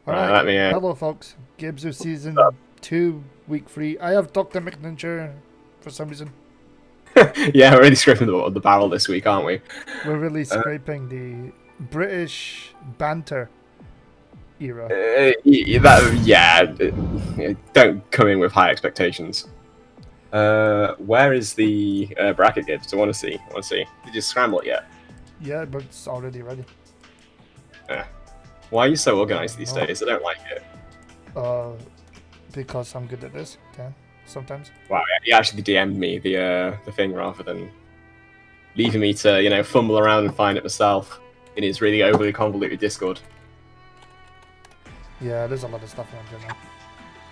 Alright, Let me. hello folks. Gibzu season 2, week 3. I have Dr. McNinja for some reason. Yeah, we're really scraping the barrel this week, aren't we? We're really scraping the British banter era. Don't come in with high expectations. Where is the bracket, Gibbs? I want to see. Did you scramble it yet? Yeah, but it's already ready. Why are you so organized these days? I don't like it. Because I'm good at this, sometimes. Wow, you actually DM'd me the thing rather than leaving me to fumble around and find it myself in his really overly convoluted Discord. Yeah, there's a lot of stuff around here now.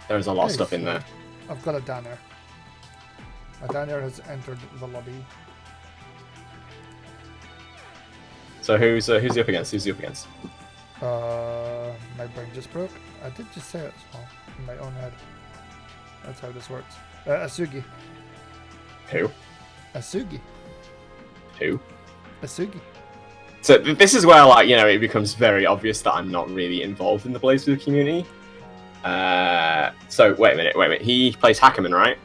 There's a lot of stuff in there. I've got a Danner. A Danner has entered the lobby. So who's he up against? Who's he up against? My brain just broke. I did just say it as well in my own head. That's how this works. Asugi. Who? Asugi. Who? Asugi. So this is where, like, it becomes very obvious that I'm not really involved in the BlazBlue community. So wait a minute. He plays Hackerman, right?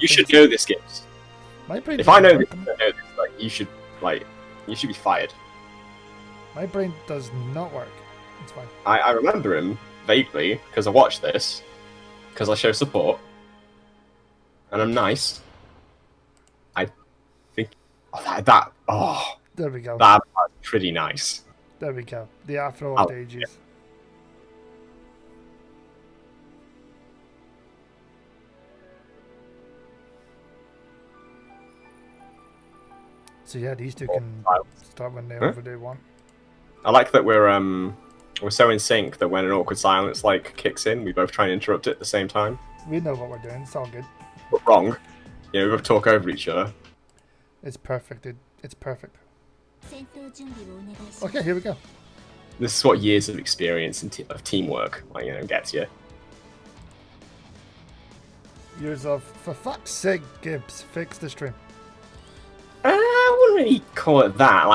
You should know this, Gibbs. My brain. If I know this, you should be fired. My brain does not work. It's fine. I remember him vaguely because I watched this because I show support and I'm nice. I think there we go. That's pretty nice. There we go. The Afro of the ages. Yeah. So yeah, these two can start when they want. I like that we're so in sync that when an awkward silence kicks in, we both try and interrupt it at the same time. We know what we're doing. It's all good. But wrong. We both talk over each other. It's perfect. It's perfect. Okay, here we go. This is what years of experience of teamwork gets you. Years of, for fuck's sake, Gibbs, fix the stream. I wouldn't really call it that.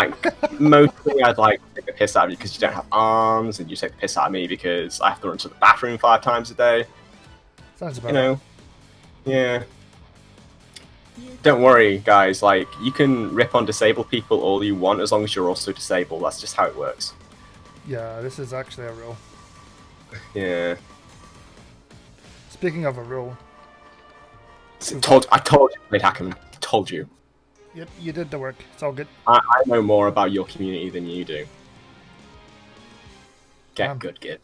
Mostly I'd take the piss out of you because you don't have arms, and you take the piss out of me because I have to run to the bathroom 5 times a day. Sounds about right. Yeah. Don't worry, guys. You can rip on disabled people all you want as long as you're also disabled. That's just how it works. Yeah, this is actually a rule. Yeah. Speaking of a rule. I told you, played Hackerman. Told you. Yep, you did the work. It's all good. I know more about your community than you do. Get good, kid.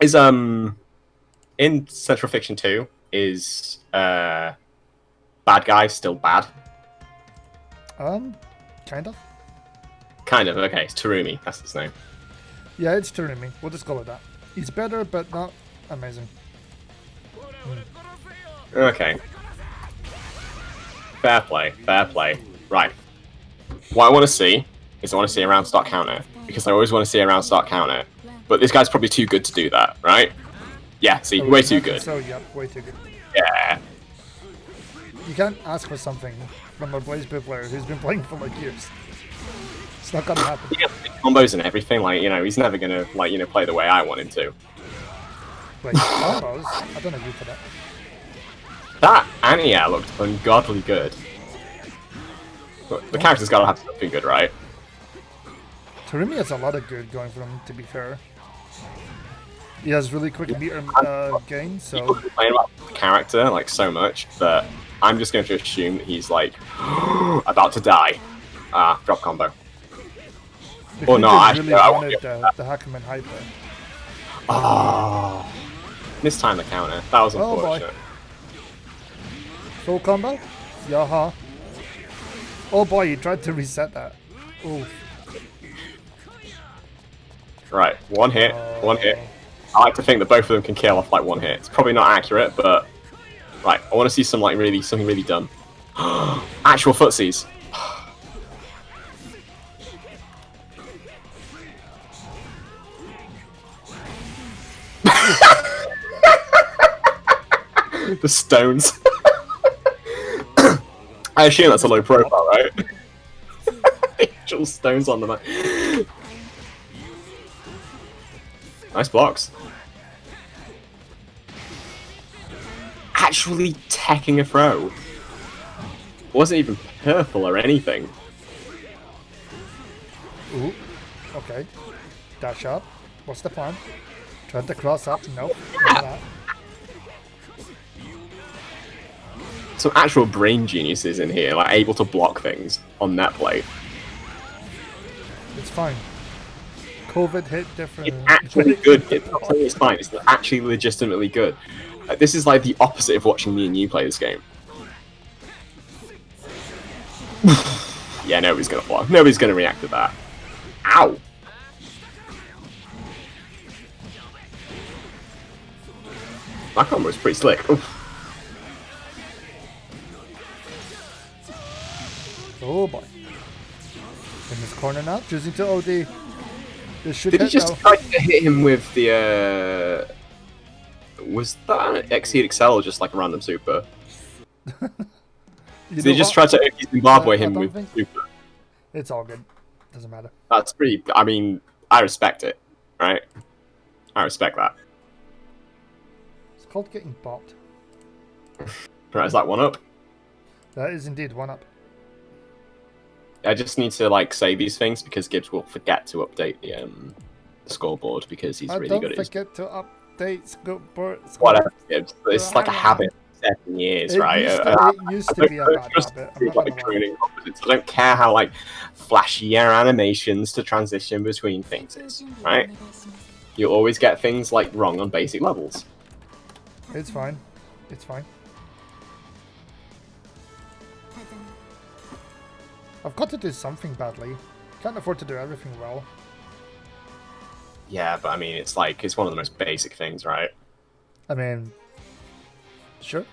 Is in Central Fiction 2 is bad guy still bad? Kind of. Kind of. Okay, it's Terumi. That's his name. Yeah, it's Terumi. We'll just call it that. He's better, but not amazing. Okay. Fair play. Right. What I want to see is I want to see a round start counter, because I always want to see a round start counter. But this guy's probably too good to do that, right? Yeah, see, way too good. So, yeah, way too good. Yeah. You can't ask for something from a BlazBlue player who's been playing for years. It's not gonna happen. He gets combos and everything, he's never gonna, play the way I want him to. Wait, combos? I don't agree for that. That anti-air looked ungodly good. But the character's gotta have something good, right? Terumi has a lot of good going for him, to be fair. He has really quick meter gain, so... People complain about the character, so much, that I'm just going to assume that he's, about to die. Drop combo. Or not, actually, I wanted the Hackerman hyper. Oh, mistime the counter. That was unfortunate. Oh boy. Full combo? Yaha. Oh boy, he tried to reset that. Oof. Right, one hit. I like to think that both of them can kill off one hit. It's probably not accurate, but right, I want to see something really dumb. Actual footsies. The stones. I assume that's a low profile, right? Angel stones on the map. Nice blocks. Actually teching a throw. Wasn't even purple or anything. Ooh, okay. Dash up. What's the plan? Trying to cross up. Nope. Not Some actual brain geniuses in here, like able to block things on net play. It's fine. COVID hit different. It's actually good. It's not saying it's fine. It's actually legitimately good. This is like the opposite of watching me and you play this game. Yeah, nobody's gonna block. Nobody's gonna react to that. Ow! That combo was pretty slick. Oof. Oh boy. In this corner now, choosing to OD. This should Did he hit just though. try to hit him with the, was that an Exceed Excel or just like a random super? You So he know just what? tried to Zimbabwe I him don't with think- super. It's all good. Doesn't matter. That's pretty, I mean, I respect it, right? I respect that. It's called getting bopped. Right, is that one up? That is indeed one up. I just need to like say these things because Gibbs will forget to update the scoreboard because he's really good at his... forget to update scoreboard. Whatever, Gibbs. It's like a habit. 7 years, right? It used to be a bad habit. I'm not gonna lie. I don't care how like flashy your animations to transition between things is, right? You'll always get things like wrong on basic levels. It's fine. It's fine. I've got to do something badly. Can't afford to do everything well. Yeah, but I mean, it's like, it's one of the most basic things, right? I mean, sure.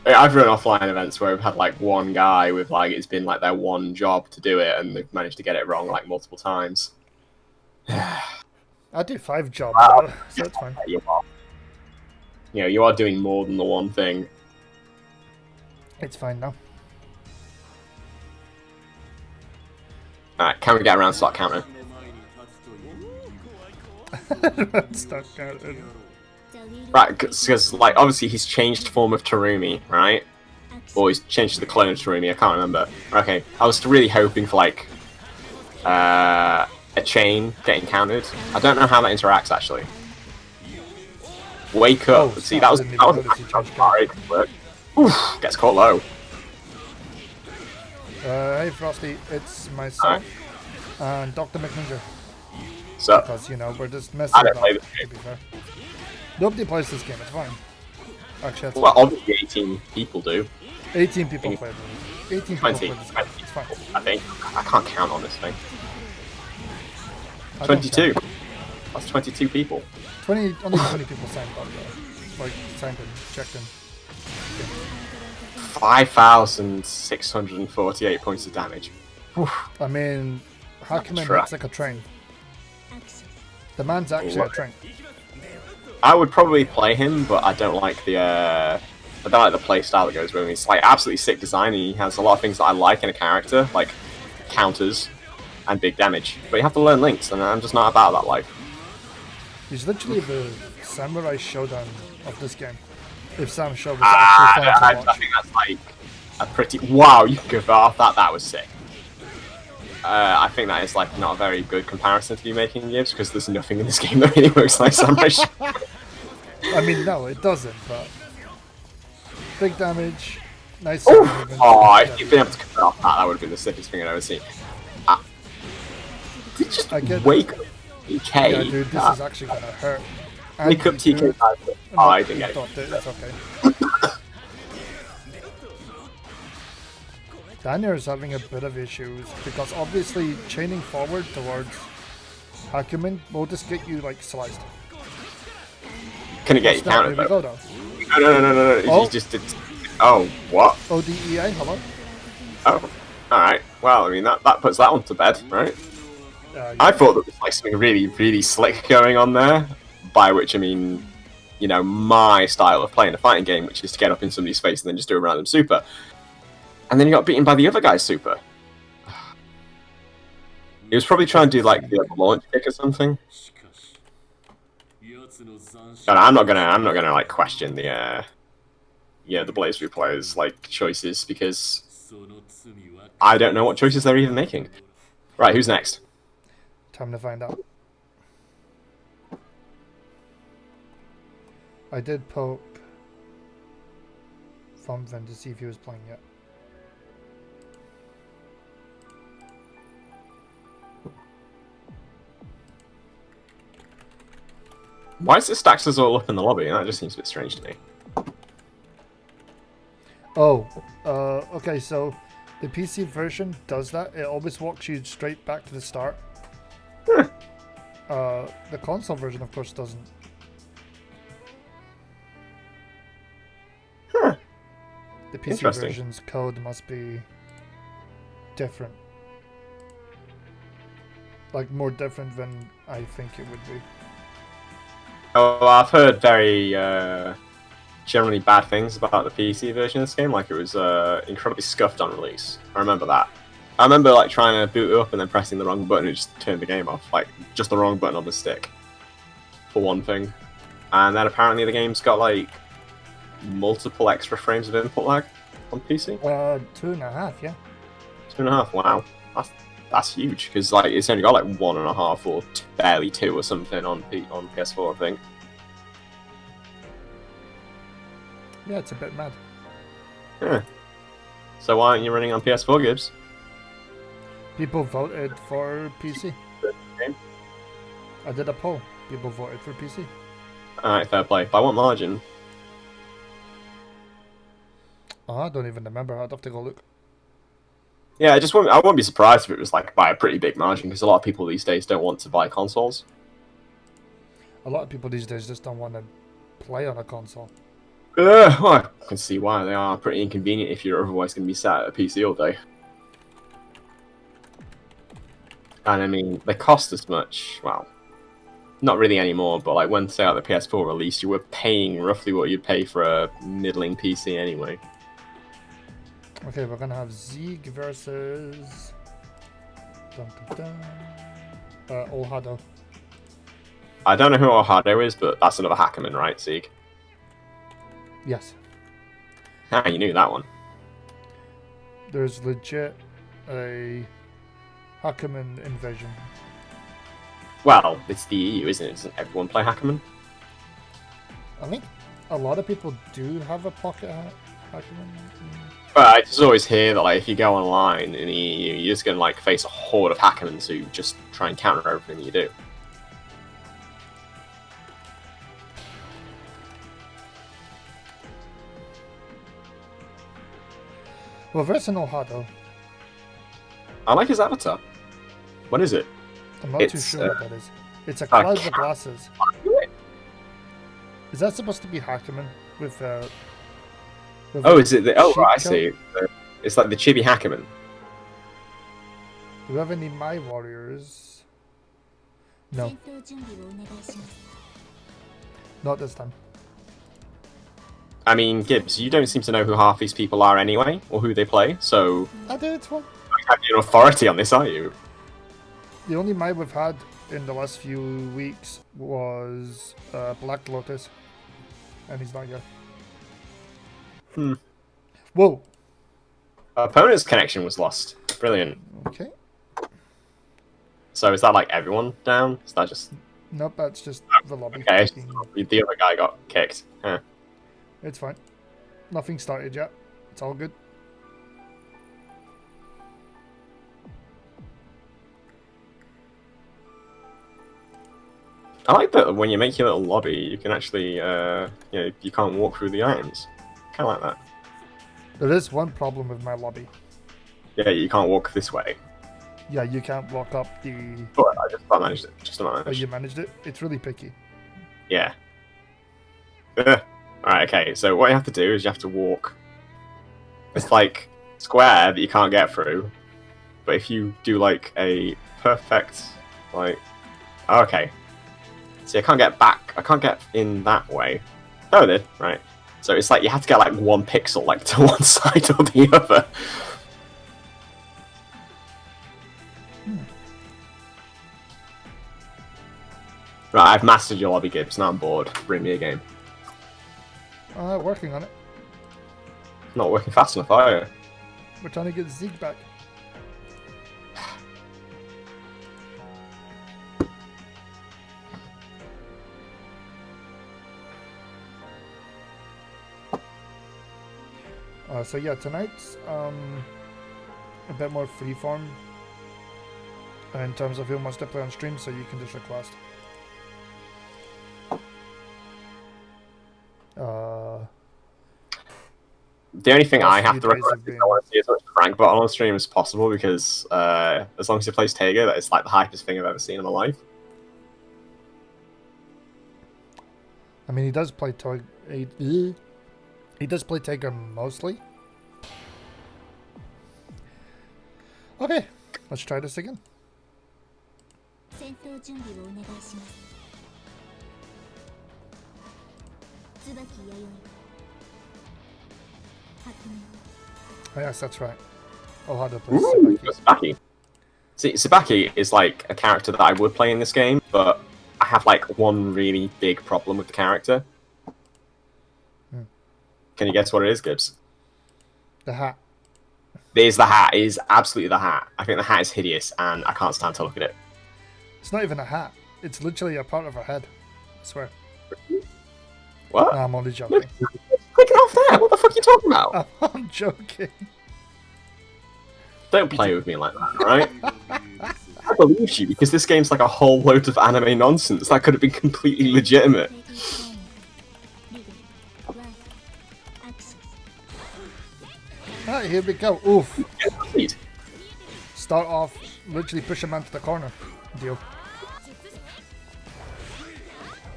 I've run offline events where we've had like one guy with like, it's been like their one job to do it and they've managed to get it wrong like multiple times. I do 5 jobs, though, so it's fine. You are. You know, you are doing more than the one thing. It's fine now. Alright, can we get around slot counter? Start counting. Right, because like obviously he's changed form of Terumi, right? Or he's changed to the clone of Terumi, I can't remember. Okay, I was really hoping for like a chain getting countered. I don't know how that interacts actually. Wake up. Oh, See, I that didn't was even notice he changed alright. Oof, gets caught low. Hey Frosty, it's myself and Dr. McNinja. So, Because, you know, we're just messing I don't about, play this to game. be fair. Nobody plays this game, it's fine. Actually, that's well, fine. obviously 18 people do. 18 people play this. 18 people 20, play this game, 20 it's fine. I think. I can't count on this thing. I don't 22. care. That's 22 people. 20, only 20 people signed up though. Like, signed in, checked in. 5,648 points of damage. I mean, Hackman Try. looks like a train. The man's actually a train. I would probably play him, but I don't like the play style that goes with him. It's like absolutely sick design. And he has a lot of things that I like in a character, like counters and big damage. But you have to learn links, and I'm just not about that life. He's literally the samurai showdown of this game. If Sam Show was actually fun to I watch. think that's like a pretty... Wow, you can go off that. That was sick. I think that is like not a very good comparison to be making, Gibbs, because there's nothing in this game that really works like Samurai Shodown. I mean, no, it doesn't, but big damage, nice. Oh, if you'd been able to cut off that, that would have been the sickest thing I'd ever seen. Did you just I get wake up TK? Yeah, dude, this is actually gonna hurt. And Wake up you do TK. it. Oh, I didn't you get stopped it. It's okay. Daniel is having a bit of issues because obviously chaining forward towards Hakumen will just get you like sliced. Can it get you Snap, counted here we though? go, No. Oh. You just did. Oh, what? ODEI, hello? Oh, alright. Well, I mean, that puts that one to bed, right? I thought there was like something really, really slick going on there, by which I mean, you know, my style of playing a fighting game, which is to get up in somebody's face and then just do a random super. And then he got beaten by the other guy's super. He was probably trying to do like the launch kick or something. No, I'm not gonna like question the the BlazBlue players like choices because I don't know what choices they're even making. Right, who's next? Time to find out. I did poke Thumbvin to see if he was playing yet. Why is the stacks all up in the lobby? That just seems a bit strange to me. Oh, okay, so the PC version does that. It always walks you straight back to the start. The console version, of course, doesn't. The PC version's code must be different. Like, more different than I think it would be. Oh, I've heard very generally bad things about the PC version of this game. Like, it was incredibly scuffed on release. I remember that. I remember like trying to boot it up and then pressing the wrong button and it just turned the game off. Like, just the wrong button on the stick, for one thing. And then apparently the game's got like multiple extra frames of input lag on PC. 2.5, yeah. 2.5. Wow, that's huge because like it's only got like 1.5 or barely 2 or something on PS4, I think. Yeah, it's a bit mad. Yeah. So why aren't you running on PS4, Gibbs? People voted for PC. Game? I did a poll. People voted for PC. Alright, fair play. By what margin? Oh, I don't even remember. I'd have to go look. Yeah, I wouldn't be surprised if it was like by a pretty big margin because a lot of people these days don't want to buy consoles. A lot of people these days just don't want to play on a console. Well, I can see why. They are pretty inconvenient if you're otherwise going to be sat at a PC all day. And I mean, they cost as much. Well, not really anymore, but like when, say, like the PS4 released, you were paying roughly what you'd pay for a middling PC anyway. Okay, we're gonna have Zeeg versus Olhado. I don't know who Ohado is, but that's another Hackerman, right, Zeeg? Yes. Ah, you knew that one. There's legit a Hackerman invasion. Well, it's the EU, isn't it? Doesn't everyone play Hackerman? I think a lot of people do have a pocket Hackerman. But I just always hear that like if you go online in the EU, you're just gonna like face a horde of Hackermans who just try and counter everything you do. Well, versus Olhado. I like his avatar. What is it? I'm not too sure what that is. It's a cloud of glasses. Is that supposed to be Hackerman with oh, is it the? Oh, I coat? see. It's like the Chibi Hackerman. Do we have any My Warriors? No. Not this time. I mean, Gibbs, you don't seem to know who half these people are anyway, or who they play, so... I do, it's fine. You have no authority on this, are you? The only Mai we've had in the last few weeks was Black Lotus. And he's not here. Whoa! Opponent's connection was lost. Brilliant. Okay. So is that like everyone down? Is that just... Nope, that's just the lobby. Okay, the other guy got kicked. Huh. It's fine. Nothing started yet. It's all good. I like that when you make your little lobby, you can actually, you can't walk through the items. Kind of like that. There is one problem with my lobby. Yeah, you can't walk this way. Yeah, you can't walk up the... But I just about managed it. Just about managed. Oh, you managed it? It's really picky. Yeah. Alright, okay, so what you have to do is you have to walk. It's like square that you can't get through. But if you do like a perfect, like... Okay. See, I can't get back. I can't get in that way. Oh, I did. Right. So it's like you have to get like 1 pixel like to one side or the other. Right, I've mastered your lobby, Gibbs. Now I'm bored. Bring me a game. Working on it. Not working fast enough, are you? We're trying to get Zeke back. So yeah, tonight's a bit more freeform in terms of who wants to play on stream, so you can just request. The only thing I have to request is I want to see as much Frank bottle on stream as possible, because as long as he plays Tega, that is like the hypest thing I've ever seen in my life. I mean, he does play he does play Tega mostly. Okay, let's try this again. Oh, yes, that's right. I'll have to play Sabaki. See, Sabaki is like a character that I would play in this game, but I have like one really big problem with the character. Can you guess what it is, Gibbs? The hat. It is the hat. It is absolutely the hat. I think the hat is hideous, and I can't stand to look at it. It's not even a hat. It's literally a part of her head. I swear. What? No, I'm only joking. Click it off there. What the fuck are you talking about? I'm joking. Don't play with me like that, alright? I believe you, because this game's like a whole load of anime nonsense. That could have been completely legitimate. Alright, here we go. Oof. Yeah, Start off, literally push a man to the corner. Deal.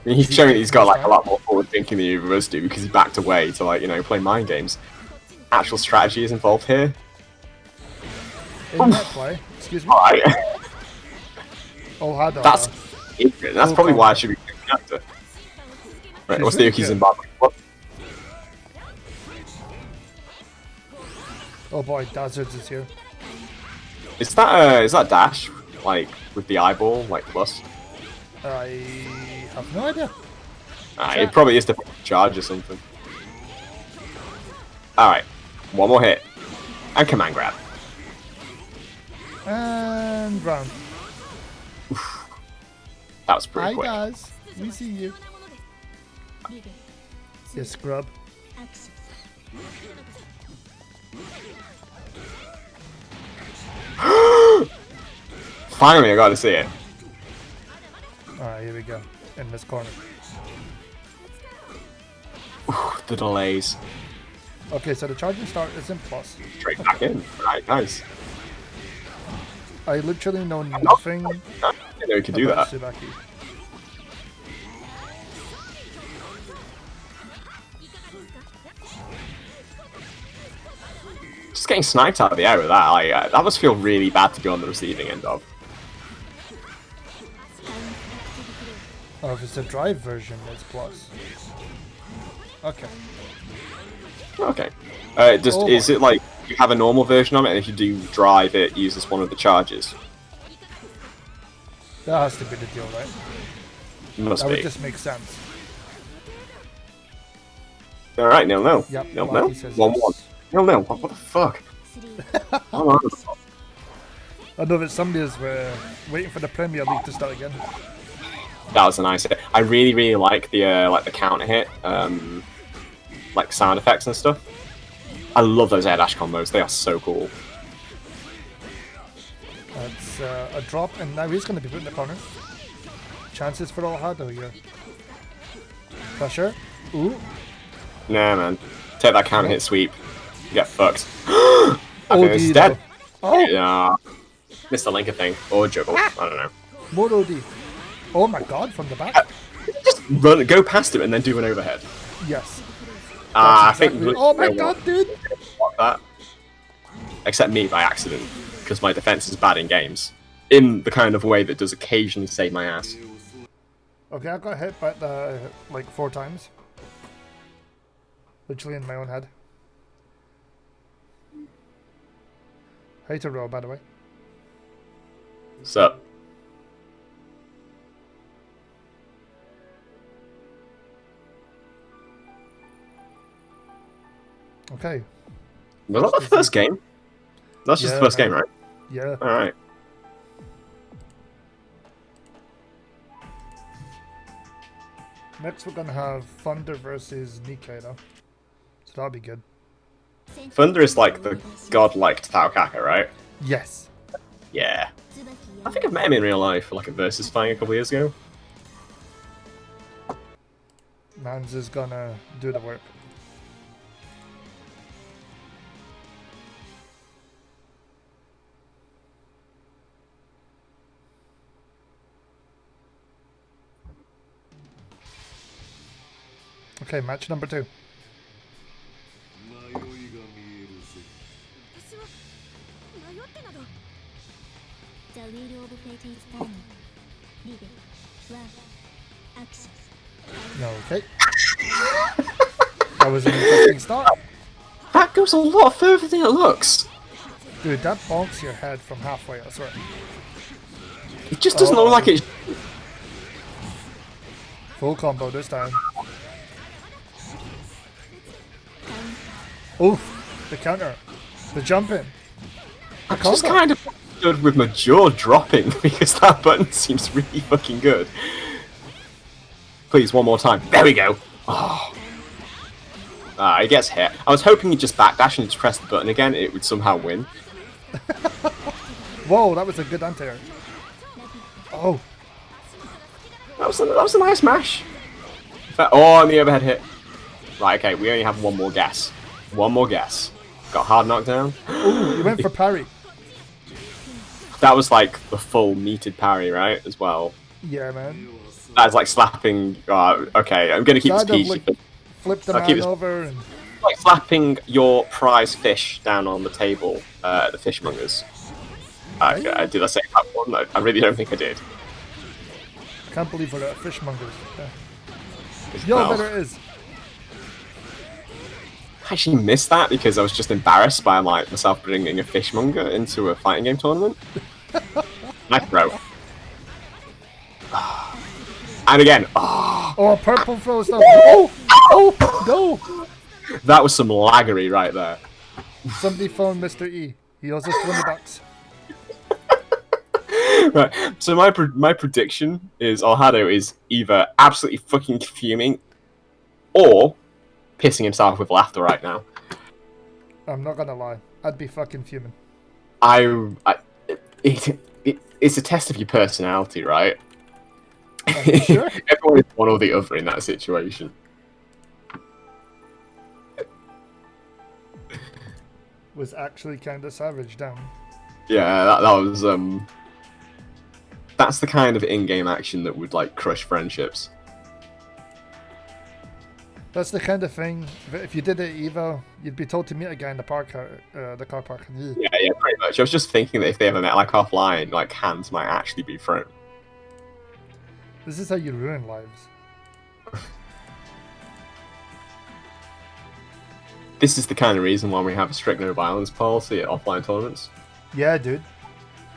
I mean, he's showing that he's got like a lot more forward thinking than either of us do, because he backed away to, like, you know, play mind games. Actual strategy is involved here. In that play, excuse me. Alright. Oh, had That's ignorant. That's probably why I should be picking actor. Right, what's the Uki Zimbabwe? What? Oh boy, Dazzards is here. Is that Dash? Like, with the eyeball, like, plus? I have no idea. It probably is the charge or something. Alright, one more hit. And command grab. And round. That was pretty quick. Hi guys, we see you. You scrub. Finally, I got to see it. Alright, here we go. In this corner. The delays. Okay, so the charging start is in plus. Straight back in. Right, nice. I literally know nothing. I didn't know you could do that. Tsubaki. Just getting sniped out of the air with that, that must feel really bad to be on the receiving end of. Oh, if it's a drive version, it's plus. Okay. Okay. Is it like you have a normal version of it, and if you do drive, it uses one of the charges? That has to be the deal, right? Must that be. Would just make sense. Alright, no. Yep, no. Marty says 1-1. yes. No. What the fuck? Hold on. I know that somebody is waiting for the Premier League to start again. That was a nice hit. I really like the counter hit, like sound effects and stuff. I love those air dash combos. They are so cool. That's a drop, and now he's going to be put in the corner. Chances for all hard over here. Pressure. Ooh. Nah, man. Take that counter hit sweep. You get fucked. I think this is dead. Oh. Yeah. Missed the linker thing. Or juggle. I don't know. More OD. Oh my god, from the back? Just go past him and then do an overhead. Yes. I think. Oh my god, dude! That. Except me by accident, because my defense is bad in games. In the kind of way that does occasionally save my ass. Okay, I got hit by like 4 times. Literally in my own head. Hate to roll, by the way. What's up? Okay. Was that the first game? That's just the first game, right? Yeah. Alright. Next we're gonna have Thunder versus Nikkei though. So that'll be good. Thunder is like the godlike Taokaka, right? Yes. Yeah. I think I've met him in real life for like a versus fight a couple years ago. Mans is gonna do the work. Okay, match number 2. Okay. That was an interesting start. That goes a lot further than it looks. Dude, that bonks your head from halfway, I swear. It just doesn't look like it. Full combo this time. Oof, the counter. The jump in. I'm just kind of good with my jaw dropping because that button seems really fucking good. Please, one more time. There we go. Oh. He gets hit. I was hoping he'd just backdash and just press the button again. It would somehow win. Whoa, that was a good anti-air. Oh. That was a nice mash. Oh, and the overhead hit. Right, okay, we only have one more guess. One more guess. Got hard knockdown. Ooh, you went for parry. That was like the full meted parry, right? As well. Yeah, man. That's like slapping. Okay, I'm gonna keep this PG. Like, flip the man over. And... like slapping your prize fish down on the table at the fishmongers. Did I say that one? I really don't think I did. I can't believe we're at fishmongers. Yo, better it is. I actually missed that because I was just embarrassed by like myself bringing a fishmonger into a fighting game tournament. Nice throw. And again. Oh, purple throw stuff. Oh, go. That was some laggery right there. Somebody phone Mr. E. He owes us $20. Right. So my prediction is Alhado is either absolutely fucking fuming or pissing himself with laughter right now. I'm not gonna lie. I'd be fucking fuming. It's a test of your personality, right? Sure. Everyone is one or the other in that situation. Was actually kind of savage, damn. Yeah, that was that's the kind of in-game action that would like crush friendships. That's the kind of thing. If you did it at Evo, you'd be told to meet a guy in the park, the car park. Yeah, pretty much. I was just thinking that if they ever met like offline, like hands might actually be thrown. This is how you ruin lives. This is the kind of reason why we have a strict no violence policy at offline tournaments. Yeah, dude.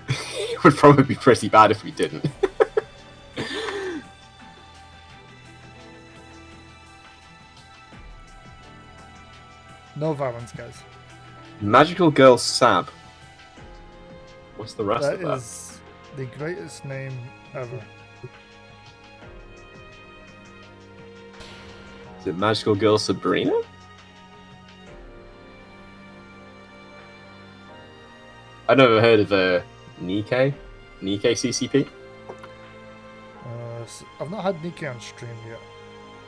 It would probably be pretty bad if we didn't. No violence, guys. Magical Girl Sab. What's the rest of that? That is the greatest name ever. Is it Magical Girl Sabrina? I've never heard of Nikkei CCP. I've not had Nikkei on stream yet,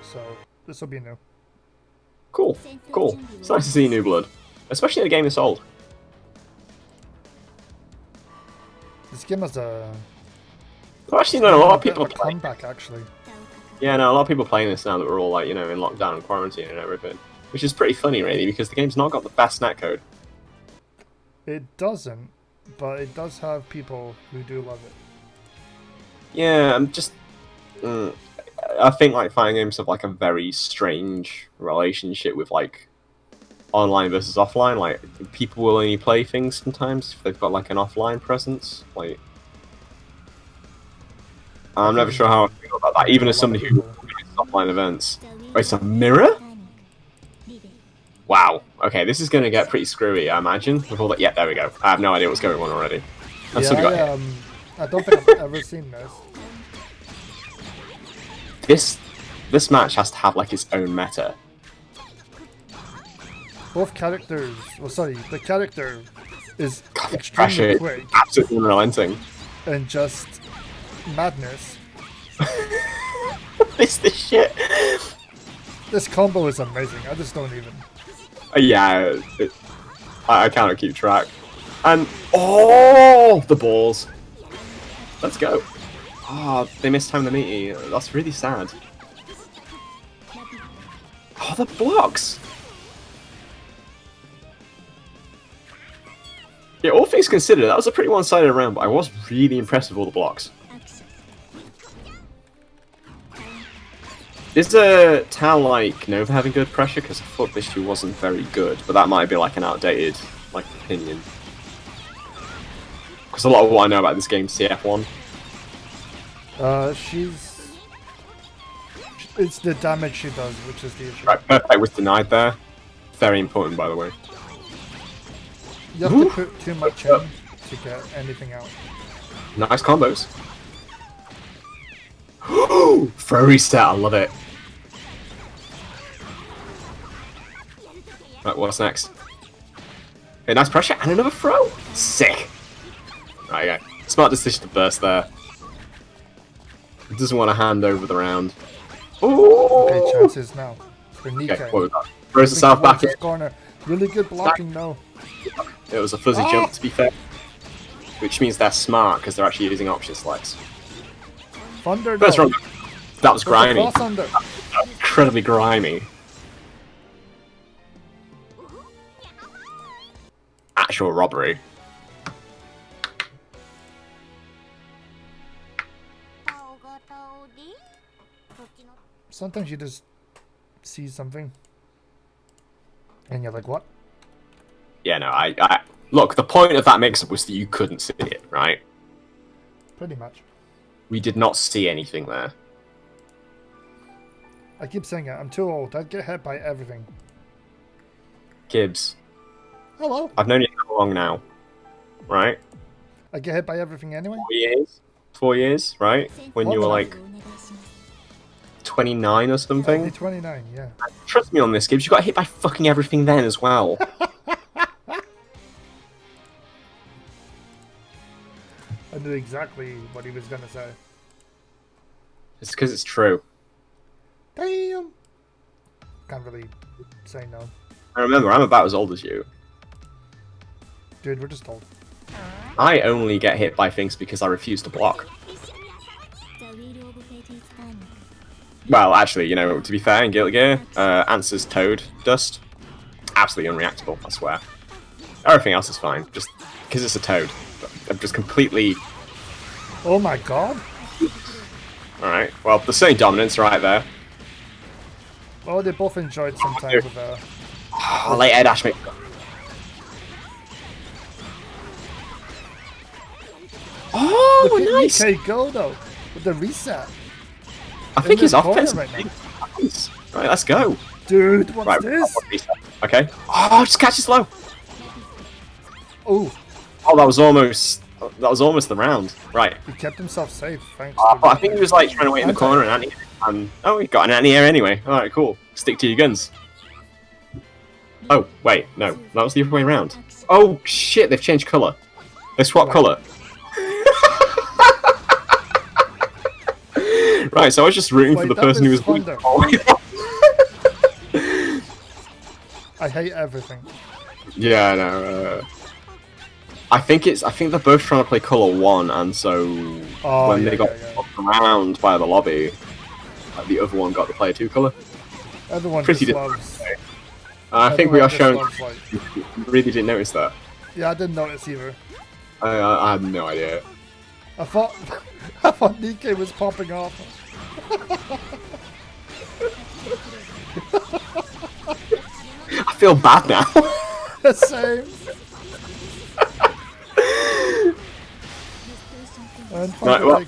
so this will be new. Cool. It's nice to see new blood, especially in a game this old. This game has a... I've actually known a lot of people playing. Comeback, actually. Yeah, no, a lot of people playing this now that we're all like, in lockdown and quarantine and everything, which is pretty funny, really, because the game's not got the best netcode. It doesn't, but it does have people who do love it. Yeah, I'm just... I think like fighting games have like a very strange relationship with like online versus offline. Like people will only play things sometimes if they've got like an offline presence. Like I'm never sure how I feel about that. Even as somebody who plays offline events. Wait, it's a mirror? Wow. Okay, this is going to get pretty screwy, I imagine. With all that. Yeah, there we go. I have no idea what's going on already. I've Yeah, suddenly got hit. I don't think I've ever seen this. This match has to have like its own meta. Both characters. Well, sorry, the character is God, extremely pressure, quick absolutely unrelenting. and just madness. What is this shit? This combo is amazing. I just don't even. Yeah, I cannot keep track. And oh, the balls. Let's go. Oh, they mistimed the meaty. That's really sad. Oh, the blocks. Yeah, all things considered, that was a pretty one-sided round, but I was really impressed with all the blocks. Is Tal like Nova having good pressure? Because I thought this year wasn't very good, but that might be like an outdated opinion. Because a lot of what I know about this game is CF1. It's the damage she does, which is the issue. Right, perfect was denied there. Very important, by the way. You have to put too much in to get anything out. Nice combos. Throw reset, I love it. Right, what's next? Okay, nice pressure and another throw. Sick. Right, okay. Smart decision to burst there. Doesn't want to hand over the round. Ooh. Okay, chances now for Nikkei. Okay, what was that? Throws herself back in. Corner. Really good blocking though. It was a fuzzy jump, to be fair. Which means they're smart because they're actually using option selects. Thunder. First round. That was grimy. Cross under. That was incredibly grimy. Actual robbery. Sometimes you just see something and you're like, what? Yeah, no, I look, the point of that mix-up was that you couldn't see it, right? Pretty much. We did not see anything there. I keep saying it, I'm too old. I get hit by everything. Gibbs. Hello. I've known you how long now, right? I get hit by everything anyway. 4 years? 4 years, right? When you were like 29 or something? Only 29, yeah. Trust me on this, Gibbs, you got hit by fucking everything then as well. I knew exactly what he was going to say. It's because it's true. Damn! Can't really say no. I remember, I'm about as old as you. Dude, we're just old. I only get hit by things because I refuse to block. Well, actually, you know, to be fair, in Guilty Gear, Answer's Toad Dust, absolutely unreactable, I swear. Everything else is fine, just because it's a Toad. I'm just completely... Oh my god! Alright, well, the same dominance right there. Well, they both enjoyed some time with late air dash me. Oh, look nice! at go though, with the reset. I think he's offensive. Right, Right, let's go. Dude, what's this? Okay. Oh, just catch it slow. Oh. Oh, that was almost the round. Right. He kept himself safe, thanks. I think he was like trying to wait in the corner and anti. Oh, he got an anti-air anyway. All right, cool. Stick to your guns. Oh, wait, no, that was the other way around. Oh shit, they've changed colour. They swapped colour. Right, so I was just rooting for the person who was. I hate everything. Yeah, no. I think they're both trying to play colour 1, and so when they got knocked around by the lobby, the other one got to play 2 colour. Everyone pretty just loves. I think we are showing. Really didn't notice that. Yeah, I didn't notice either. I had no idea. I thought Nikkei was popping off. I feel bad now. The same. Right, well,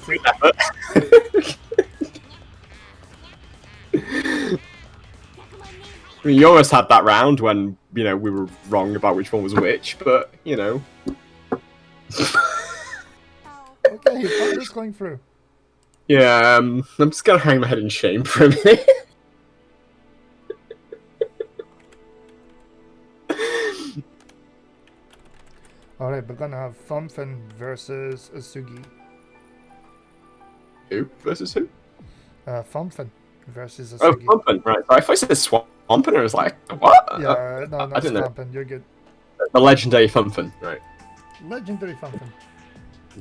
I mean, you almost had that round when, you know, we were wrong about which one was which, but, you know. Okay, I'm just going through. Yeah, I'm just gonna hang my head in shame for a minute. Alright, we're gonna have Thumpin versus Asugi. Who versus who? Thumpin versus Oh, Asugi. Thumpin, right. I thought you said Swampin, I was like, what? Yeah, no, I not didn't know. Thumpin, you're good. The legendary Thumpin, right. Legendary Thumpin.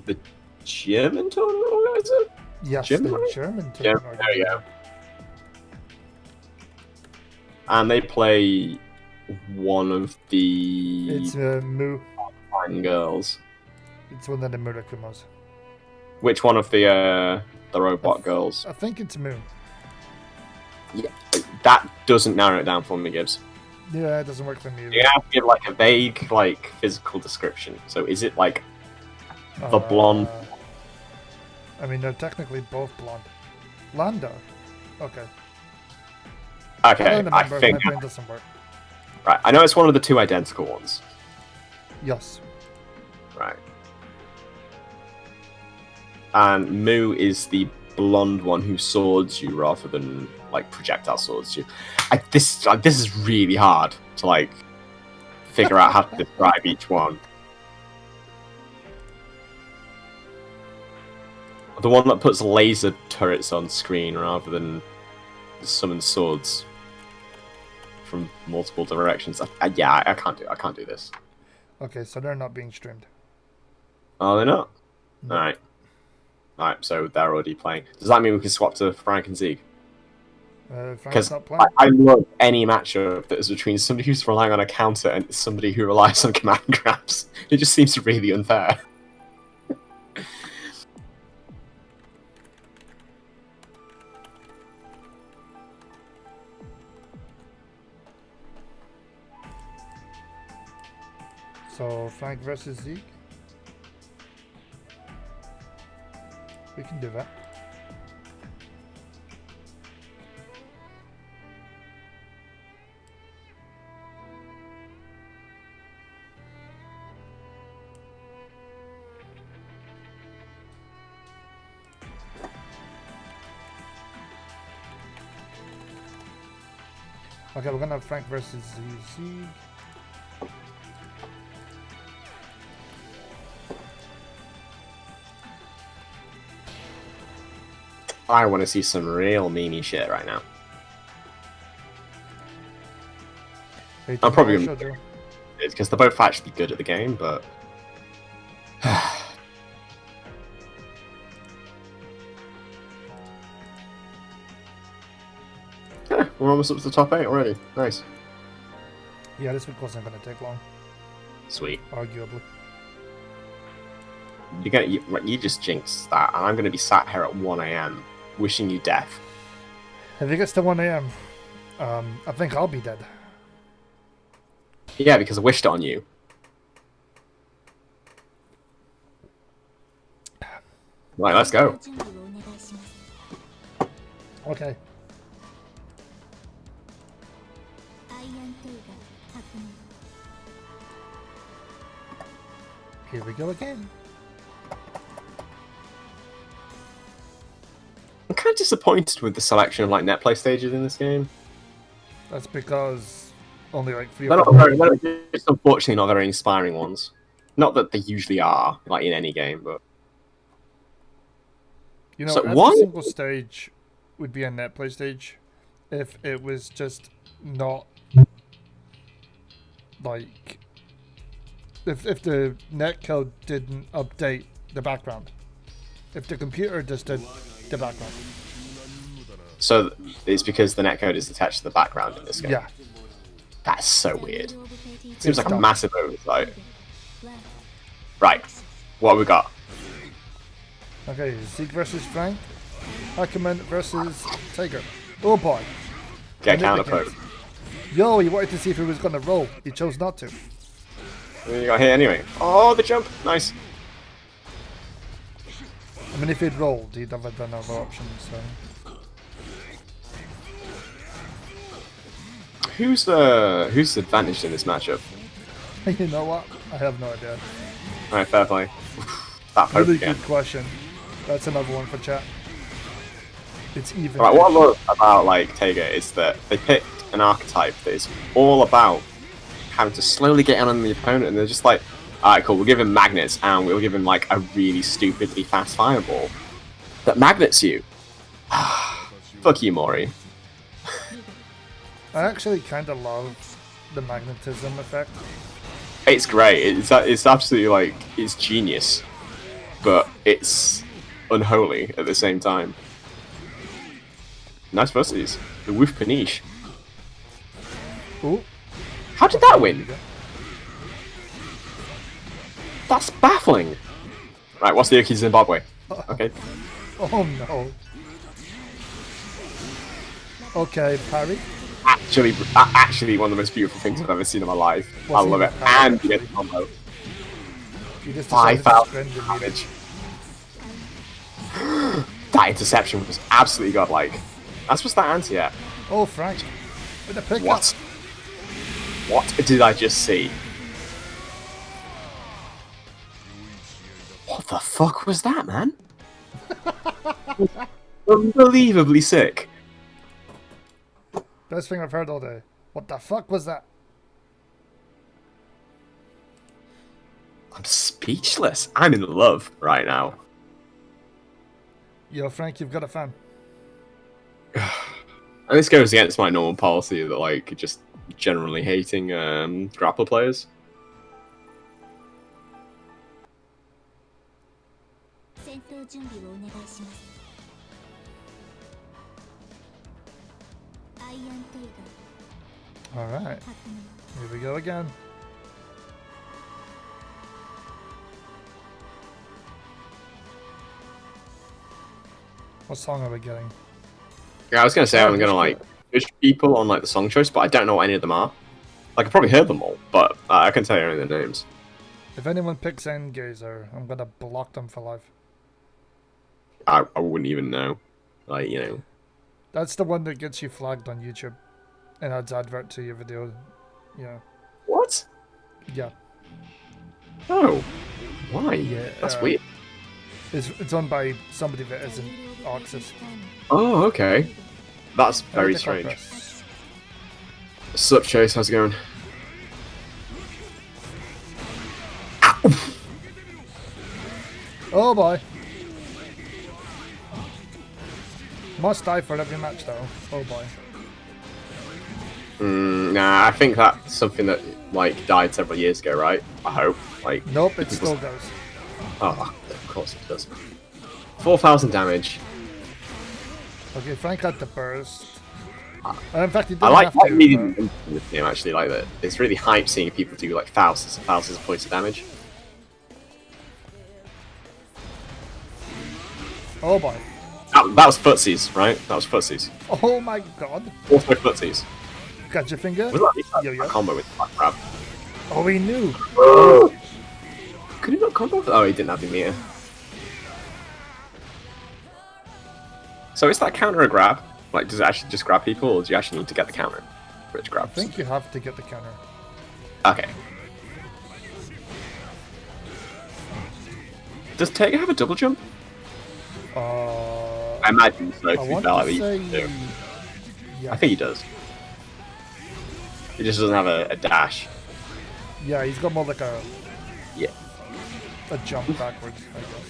The German tournament organizer? Yes, German, the right? German Yeah, tournament there you go. organizer. And they play one of the It's Mu. fine girls. It's one of the Murakumas. Which one of the robot girls? I think it's Mu. Yeah, that doesn't narrow it down for me, Gibbs. Yeah, it doesn't work for me. You have to give like a vague, like, physical description. So is it like the blonde? I mean, they're technically both blonde. Landa. Okay. Okay, I think. My brain doesn't work. Right, I know it's one of the two identical ones. Yes. Right. And Mu is the blonde one who swords you rather than like projectile swords you. This is really hard to like figure out how to describe each one. The one that puts laser turrets on screen rather than summon swords from multiple directions. Yeah, I can't do this. Okay, so they're not being streamed. Oh, they're not? No. Alright. Alright, so they're already playing. Does that mean we can swap to Frank and Zeke? Frank's not playing. I love any matchup that is between somebody who's relying on a counter and somebody who relies on command grabs. It just seems really unfair. So, Frank versus Zeke? We can do that. Okay, we're gonna have Frank versus Zeke. I want to see some real memey shit right now. I'm probably gonna do it because they're both actually good at the game, but yeah, we're almost up to the top 8 already. Nice. Yeah, this week wasn't gonna take long. Sweet. Arguably. You just jinxed that, and I'm gonna be sat here at 1 AM wishing you death. If it gets to 1 AM, I think I'll be dead. Yeah, because I wished it on you. Right, let's go. Okay. Here we go again. I'm kind of disappointed with the selection of like net play stages in this game. That's because only like 3 They're or 4. they're just unfortunately not very inspiring ones. Not that they usually are, like in any game, but You know, so every single stage would be a net play stage if it was just not like if the netcode didn't update the background. If the computer just did the background. So it's because the netcode is attached to the background in this game. Yeah. That's so weird. Seems like a massive oversight. Right. What have we got? Okay, Zeke versus Frank. Ackerman versus Tiger. Oh boy. Get counterposed. Yo, he wanted to see if he was going to roll. He chose not to. You got hit anyway. Oh, the jump. Nice. I mean, if he'd rolled, he'd have had another option, so... who's advantaged in this matchup? You know what? I have no idea. All right, fair play. That Pope Really again. good question. That's another one for chat. It's even. Right, what I love about like Tega is that they picked an archetype that is all about having to slowly get on the opponent, and they're just like, alright, cool, we'll give him magnets, and we'll give him like a really stupidly fast fireball that magnets you. Fuck you, Mori. I actually kind of love the magnetism effect. It's great. It's absolutely like it's genius, but it's unholy at the same time. Nice versus the Woof Paniche. Ooh. How did that win? That's baffling. Right, what's the Yuki Zimbabwe? Okay. Oh no. Okay, parry. Actually, one of the most beautiful things I've ever seen in my life. I love it. And you get the combo. 5,000 damage. That interception was absolutely godlike. That's what's that anti at? Oh, Frank. With the pickup. What? What did I just see? What the fuck was that, man? Unbelievably sick. Best thing I've heard all day. What the fuck was that? I'm speechless. I'm in love right now. Yo, Frank, you've got a fan. And this goes against my normal policy that, like, just generally hating grappler players. Alright. Here we go again. What song are we getting? Yeah, I was gonna say I'm gonna like judge people on like the song choice, but I don't know what any of them are. Like I probably heard them all, but I can tell you any of their names. If anyone picks Endgazer, I'm gonna block them for life. I wouldn't even know. Like, you know. That's the one that gets you flagged on YouTube and adds advert to your video. Yeah. What? Yeah. Oh. Why? Yeah. That's weird. It's owned by somebody that isn't Oxus. Oh, okay. That's very strange. Sup, Chase? How's it going? Oh boy. Must die for every match though. Oh boy. Nah, I think that's something that like died several years ago, right? I hope. Like. Nope, it still goes. Oh, of course it does. 4,000 damage. Okay, Frank had the burst. In fact, he didn't I like have to. reading in this game actually. Like that, it's really hype seeing people do like thousands and thousands of points of damage. Oh boy. That was footsies, right? That was footsies. Oh my god. Also footsies. Got your finger? Was that Yo, yo. a combo with that grab? Oh, he knew. Could he not combo? Oh, he didn't have the meter. So is that counter a grab? Like, does it actually just grab people, or do you actually need to get the counter for it to grab? I think you have to get the counter. Okay. Does Tega have a double jump? I imagine so. I want to say... Yeah. I think he does. He just doesn't have a dash. Yeah, he's got more like a... Yeah. A jump backwards, I guess.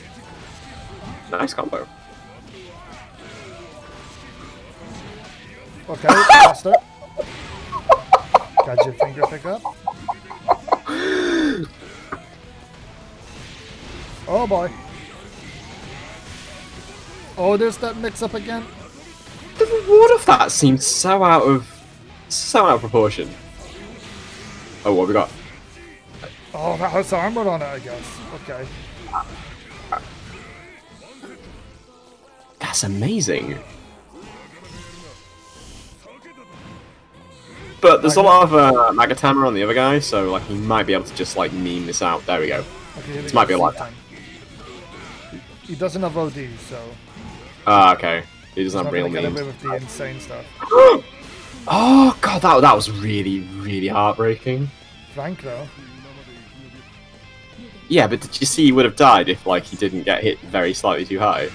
Nice combo. Okay, faster. Got your finger pick up. Oh boy. Oh, there's that mix up again. The reward of that seems so out of proportion. Oh, what have we got? Oh, that has armor on it, I guess. Okay. That's amazing. But there's a lot of Magatama on the other guy, so like he might be able to just like meme this out. There we go. Okay, this might be a lifetime. He doesn't have OD, so. Ah, okay. He doesn't have real memes. memes. With the insane stuff. Oh god, that was really, really heartbreaking. Frank, though. Yeah, but did you see he would have died if like he didn't get hit very slightly too high?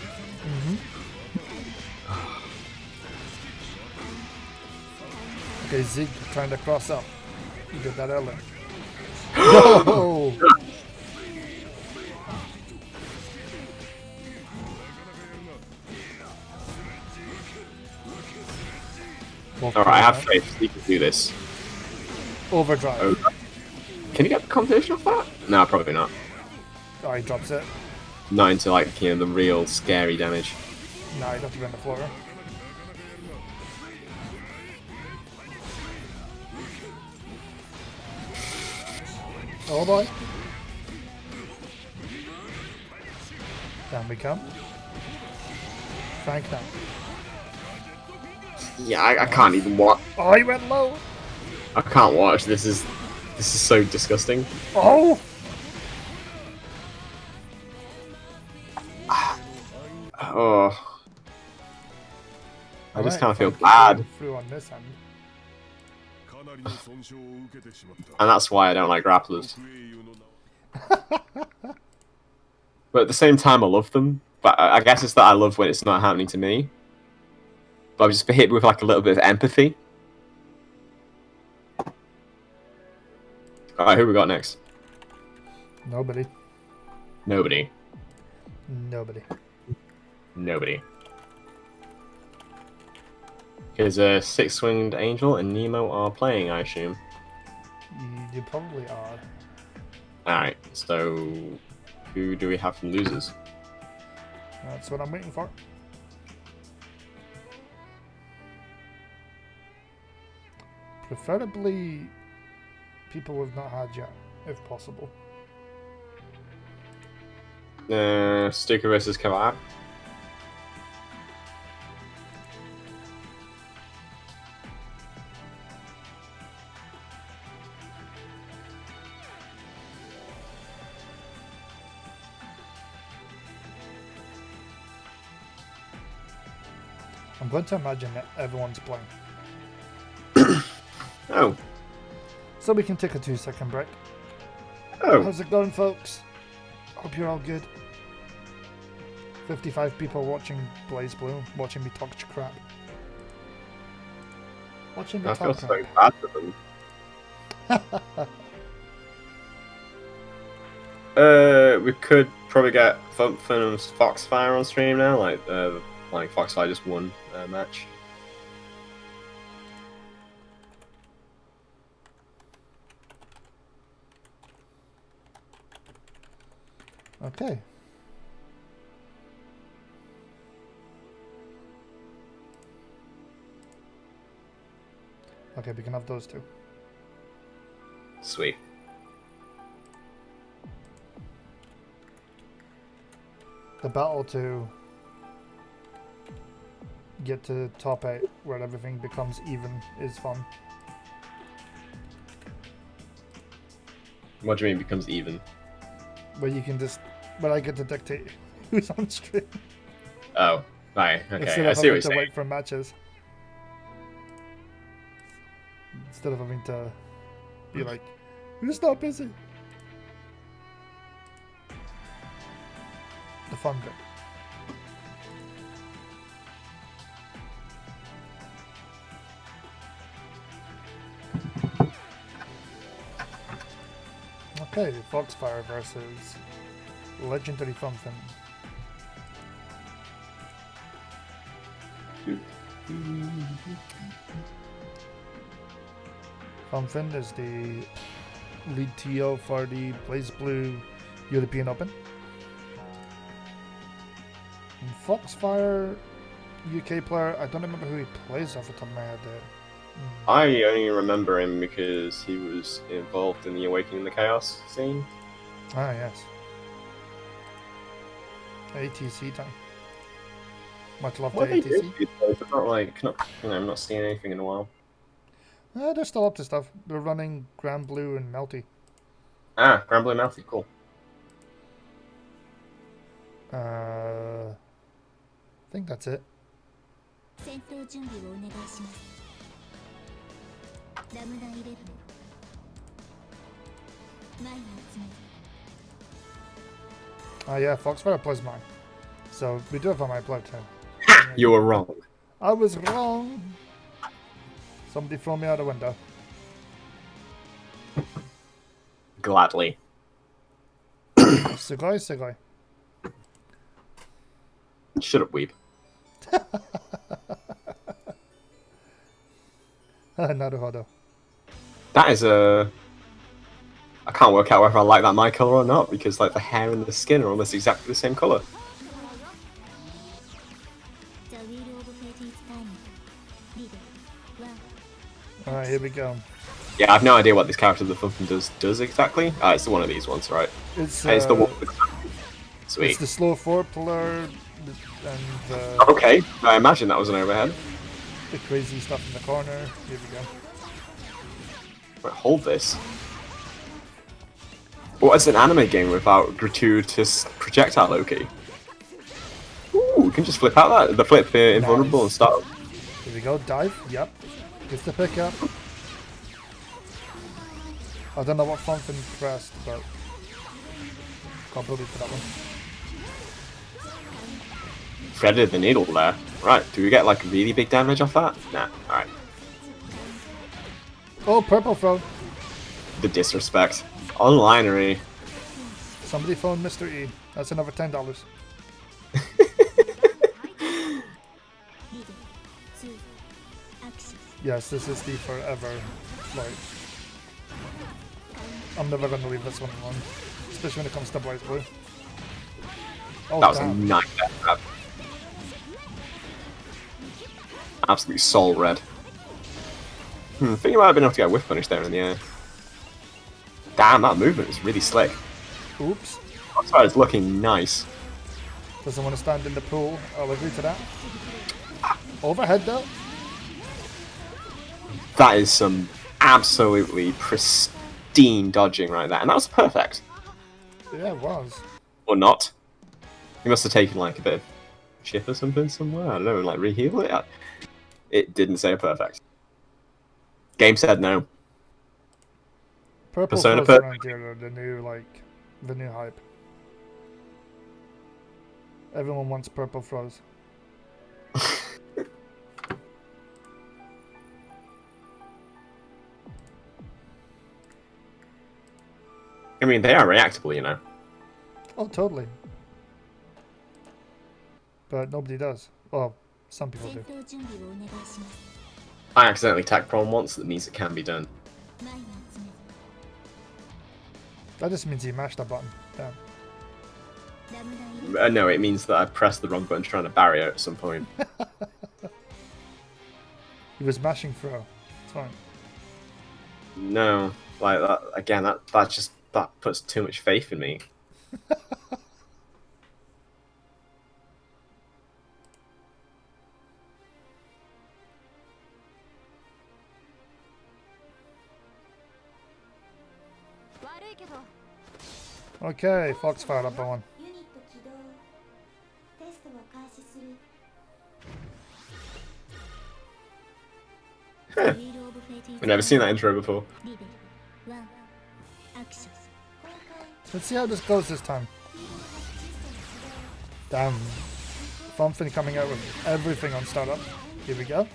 Okay, Zeke trying to cross up. You did that earlier. No! Alright, I have faith he can do this. Overdrive. Oh. Can you get the competition off that? No, probably not. Oh, he drops it. Not into like, you know, the real scary damage. No, he'd have to be on the floor. Oh boy. Down we come. Frank now. Yeah, I can't even watch. Oh, he went low. I can't watch. This is so disgusting. Oh! Oh. I just kind of feel Frank bad. through on this end. And that's why I don't like grapplers. But at the same time, I love them. But I guess it's that I love when it's not happening to me. But I'm just hit with like a little bit of empathy. Alright, who we got next? Nobody. Nobody. Nobody. Nobody. Because Six-Winged Angel and Nemo are playing, I assume. You probably are. Alright, so who do we have from losers? That's what I'm waiting for. Preferably people we've not had yet, if possible. Stuka versus Kebab. I'm going to imagine that everyone's playing. Oh. So we can take a 2-second break. Oh. How's it going, folks? Hope you're all good. 55 people watching BlazBlue, watching me talk crap. Watching me I talk feel crap. so bad for them. We could probably get Thumpfin's Foxfire on stream now. Like Foxfire just won a match. Okay. Okay, we can have those two. Sweet. The battle to get to top 8 where everything becomes even is fun. What do you mean becomes even? Where you can just, where I get to dictate who's on stream. Oh, right. Okay, Instead I of see what having you're to saying. wait for matches. Instead of having to be like, who's not busy? The fun bit. Okay, Foxfire versus Legendary Thumpfin. Thumpfin is the lead TO for the BlazBlue European Open. And Foxfire, UK player, I don't remember who he plays off the top of my head there. I only remember him because he was involved in the Awakening the Chaos scene. Ah, yes. ATC time. Much love to What they ATC. do these days, I'm not like, I'm not seeing anything in a while. They're still up to stuff. They're running Grand Blue and Melty. Ah, Grand Blue Melty, cool. I think that's it. Oh yeah, Foxfire plays mine. So we do have a my play too. You were wrong. I was wrong. Somebody throw me out a window. Gladly. Sugoi, sugoi. Shut up, weeb. Naruhodo. That is a... I can't work out whether I like that my colour or not, because like the hair and the skin are almost exactly the same colour. Alright, here we go. Yeah, I have no idea what this character the Funkin does exactly. Ah, it's one of these ones, right? It's the one with... Sweet. It's the slow forward pillar and okay, I imagine that was an overhead. the crazy stuff in the corner. Here we go. Wait, hold this. What is an anime game without gratuitous projectile Loki? Ooh, we can just flip out that. The flip invulnerable and start. Here we go, dive. Yep. Gets the pick up. I don't know what Fonfin pressed, but can't believe for that one. Threaded the needle there. Right, do we get like really big damage off that? Nah, alright. Oh, purple throw. The disrespect. Onlinery. Somebody phone Mr. E. That's another $10. Yes, this is the forever, like, I'm never gonna leave this one alone. Especially when it comes to BlazBlue. Oh, that was damn. a nightmare grab. Absolutely soul red. I think you might have been able to get a whiff punish there in the air. Damn, that movement is really slick. Oops. That's why it's looking nice. Doesn't want to stand in the pool. I'll agree to that. Overhead though. That is some absolutely pristine dodging right there. And that was perfect. Yeah, it was. Or not. He must have taken like a bit of chip or something somewhere. I don't know, like reheal it. It didn't say perfect. Game said no. Purple Persona froze around here are the new hype. Everyone wants purple froze. I mean, they are reactable, you know. Oh, totally. But nobody does. Well, some people do. I accidentally tagged prom once, that means it can be done. That just means you mashed that button. Damn. No, it means that I pressed the wrong button trying to barrier at some point. He was mashing throw. It's fine. No, like that again. That puts too much faith in me. Okay, Foxfire up by one. Huh. I've never seen that intro before. Let's see how this goes this time. Damn. Fonfin coming out with everything on startup. Here we go.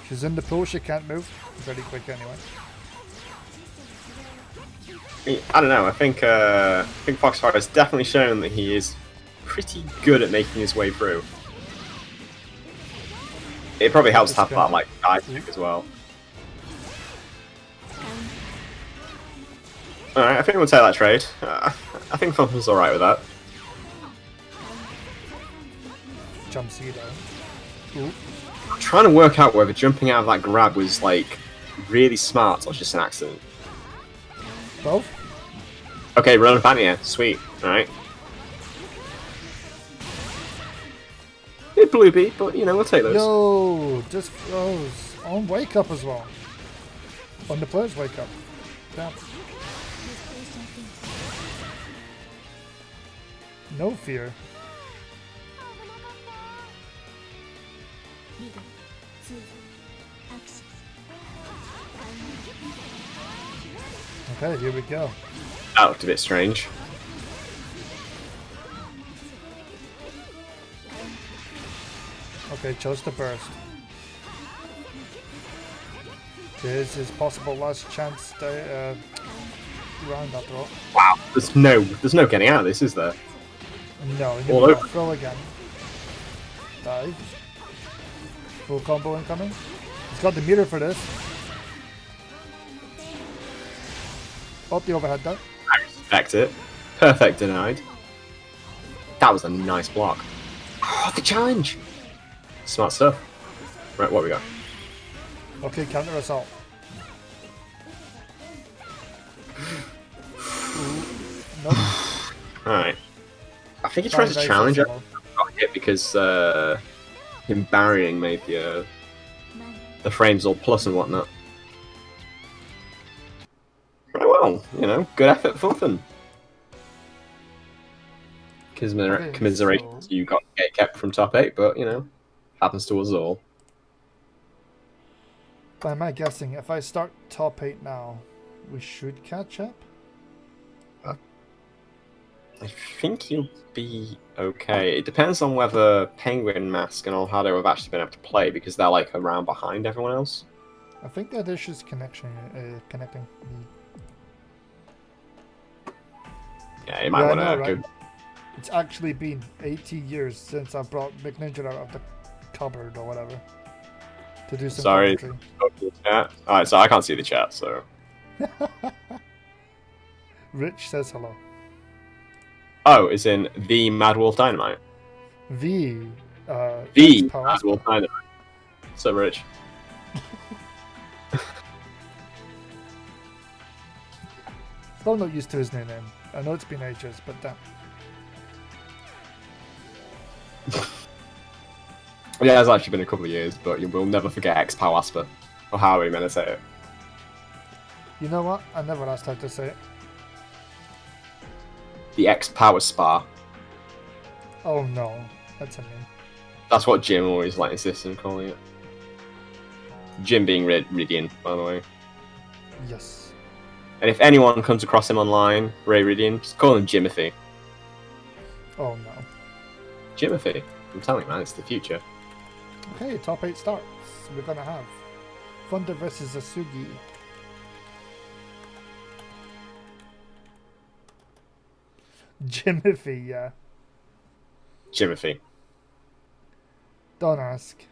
She's in the pool, she can't move. Very quick anyway. I don't know. I think Foxfire has definitely shown that he is pretty good at making his way through. It probably helps to have that like dive kick as well. Alright, I think we'll take that trade. I think Funfin's alright with that. Jump C down. Ooh. I'm trying to work out whether jumping out of that grab was like really smart or just an accident. Both? Okay, run of Vania. Sweet. Alright. Bit bloopy, but you know, we'll take those. Yo, just froze. On wake up as well. On the player's wake up. Damn. No fear. Okay, here we go. That looked a bit strange. Okay, chose to burst. This is possible last chance to round after all. Wow, there's no getting out of this, is there? No, here All we go. over. Throw again. Dive. Full combo incoming. He's got the meter for this. Oh, the overhead there. I respect it. Perfect denied. That was a nice block. Oh, the challenge! Smart stuff. Right, what we got? Okay, counter assault. Nope. Alright. I think he tries to challenge it. I got hit because him burying made the frames all plus and whatnot. Right, well, you know, good effort for them. Commiserations, you got get kept from top 8, but, you know, happens to us all. By my guessing, if I start top 8 now, we should catch up? I think you'll be okay. It depends on whether Penguin, Mask, and Alhado have actually been able to play, because they're like a round behind everyone else. I think that is just connecting. Yeah, you might want to go. It's actually been 80 years since I brought McNinja out of the cupboard or whatever to do some commentary. Chat. Alright, so I can't see the chat, so. Rich says hello. Oh, it's in the Mad Wolf Dynamite. The Mad Wolf Dynamite. So Rich. Still not used to his new name. I know it's been ages, but damn. Yeah, it's actually been a couple of years, but you will never forget X-Pow-Asper. Or how are we meant to say it? You know what? I never asked how to say it. The X-Power Spa. Oh no, that's a name. That's what Jim always like insists on calling it. Jim being Ridian, by the way. Yes. And if anyone comes across him online, Ray Ridian, just call him Jimothy. Oh no. Jimothy. I'm telling you, man, it's the future. Okay, top 8 starts. We're gonna have Thunder versus Asugi. Jimothy, yeah. Jimothy. Don't ask.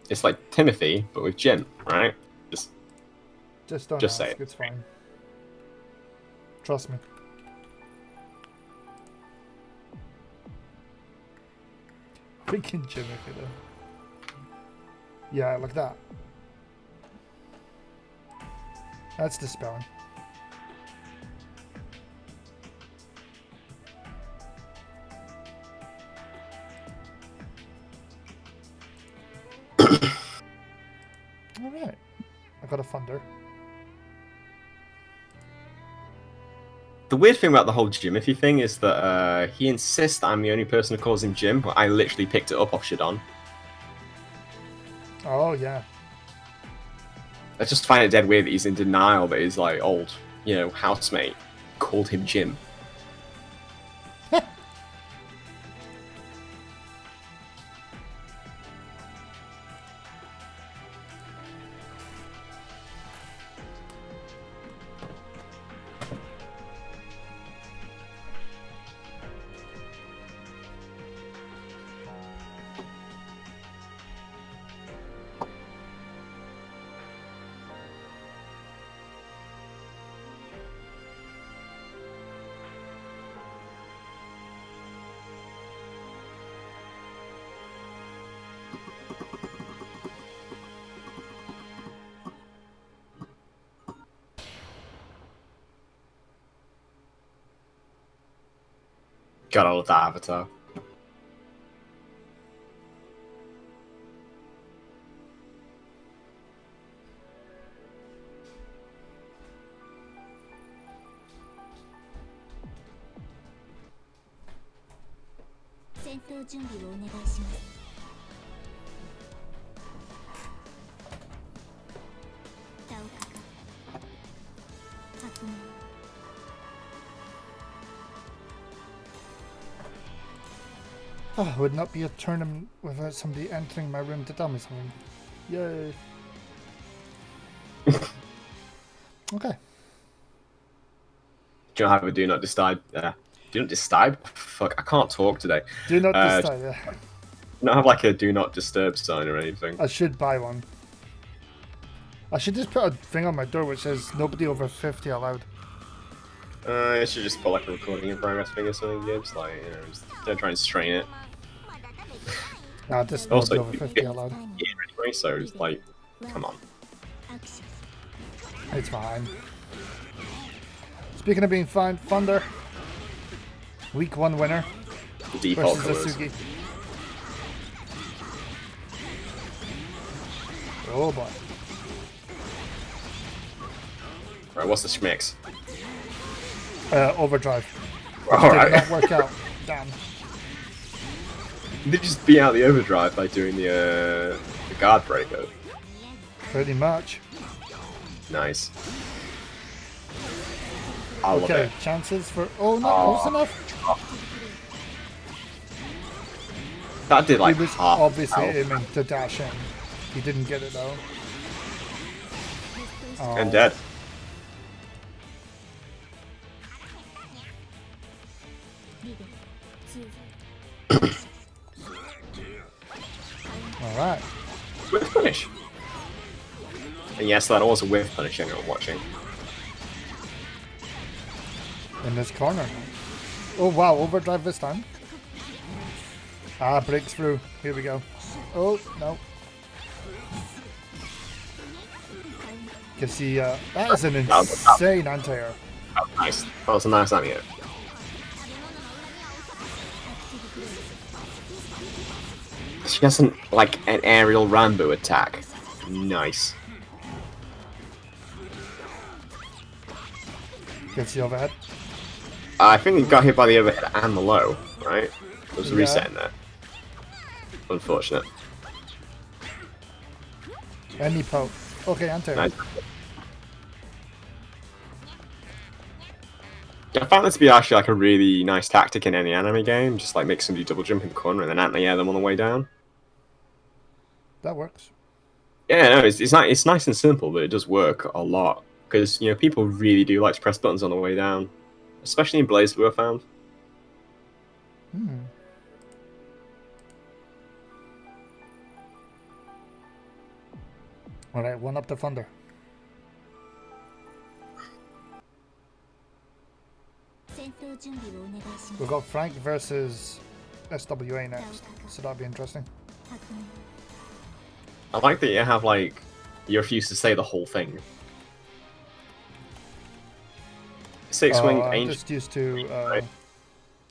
It's like Timothy, but with Jim, right? Just don't Just ask. say it. It's fine. Trust me. Freaking Jimothy, though. Yeah, like that. That's the spelling. Alright. I got a Thunder. The weird thing about the whole Jimothy thing is that he insists that I'm the only person who calls him Jim, but I literally picked it up off Shadon. Oh, yeah. I just find it dead weird that he's in denial that his, like, old, you know, housemate called him Jim. God, I love that avatar. Oh, would not be a tournament without somebody entering my room to tell me something. Yay. Okay. Do you have a do not disturb? Do not disturb? Fuck, I can't talk today. Do not disturb, yeah. Not have like a do not disturb sign or anything. I should buy one. I should just put a thing on my door which says nobody over 50 allowed. I should just put like a recording in progress thing or something, Gibbs. Like, you know, just don't try and strain it. Nah, just Also, nobody over 50 allowed. Yeah, anyway, so it's like, come on. It's fine. Speaking of being fine, Thunder. Week 1 winner. Default versus colors. Asugi. Oh boy. Right, what's the schmicks? Overdrive. Alright. Did not work out. Damn. They just beat out the overdrive by doing the guard breaker. Pretty much. Nice. I love Okay, it. chances for... Oh, not close enough. That did like He was half obviously health. aiming to dash in. He didn't get it though. Oh. And dead. Alright. With punish. And yes, that also with punish anyone watching. In this corner. Oh wow, overdrive this time. Ah, breaks through. Here we go. Oh, no. You can see, that is an insane anti-air. Oh, nice. That was a nice anti-air. She doesn't like an aerial Rambo attack. Nice. You can see overhead. I think he got hit by the overhead and the low, right? There was a reset in there. Unfortunate. Any poke. Okay, anti-air. Nice. I found this to be actually like a really nice tactic in any anime game. Just like make somebody double jump in the corner and then anti-air them on the way down. That works. Yeah, no, it's nice and simple, but it does work a lot because you know people really do like to press buttons on the way down, especially in BlazBlue. I found. Hmm. Alright, one up to Thunder. We've got Frank versus SWA next, so that'll be interesting. I like that you have like you refuse to say the whole thing. Six winged I'm angel. just used to right?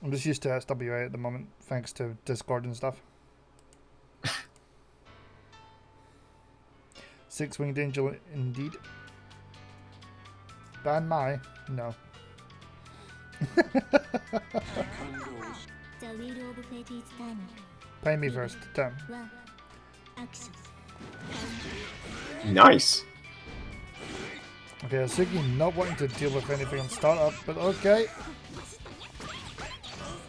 I'm just used to SWA at the moment, thanks to Discord and stuff. Six-winged angel, indeed. Ban my? No. Pay me first, 10. Nice. Okay, Asugi not wanting to deal with anything on startup, but okay.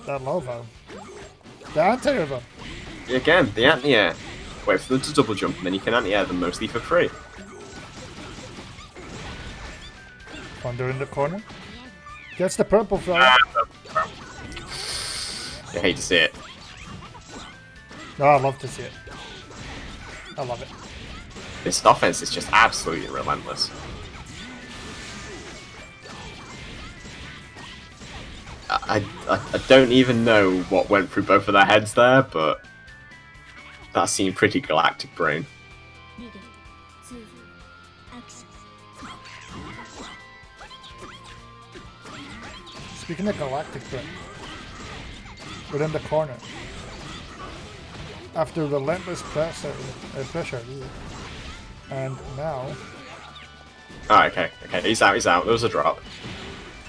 That low though. The anti-air though. Again, the anti-air. Wait for them to double jump, and then you can anti-air them mostly for free. Thunder in the corner. Gets the purple throw. I hate to see it. No, I love to see it. I love it. This offense is just absolutely relentless. I don't even know what went through both of their heads there, but that seemed pretty galactic brain. Speaking of galactic brain, we're in the corner. After relentless pressure, and now. Oh, okay, he's out. There was a drop.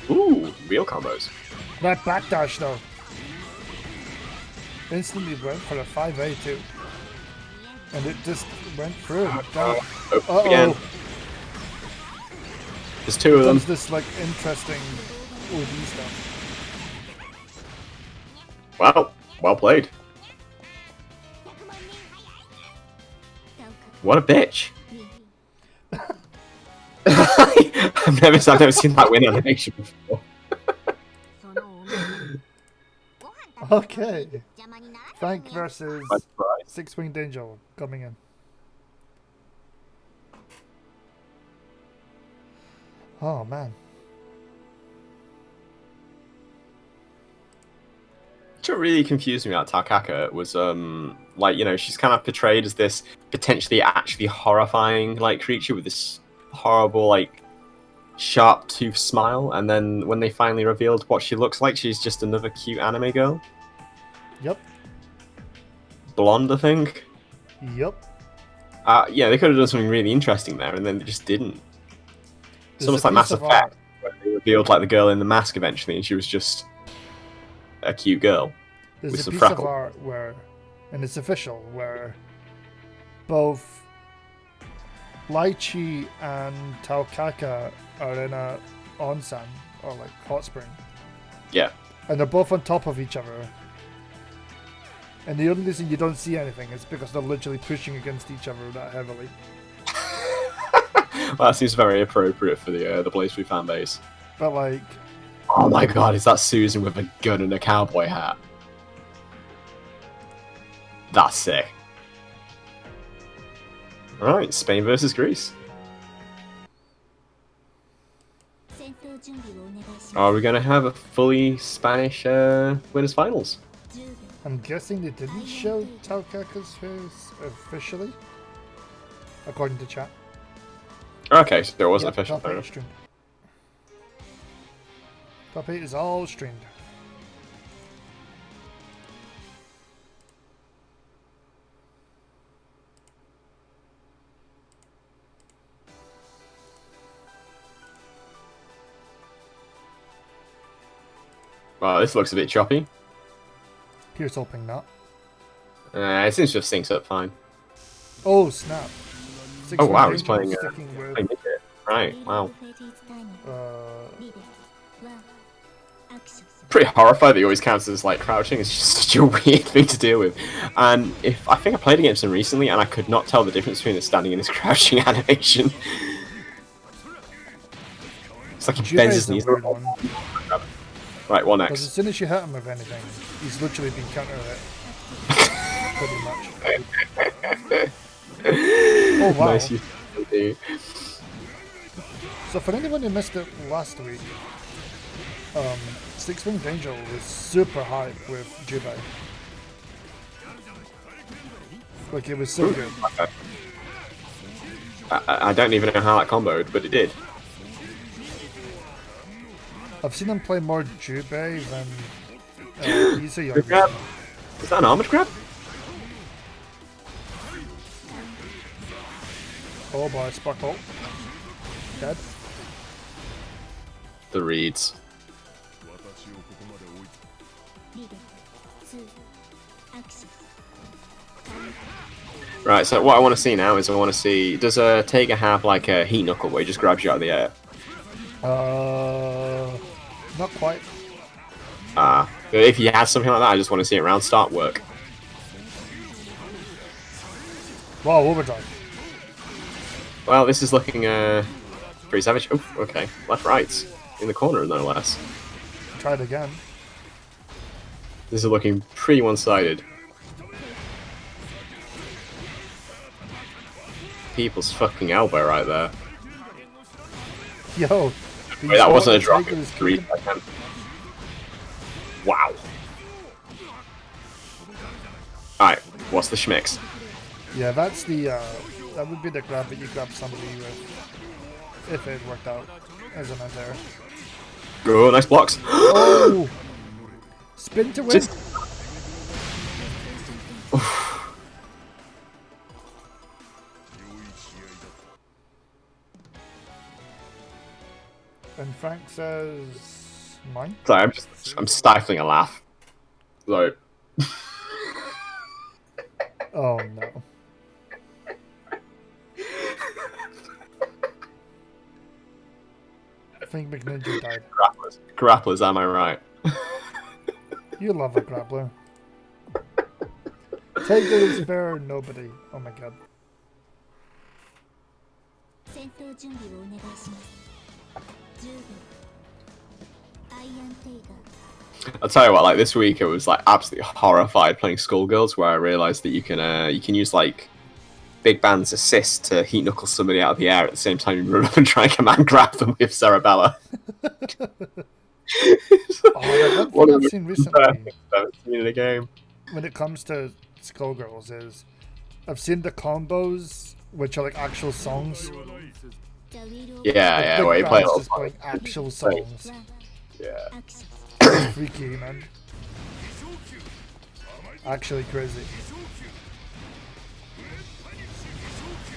Ooh, real combos. That backdash though. Instantly went for a 5A too. And it just went through. Again. There's two of them. Does this like interesting OD stuff. Well played. What a bitch! I've never seen that win animation before. Okay. Frank versus Six Winged Angel coming in. Oh man. What really confused me about Takaka was, like, you know, she's kind of portrayed as this potentially actually horrifying, like, creature with this horrible, like, sharp tooth smile, and then when they finally revealed what she looks like, she's just another cute anime girl. Yep. Blonde, I think. Yep. Yeah, they could have done something really interesting there, and then they just didn't. It's almost like Mass Effect, where they revealed, like, the girl in the mask eventually, and she was just a cute girl. There's with a piece freckles. of art where, and it's official, where both Lychee and Taokaka are in a onsen, or like hot spring. Yeah. And they're both on top of each other. And the only reason you don't see anything is because they're literally pushing against each other that heavily. Well, that seems very appropriate for the BlazBlue fan base. But like... Oh my god, is that Susan with a gun and a cowboy hat? That's sick. Alright, Spain versus Greece. Are we going to have a fully Spanish winners finals? I'm guessing they didn't show Taokaka's face officially, according to chat. Okay, so there wasn't official. Top 8 streamed. Top 8 is all streamed. Wow, this looks a bit choppy. Here's hoping not. It seems to have syncs up fine. Oh, snap. Oh wow, he's playing with... Right, wow. Uh, Pretty horrified that he always counts as like crouching. It's just such a weird thing to deal with. And I think I played against him recently, and I could not tell the difference between his standing and his crouching animation. It's like he bends his knees. Right, what next? Because as soon as you hit him with anything, he's literally been counter hit. Pretty much. Oh wow. Nice, So for anyone who missed it last week, Six Winged Angel was super hype with Jubei. Like it was so good. I don't even know how that comboed, but it did. I've seen him play more Jubei than he's a young grab. Is that an armored grab? Oh boy, Sparkle. Dead. The reeds. Right, so what I want to see now is I want to see, does Tega have like a heat knuckle where he just grabs you out of the air? Not quite. If he has something like that, I just want to see it round start work. Wow, overdrive. Well, this is looking pretty savage. Oh, okay. Left, right. In the corner, no less. Try it again. This is looking pretty one-sided. People's fucking elbow right there. Yo. Wait, that wasn't a drop. It was 3 seconds. Wow. Alright, what's the schmicks? Yeah, that's the, that would be the grab that you grab somebody with, if it worked out as an anti-air. Go, nice blocks. Oh! Spin to win! And Frank says, mine? Sorry, I'm stifling a laugh. So. Oh no. I think McNinja died. Grapplers, am I right? You love a grappler. Tiger is fair, nobody. Oh my god. I'll tell you what, like this week, it was like absolutely horrified playing Skullgirls, where I realised that you can use like Big Band's assist to heat knuckle somebody out of the air at the same time you run up and try and command grab them with Cerebella. Oh, one thing I've seen recently I've seen in a game. when it comes to Skullgirls is I've seen the combos which are like actual songs. Yeah, where you play all playing actual songs. Yeah. Freaky, man. Actually crazy.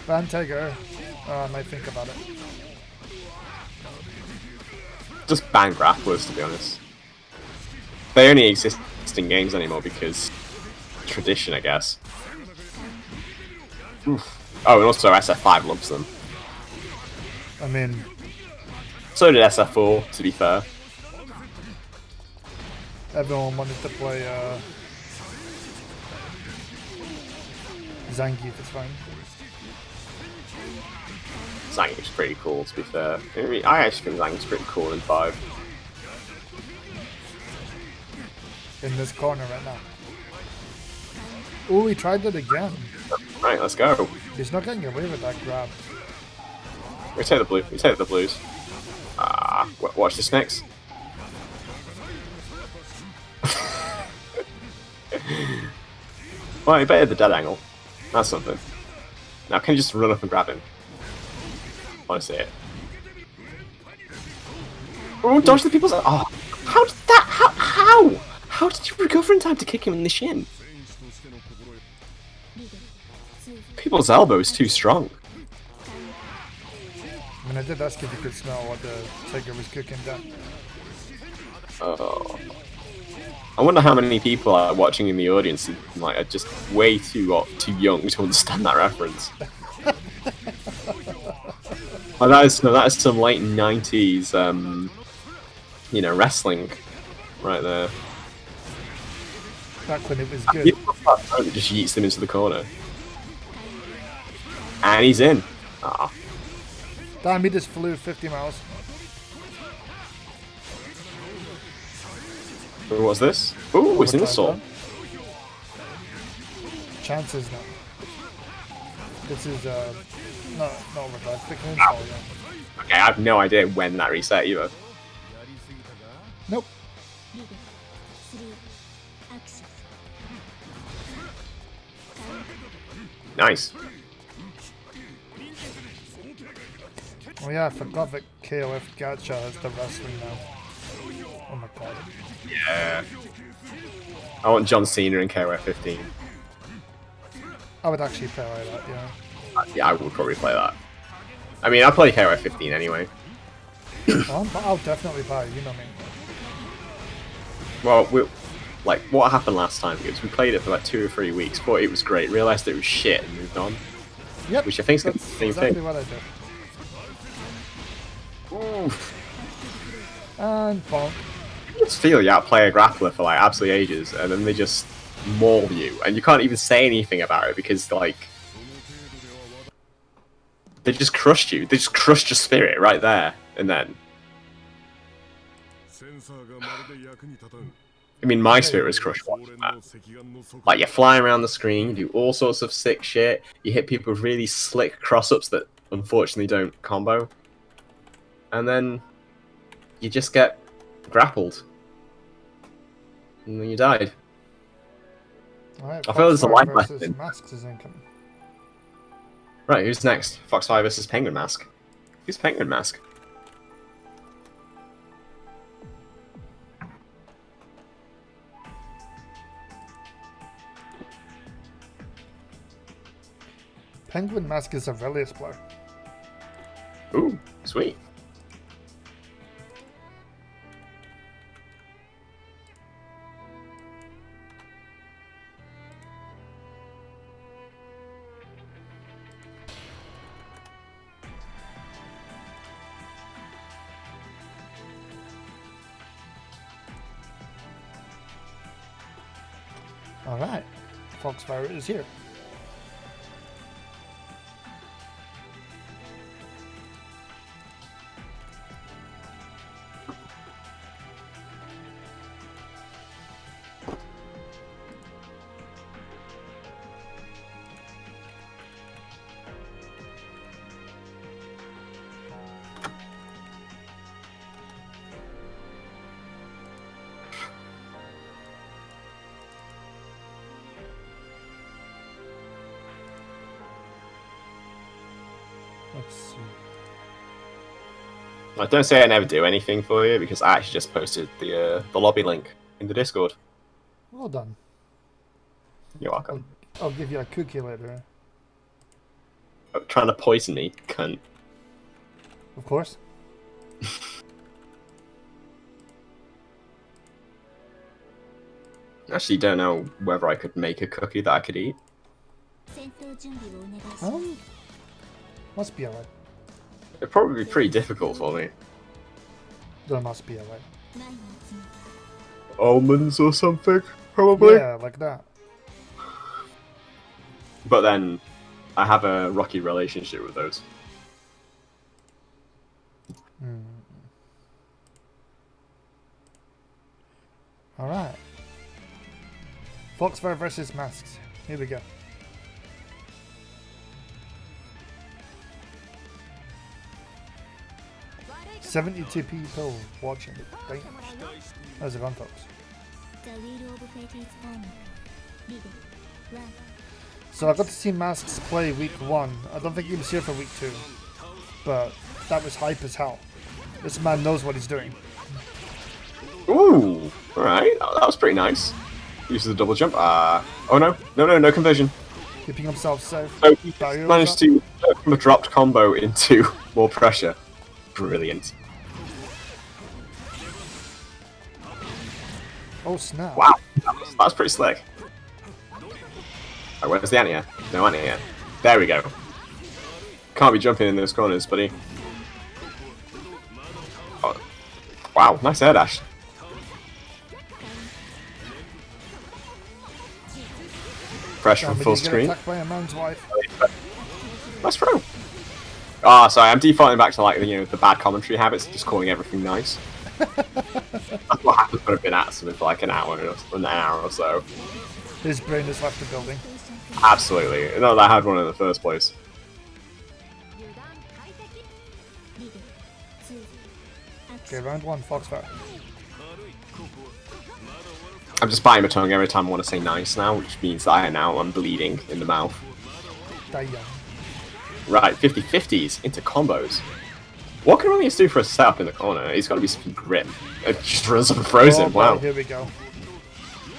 Ban Tiger. I might think about it. Just ban grapplers, to be honest. They only exist in games anymore because tradition, I guess. Oof. Oh, and also SF5 loves them. I mean, so did SF4, to be fair. Everyone wanted to play Zangief, it's fine. Zangief's pretty cool, to be fair. I actually think Zangief's pretty cool in 5. In this corner right now. Oh, he tried it again. Right, let's go. He's not getting away with that grab. We take the blue. We take the blues. Watch this next. Well, he baited the dead angle. That's something. Now, can you just run up and grab him? I want to see it. Oh, dodge the people's... Oh, how did that... How? How did you recover in time to kick him in the shin? People's elbow is too strong. I mean, I did ask if you could smell what the Tiger was cooking down. Oh. I wonder how many people are watching in the audience who are just way too young to understand that reference. Well, that is some late 90s, wrestling right there. Back when it was good. It just yeets them into the corner. And he's in. Ah. Damn, he just flew 50 miles. What's this? Ooh, it's an insult. Chances now. This is not overdrive. Thick insult, yeah. Okay, I have no idea when that reset either. Nope. Nice. Oh yeah, I forgot that KOF Gacha has the wrestling now. Oh my god. Yeah. I want John Cena in KOF 15. I would actually play like that, yeah. Yeah, I would probably play that. I mean, I play KOF 15 anyway. I'll definitely buy it, you know me. Well, what happened last time is we played it for like 2 or 3 weeks, thought it was great, realised it was shit and moved on. Yep. Which I think is the same exactly thing. What I did. Oof. And bonk. You just feel you outplay a grappler for like absolute ages, and then they just maul you, and you can't even say anything about it because like they just crushed you. They just crushed your spirit right there and then. I mean, my spirit was crushed watching that. Like, you're flying around the screen, you do all sorts of sick shit, you hit people with really slick cross-ups that unfortunately don't combo, and then you just get grappled. And then you died. Right, I feel there's a life versus lesson. Masks is incoming. Right, who's next? Foxfire versus Penguin Mask. Who's Penguin Mask? Penguin Mask is a Velius player. Ooh, sweet. Alright. Foxfire is here. Let's see. Don't say I never do anything for you, because I actually just posted the lobby link in the Discord. Well done. You're welcome. I'll give you a cookie later. Trying to poison me, cunt. Of course. Actually, don't know whether I could make a cookie that I could eat. Must be alright. It'd probably be pretty difficult for me. There must be alright. Almonds or something, probably? Yeah, like that. But then, I have a rocky relationship with those. Alright. Foxfire versus Masks. Here we go. "72 people watching." Right? How's it gone, folks? So I got to see Masks play week 1. I don't think he was here for week 2. But that was hype as hell. This man knows what he's doing. Ooh, alright, that was pretty nice. Uses the double jump. Oh no conversion. Keeping himself safe. So he managed to turn from a dropped combo into more pressure. Brilliant. Oh snap. Wow, that was pretty slick. Oh, where's the anti-air? No anti-air. There we go. Can't be jumping in those corners, buddy. Oh. Wow, nice air dash. Pressure from full screen. By a man's wife. Nice throw. Ah, sorry, I'm defaulting back to like the bad commentary habits, just calling everything nice. That's what happens when I've been at something for like an hour or so. His brain has left the building. Absolutely. No, I had one in the first place. Okay, round 1, Foxfire. I'm just biting my tongue every time I want to say nice now, which means that I'm bleeding in the mouth. Damn. Right, 50-50s into combos. What can Relius do for a setup in the corner? He's got to be something grim. It just runs up and frozen. Oh, wow. Here we go.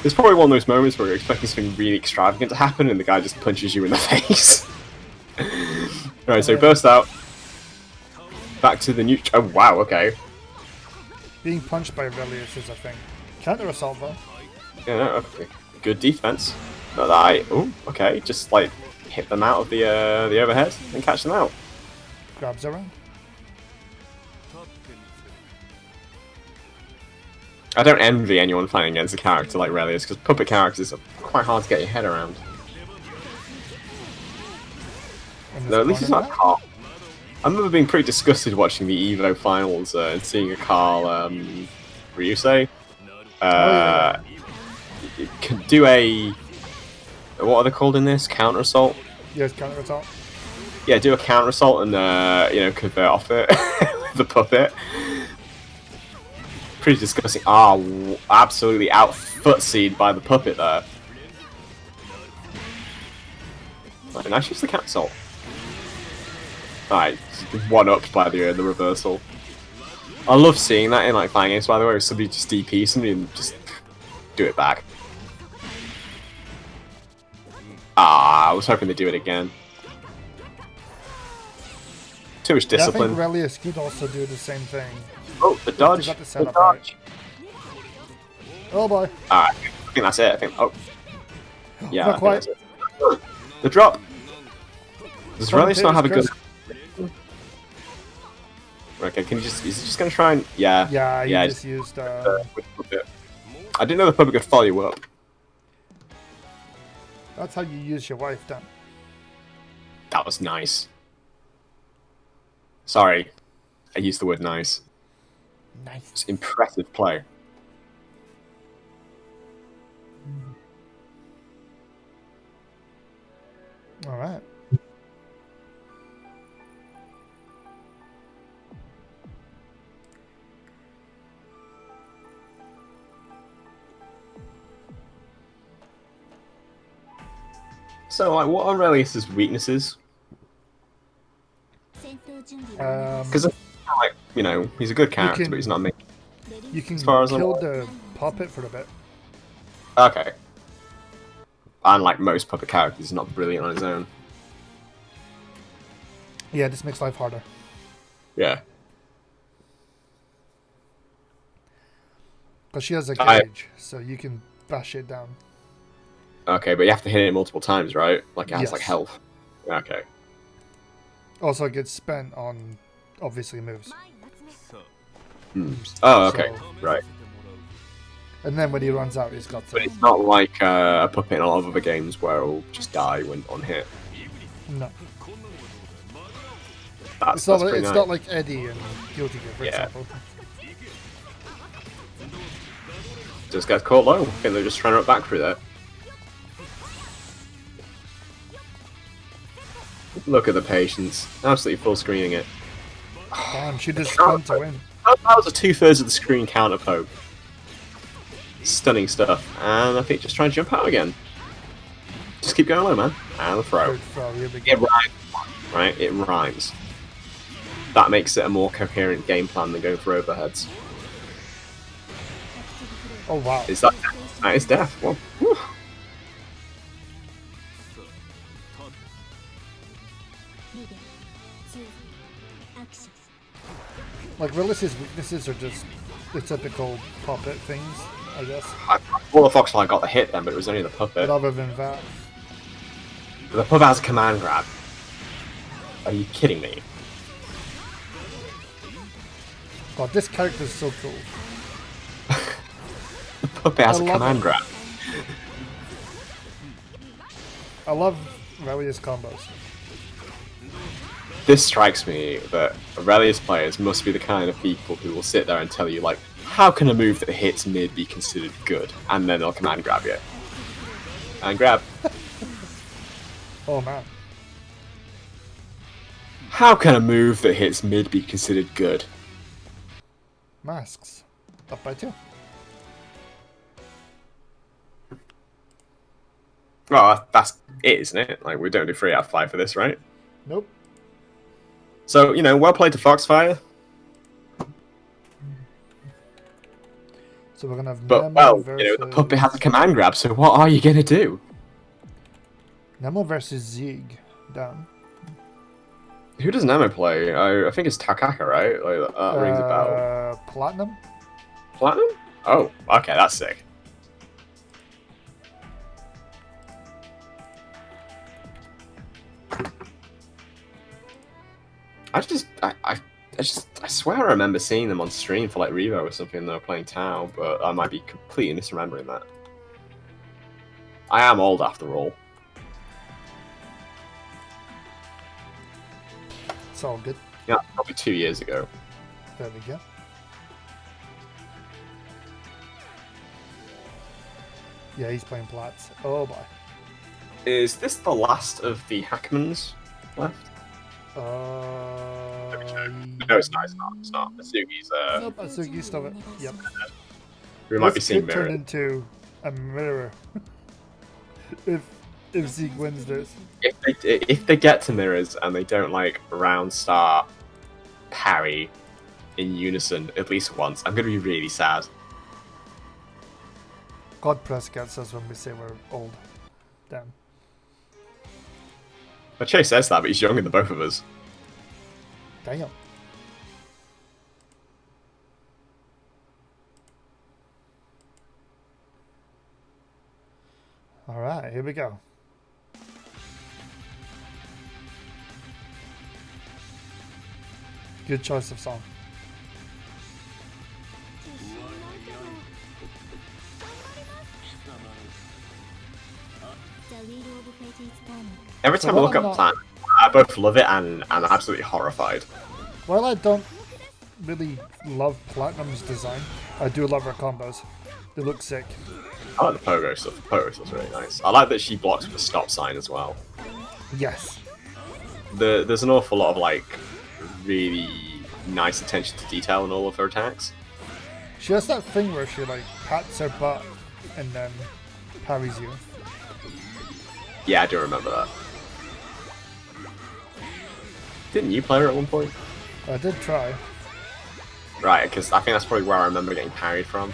It's probably one of those moments where you're expecting something really extravagant to happen and the guy just punches you in the face. Alright, so burst out. Back to the new... Oh, wow, okay. Being punched by Relius is a thing. Counter assault though. Yeah, no, okay. Good defense. Not that I... Oh, okay. Just, like, hit them out of the overhead and catch them out. Grabs around. I don't envy anyone fighting against a character like Relius, because puppet characters are quite hard to get your head around. No, at least it's not Carl. I remember being pretty disgusted watching the EVO finals and seeing a Carl Ryusei can do a... What are they called in this? Counter assault? Yes, counter assault. Yeah, do a counter assault and convert off it with the puppet. Pretty disgusting. Ah, absolutely out footsied by the puppet there. Right, nice use the counter assault. Alright, one upped by the reversal. I love seeing that in like fighting games, by the way, where somebody just DP somebody and just do it back. Ah, I was hoping they'd do it again. Too much discipline. Yeah, I think Relius could also do the same thing. Oh, the dodge. Got the setup right. Oh boy. Alright, I think that's it. I think. Oh. Yeah, not quite. That's it. The drop. Does Relius not have a good... Okay, can you just... Is he just going to try and... Yeah. Yeah, he just used... I didn't know the puppet could follow you up. That's how you use your wife, Dan. That was nice. Sorry, I used the word nice. Nice. It's impressive play. All right. So, like, what are Relius's weaknesses? Because, like, you know, he's a good character, but he's not me. You can As far as kill the puppet for a bit. Okay. Unlike most puppet characters, he's not brilliant on his own. Yeah, this makes life harder. Yeah. Because she has a gauge, so you can bash it down. Okay, but you have to hit it multiple times, right? Like, it has, Yes. like, health. Okay. Also, it gets spent on, obviously, moves. Oh, okay. So- Right. And then when he runs out, he's got to... But it's not like a puppet in a lot of other games where it'll just die when on hit. No. That's It's, not, pretty it's nice. not like Eddie and Guilty Gear, for Yeah. example. Just gets caught low. I think they're just trying to run back through that. Look at the patience. Absolutely full screening it. Damn, she just spun to win. That was a 2/3 of the screen counter poke. Stunning stuff. And I think just try and jump out again. Just keep going low, man. And the throw. Good throw, here we It go. rhymes, right? It rhymes. That makes it a more coherent game plan than going for overheads. Oh, wow. Is that is death? Well, whew. Like, Relis's weaknesses are just the typical puppet things, I guess. Well, the Foxfly got the hit then, but it was only the puppet. But other than that, The puppet has a command grab. Are you kidding me? God, this character is so cool. The puppet has I a love command it. grab. I love Relius combos. This strikes me that Aurelius players must be the kind of people who will sit there and tell you, like, how can a move that hits mid be considered good? And then they'll command grab you. And grab. Oh, man. How can a move that hits mid be considered good? Masks. Up by 2. Well, that's it, isn't it? Like, we don't do 3 out of 5 for this, right? Nope. So, you know, well played to Foxfire. So we're gonna have But, Nemo well, versus... you know, the puppet has a command grab, so what are you going to do? Nemo versus Zig. Down. Who does Nemo play? I think it's Takaka, right? Like, that rings a bell. Platinum? Platinum? Oh, okay, that's sick. I swear I remember seeing them on stream for like Revo or something. They were playing Tau, but I might be completely misremembering that. I am old after all. It's all good. Yeah, probably 2 years ago. There we go. Yeah, he's playing Plats. Oh boy. Is this the last of the Hackmans left? No, it's not. It's not. It's not. Asugi's. Nope, Asugi's still it. Yep. We might be This seeing could turn mirror. into a mirror. if Zeke wins this. If they get to mirrors and they don't like round start parry in unison at least once, I'm gonna be really sad. God Prescott says when we say we're old. Damn. But Chase says that, but he's younger than both of us. Damn. Alright, here we go. Good choice of song. Every time I look up Platinum, I both love it and I'm absolutely horrified. While I don't really love Platinum's design, I do love her combos. They look sick. I like the pogo stuff. The pogo stuff's really nice. I like that she blocks with a stop sign as well. Yes. There's an awful lot of like really nice attention to detail in all of her attacks. She has that thing where she like pats her butt and then parries you. Yeah, I do remember that. Didn't you play her at one point? I did try. Right, because I think that's probably where I remember getting parried from.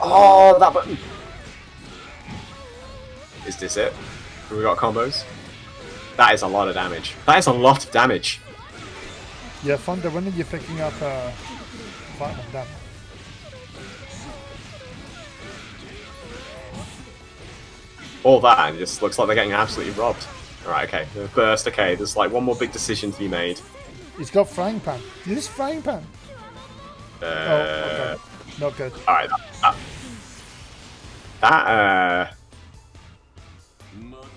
Oh, that button! Is this it? Have we got combos? That is a lot of damage. That is a lot of damage. Yeah, Thunder, when are you picking up Platinum damage? All that, and it just looks like they're getting absolutely robbed. Alright, okay. The burst, okay, there's like one more big decision to be made. He's got Frying Pan. Use Frying Pan. Oh, okay. Not good. Alright,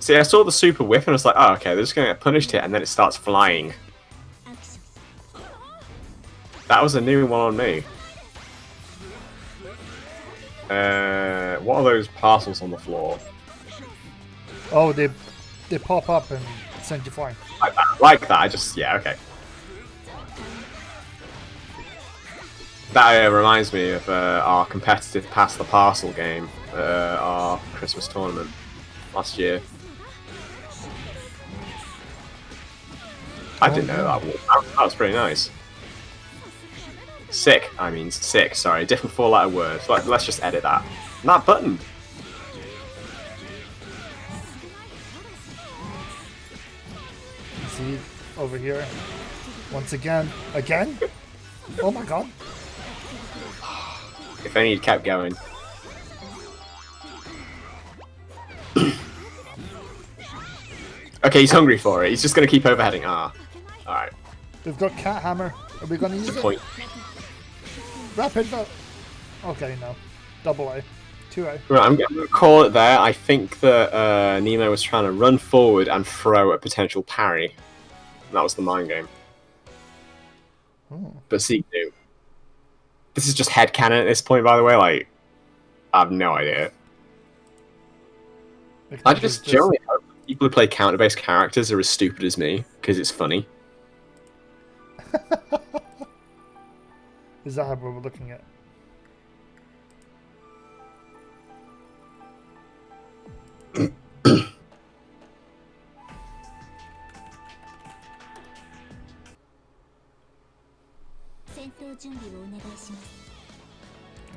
see, I saw the super whip and I was like, oh, okay, they're just going to get punished here, and then it starts flying. That was a new one on me. What are those parcels on the floor? Oh, they pop up and send you flying. Like that, I just, yeah, okay. That reminds me of our competitive Pass the Parcel game, our Christmas tournament last year. I didn't know that one. That was pretty nice. Sick, I mean sick, sorry, different 4-letter word. Let's just edit that. And that button! See, over here. Once again. Again? Oh my god. If only he'd kept going. Okay, he's hungry for it. He's just going to keep overheading. Ah, alright. We've got Cat Hammer. Are we going to use it? Point. Rapid vote. Okay, no. Double A. 2A. Right, I'm going to call it there. I think that Nemo was trying to run forward and throw a potential parry. That was the mind game. Oh. But see, dude. This is just headcanon at this point, by the way. Like, I have no idea. I just generally hope people who play counter-based characters are as stupid as me, because it's funny. Is that how we're looking at?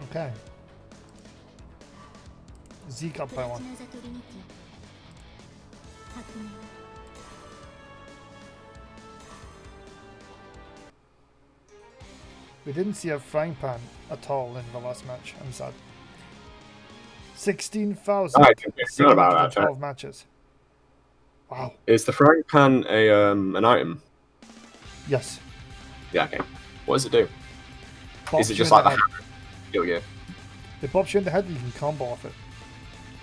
Okay. Zeke up by 1. We didn't see a Frying Pan at all in the last match. I'm sad. 16,000. I didn't know about that. 12 matches. Wow. Is the Frying Pan an item? Yes. Yeah, okay. What does it do? Pops Is it you just in like the the head. hammer? Guild Gear? It pops you in the head and you can combo off it.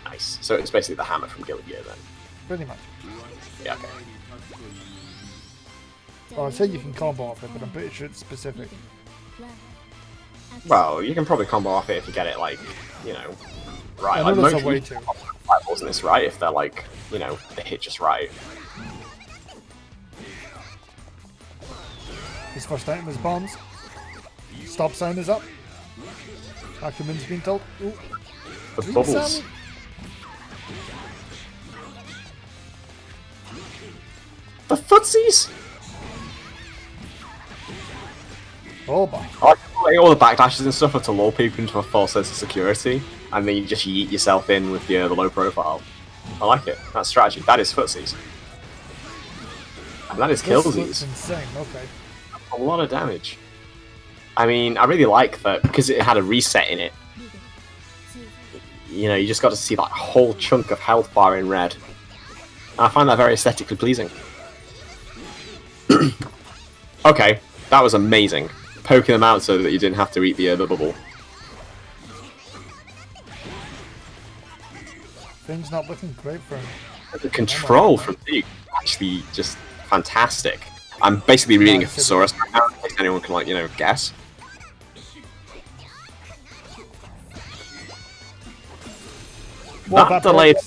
Nice. So it's basically the hammer from Guild Gear then. Pretty much. Yeah, okay. Well, I say you can combo off it, but I'm pretty sure it's specific. Well, you can probably combo off it if you get it, like, you know, right. I know Like, there's a way most to. rifles in this, right? If they're, like, you know, they hit just right. His first item is bombs. Stop sign is up. Acumen's been told. Ooh. The Green bubbles. salmon. The footsies! Oh boy. I like all the backdashes and stuff are to lull people into a false sense of security, and then you just yeet yourself in with the low profile. I like it. That's strategy. That is footsies. And that is This looks killsies. insane. Okay. A lot of damage. I mean, I really like that because it had a reset in it. You know, you just got to see that whole chunk of health bar in red. And I find that very aesthetically pleasing. Okay, that was amazing. Poking them out so that you didn't have to eat the bubble. Things not looking great for him. The control from Zeke actually just fantastic. I'm basically reading a thesaurus right now, in case anyone can, like, you know, guess. That delayed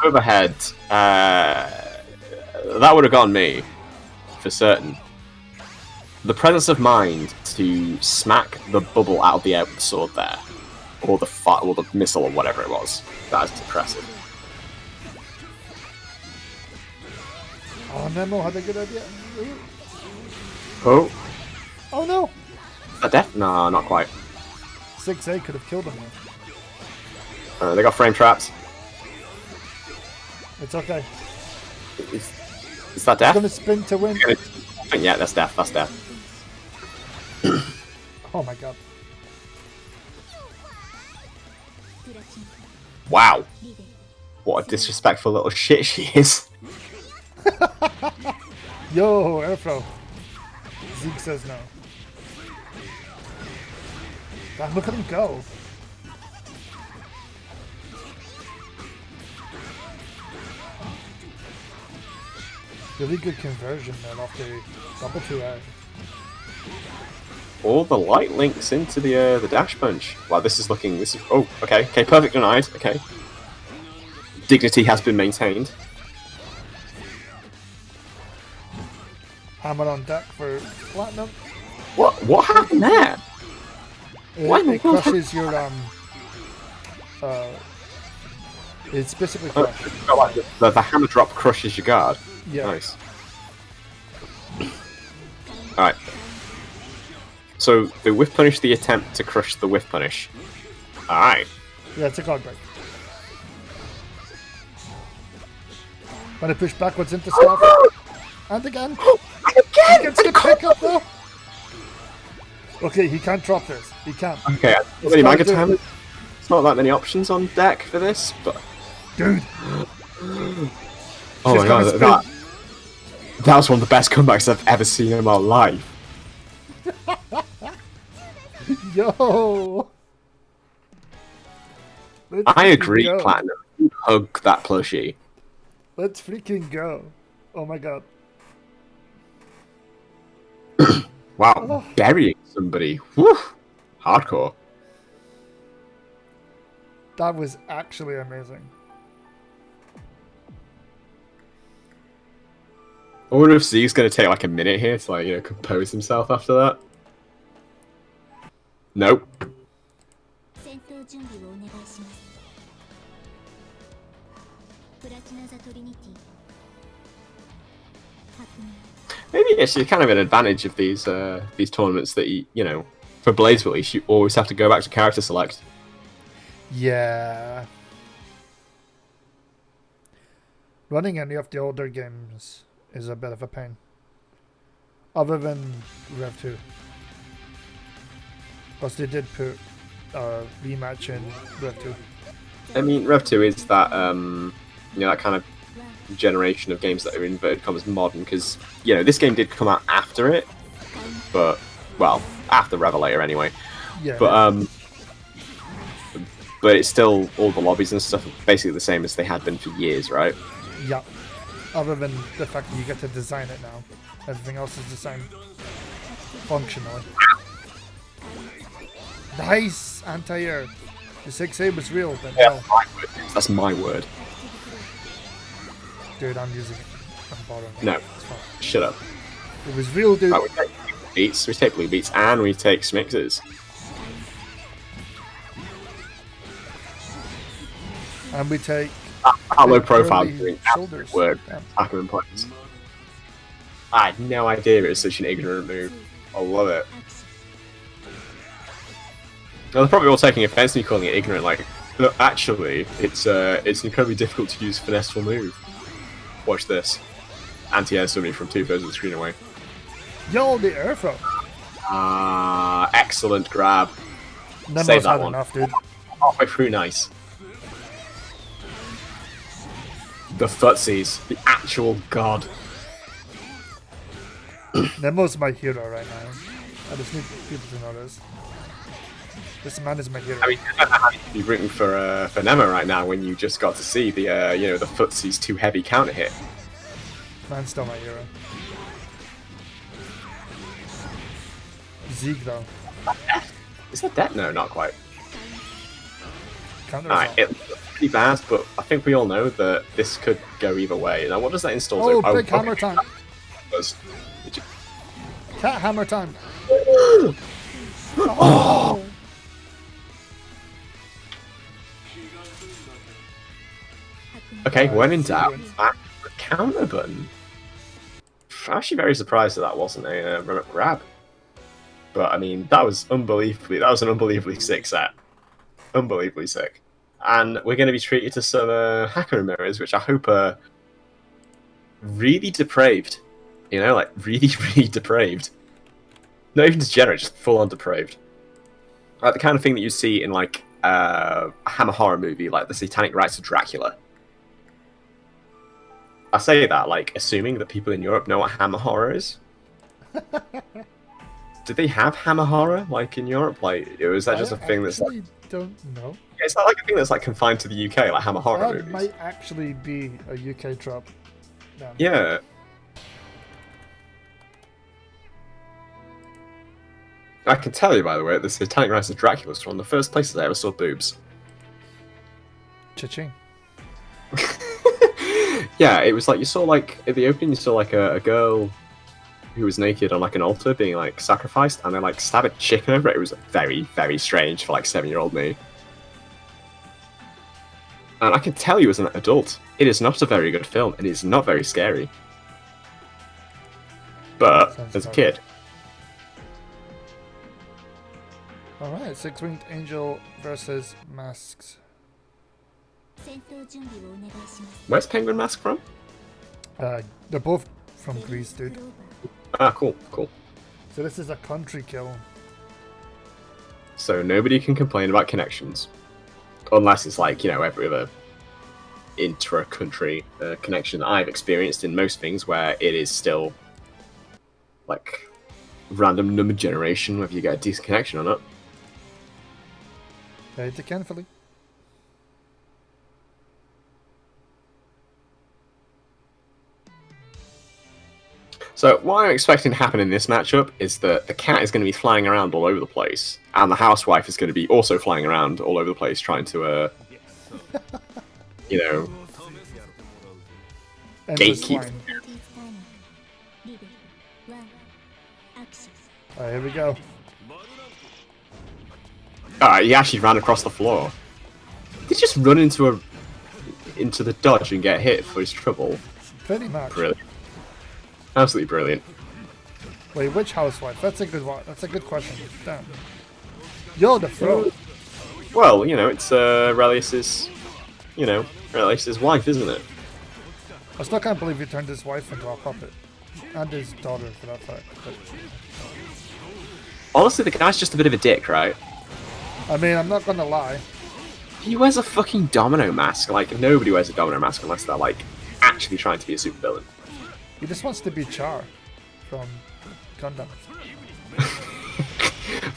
overhead, that would have gone me, for certain. The presence of mind to smack the bubble out of the air with the sword there, or the missile or whatever it was, that is impressive. Oh, Nemo had a good idea. Oh. Oh no! Is that death? No, not quite. 6A could have killed him there. They got frame traps. It's okay. Is that death? He's gonna spin to win. Yeah, that's death. That's death. Oh my god. Wow. What a disrespectful little shit she is. Yo, airthrow. Zeke says no. God, look at him go. Really good conversion then off the double 2A. All the light links into the dash punch. Wow, this is oh, okay, perfect denied. Okay, dignity has been maintained. Hammer on deck for platinum. What happened there? It crushes your it's basically crush. The hammer drop crushes your guard. Yeah. Nice. Alright. So, the whiff punish the attempt to crush the whiff punish. Alright. Yeah, it's a guard break. When I push backwards into stuff. And again. He gets the pick up though. Okay, he can't drop this. He can't. Okay, it's not that many options on deck for this, but... Dude! Oh my god, that was one of the best comebacks I've ever seen in my life. Yo! I agree, go. Platinum. Hug that plushie. Let's freaking go. Oh my god. Wow, burying somebody. Whew. Hardcore. That was actually amazing. I wonder if Zeke's going to take like a minute here to, like, you know, compose himself after that. Nope. Maybe it's kind of an advantage of these tournaments that you know, for BlazBlue at least, you always have to go back to character select. Yeah. Running any of the older games is a bit of a pain. Other than Rev 2. Because they did put a rematch in Rev 2. I mean, Rev 2 is that, you know, that kind of generation of games that are in inverted commas modern, because, you know, this game did come out after it, but, well, after Revelator anyway. Yeah. But it's still, all the lobbies and stuff are basically the same as they had been for years, right? Yeah. Other than the fact that you get to design it now. Everything else is the same. Functionally. Nice! Anti-air. The 6A was real, but yeah, no. That's my word. Dude, I'm using it. I'm borrowing it. No. Shut up. It was real, dude. Right, we take blue beats, and we take smixes. And we take... Our low profile doing absolute work. Attacking in place. I had no idea it was such an ignorant move. I love it. Well, they're probably all taking offense to me calling it ignorant. Like, look, actually, it's incredibly difficult to use a finesseful move. Watch this. Anti-air somebody from 2/3 of the screen away. Yo, the air throw. Excellent grab. Nemo's had enough, dude. Halfway through, nice. The footsies, the actual god. Nemo's my hero right now. I just need people to know this. This man is my hero. I mean, I don't know how you can be rooting for Nemo right now when you just got to see the the Footsie's too heavy counter hit. Man's still my hero. Zeke though. Is that dead? No, not quite. Counter it looks pretty bad, but I think we all know that this could go either way. Now, what does that install do? Oh, big hammer time! Did you... Cat hammer time! Oh! Okay, when in doubt, back the counter button. I'm actually very surprised that wasn't a remote grab. But I mean, that was an unbelievably sick set. Unbelievably sick. And we're going to be treated to some hacker mirrors, which I hope are really depraved. You know, like really, really depraved. Not even degenerate, just full on depraved. Like the kind of thing that you see in like a Hammer horror movie, like the Satanic Rites of Dracula. I say that like assuming that people in Europe know what Hammer horror is. Do they have Hammer horror like in Europe? Like, or is that just a thing that's like? Don't know. Yeah, it's not like a thing that's like confined to the UK, like Hammer horror movies. That might actually be a UK trope. No. Yeah. I can tell you, by the way, the Satanic Rites of Dracula was one of the first places I ever saw boobs. Cha-ching. Yeah, it was like you saw like at the opening, you saw like a girl who was naked on like an altar being like sacrificed, and then like stab a chicken over it. It was very, very strange for like 7-year-old me. And I can tell you as an adult, it is not a very good film, and it's not very scary. But Sounds as a about kid, Alright, Six-Winged Angel versus Masks. where's Penguin Mask from? They're both from Greece, dude. Ah, cool, cool. So this is a country kill. So nobody can complain about connections. Unless it's like, you know, every other intra-country connection that I've experienced in most things where it is still like random number generation, whether you get a decent connection or not. Play it carefully. So what I'm expecting to happen in this matchup is that the cat is going to be flying around all over the place, and the housewife is going to be also flying around all over the place, trying to, you know, gatekeep. Alright, here we go. Alright, he actually ran across the floor. Did he just run into the dodge and get hit for his trouble? Pretty much. Brilliant. Absolutely brilliant. Wait, which housewife? That's a good one. That's a good question. Damn. Yo, the throat. Well, you know, it's Relius's wife, isn't it? I still can't believe he turned his wife into a puppet. And his daughter, for that fact. But, honestly, the guy's just a bit of a dick, right? I mean, I'm not gonna lie. He wears a fucking domino mask. Like, nobody wears a domino mask unless they're, like, actually trying to be a supervillain. He just wants to be Char from Gundam.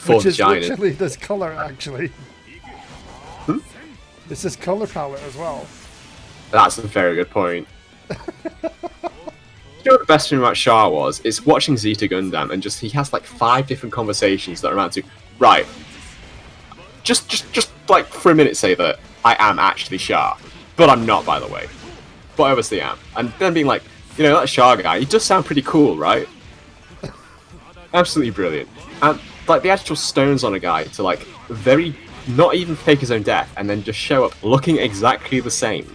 Which is literally this color, actually. Hmm? It's his color palette as well. That's a very good point. You know what the best thing about Char was? It's watching Zeta Gundam and just he has like 5 different conversations that are around to, right, just like for a minute say that I am actually Char, but I'm not, by the way. But I obviously am. And then being like, you know, that Char guy, he does sound pretty cool, right? Absolutely brilliant. And like the actual stones on a guy to like not even fake his own death and then just show up looking exactly the same.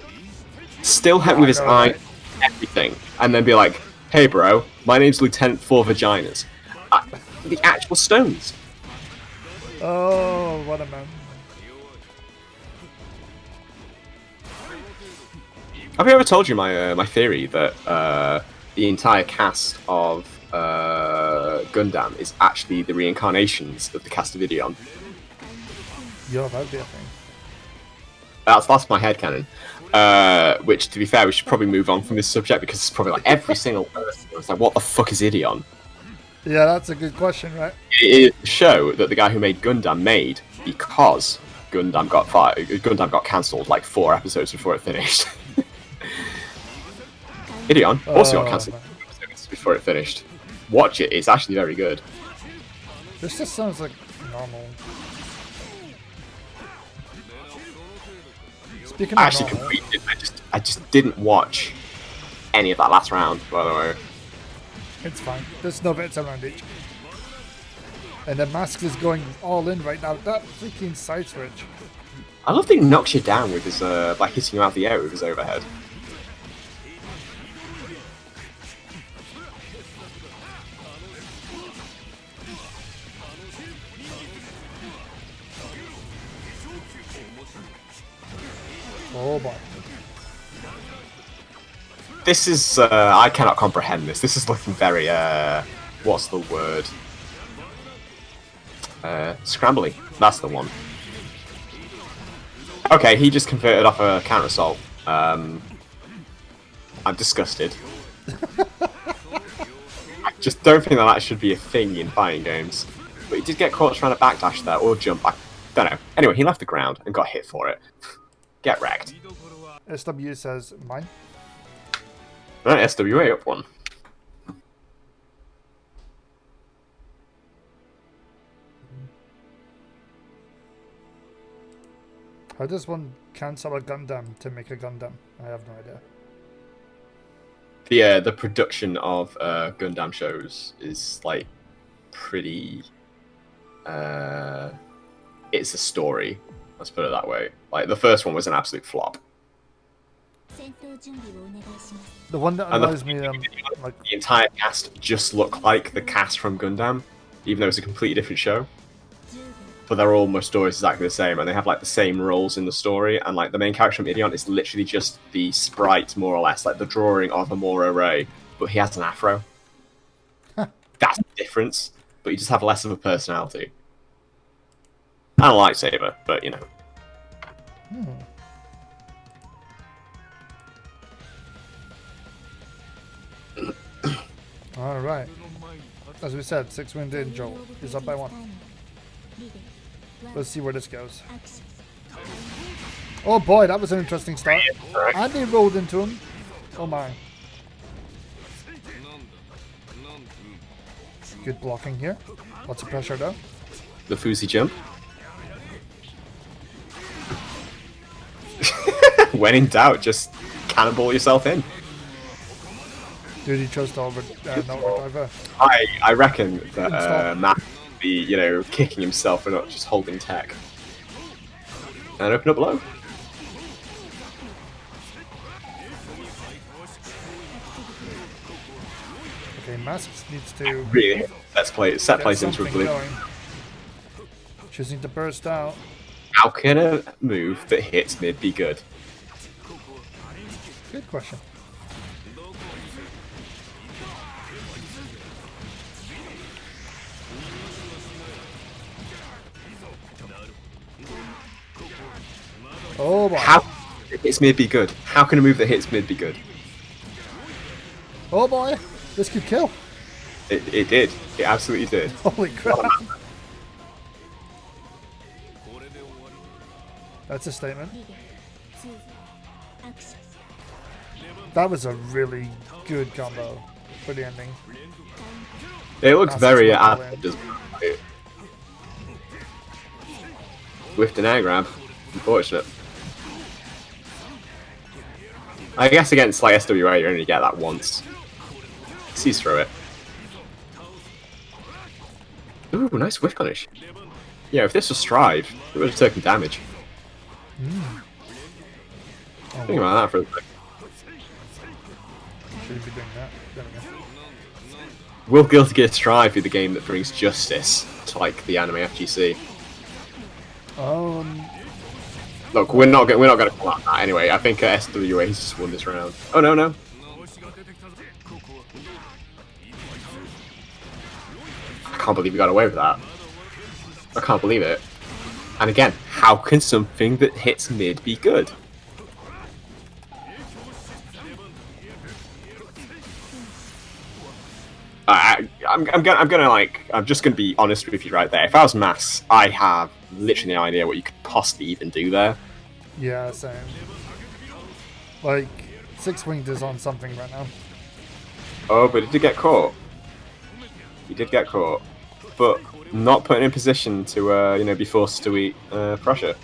Still hit with his eye, everything, and then be like, hey bro, my name's Lieutenant 4 Vaginas. The actual stones. Oh, what a man. Have I ever told you my theory that the entire cast of Gundam is actually the reincarnations of the cast of Ideon? Yo, that'd be a thing. That's my headcanon. Which, to be fair, we should probably move on from this subject because it's probably like every single person was like, what the fuck is Ideon? Yeah, that's a good question, right? It is a show that the guy who made Gundam made, because Gundam got cancelled like 4 episodes before it finished. Ideon also got cancelled 4 episodes before it finished. Watch it; it's actually very good. This just sounds like normal. Speaking of I actually normal, completed. I just didn't watch any of that last round. By the way, it's fine. There's no bits around each. And the Mask is going all in right now. That freaking side switch. I love that he knocks you down with his by hitting you out of the air with his overhead. Oh boy. This is I cannot comprehend this. This is looking very what's the word? Scrambly. That's the one. Okay, he just converted off a counter assault. I'm disgusted. I just don't think that should be a thing in fighting games. But he did get caught trying to backdash there or jump. I don't know. Anyway, he left the ground and got hit for it. Get wrecked. SW says mine. Right, SWA up 1. How does one cancel a Gundam to make a Gundam? I have no idea. The production of Gundam shows is like pretty. It's a story. Let's put it that way. Like the first one was an absolute flop. The one that annoys me, like the entire cast just look like the cast from Gundam, even though it's a completely different show. But they're almost stories exactly the same, and they have like the same roles in the story. And like the main character from Ideon is literally just the sprite, more or less, like the drawing of Amuro Ray, but he has an afro. That's the difference. But you just have less of a personality. And a lightsaber, but you know. All right. As we said, 6 wins in. Joel is up by 1. Let's see where this goes. Oh boy, that was an interesting start. And they rolled into him. Oh my. Good blocking here. Lots of pressure though. The Foozy jump. When in doubt, just cannonball yourself in. Dude, he chose to not overdrive. I reckon that Matt would be, you know, kicking himself for not just holding tech. And open up low. Okay, Masks needs to Really, set plays into a blue. Choosing to burst out. How can a move that hits mid be good? Good question. Oh boy. How it hits mid be good? How can a move that hits mid be good? Oh boy, this could kill. It did. It absolutely did. Holy crap. That's a statement. That was a really good combo for the ending. It looked very advantageous. Whiffed an air grab. Unfortunate. I guess against like SWA you only get that once. Sees through it. Ooh, nice whiff punish. Yeah, if this was Strive, it would have taken damage. Think about that for a second. Should be doing that. There we go. Will Guilty Gear Strive be the game that brings justice to like the anime FGC? Look, we're not going to call out that anyway. I think SWA has just won this round. Oh no. I can't believe we got away with that. I can't believe it. And again, how can something that hits mid be good? I'm just gonna be honest with you right there. If I was Mass, I have literally no idea what you could possibly even do there. Yeah, same. Like, Six Winged is on something right now. Oh, but he did get caught. He did get caught, but not put in position to be forced to eat pressure.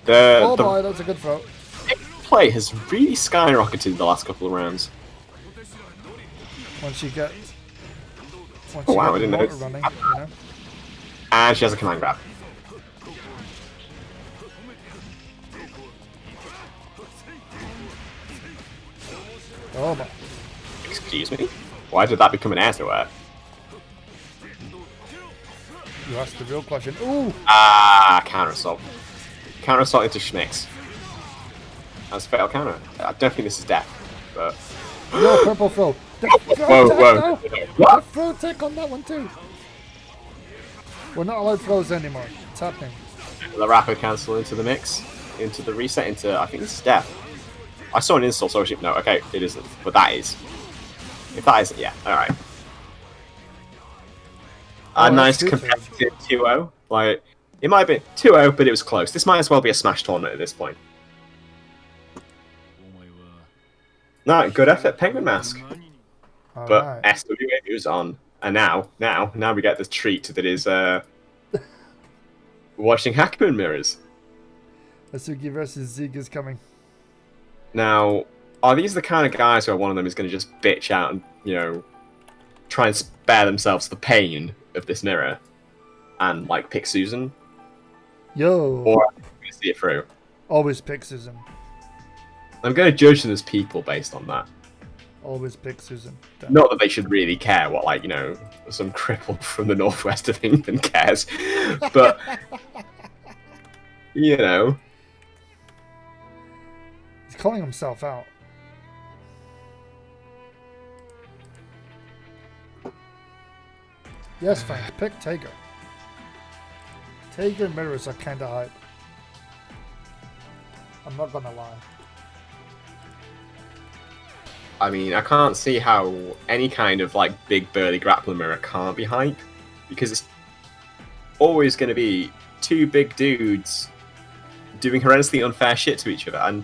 Oh boy, that's a good throw. Play has really skyrocketed the last couple of rounds. Once you get oh wow, I didn't know. Running, you know? And she has a command grab. Oh boy. Excuse me? Why did that become an air to air? You asked the real question. Ooh! Ah, counter assault. Counter assault into Schmicks. That's a fatal counter. I don't think this is death, but. No, purple throw. Whoa. What? Throw tick on that one too. We're not allowed throws anymore. It's happening. The rapid cancel into the mix, into the reset, into I think this is death. I saw an install, so no, okay, it isn't, but that is. If that isn't, yeah, all right. A nice competitive 2-0. Like it might be 2-0, but it was close. This might as well be a Smash tournament at this point. No, good effort, Penguin Mask. All but right. SWA moves on, and now we get the treat that is watching Hackman mirrors. Asugi versus Zig is coming. Now, are these the kind of guys where one of them is going to just bitch out and try and spare themselves the pain of this mirror, and like pick Susan? Yo. Or are they going to see it through? Always pick Susan. I'm going to judge them as people based on that. Always pick Susan. Damn. Not that they should really care what, some cripple from the northwest of England cares. But, He's calling himself out. Yes, Frank, pick Tiger. Tiger mirrors are kinda hype. I'm not gonna lie. I mean, I can't see how any kind of big burly grappler mirror can't be hype, because it's always going to be two big dudes doing horrendously unfair shit to each other, and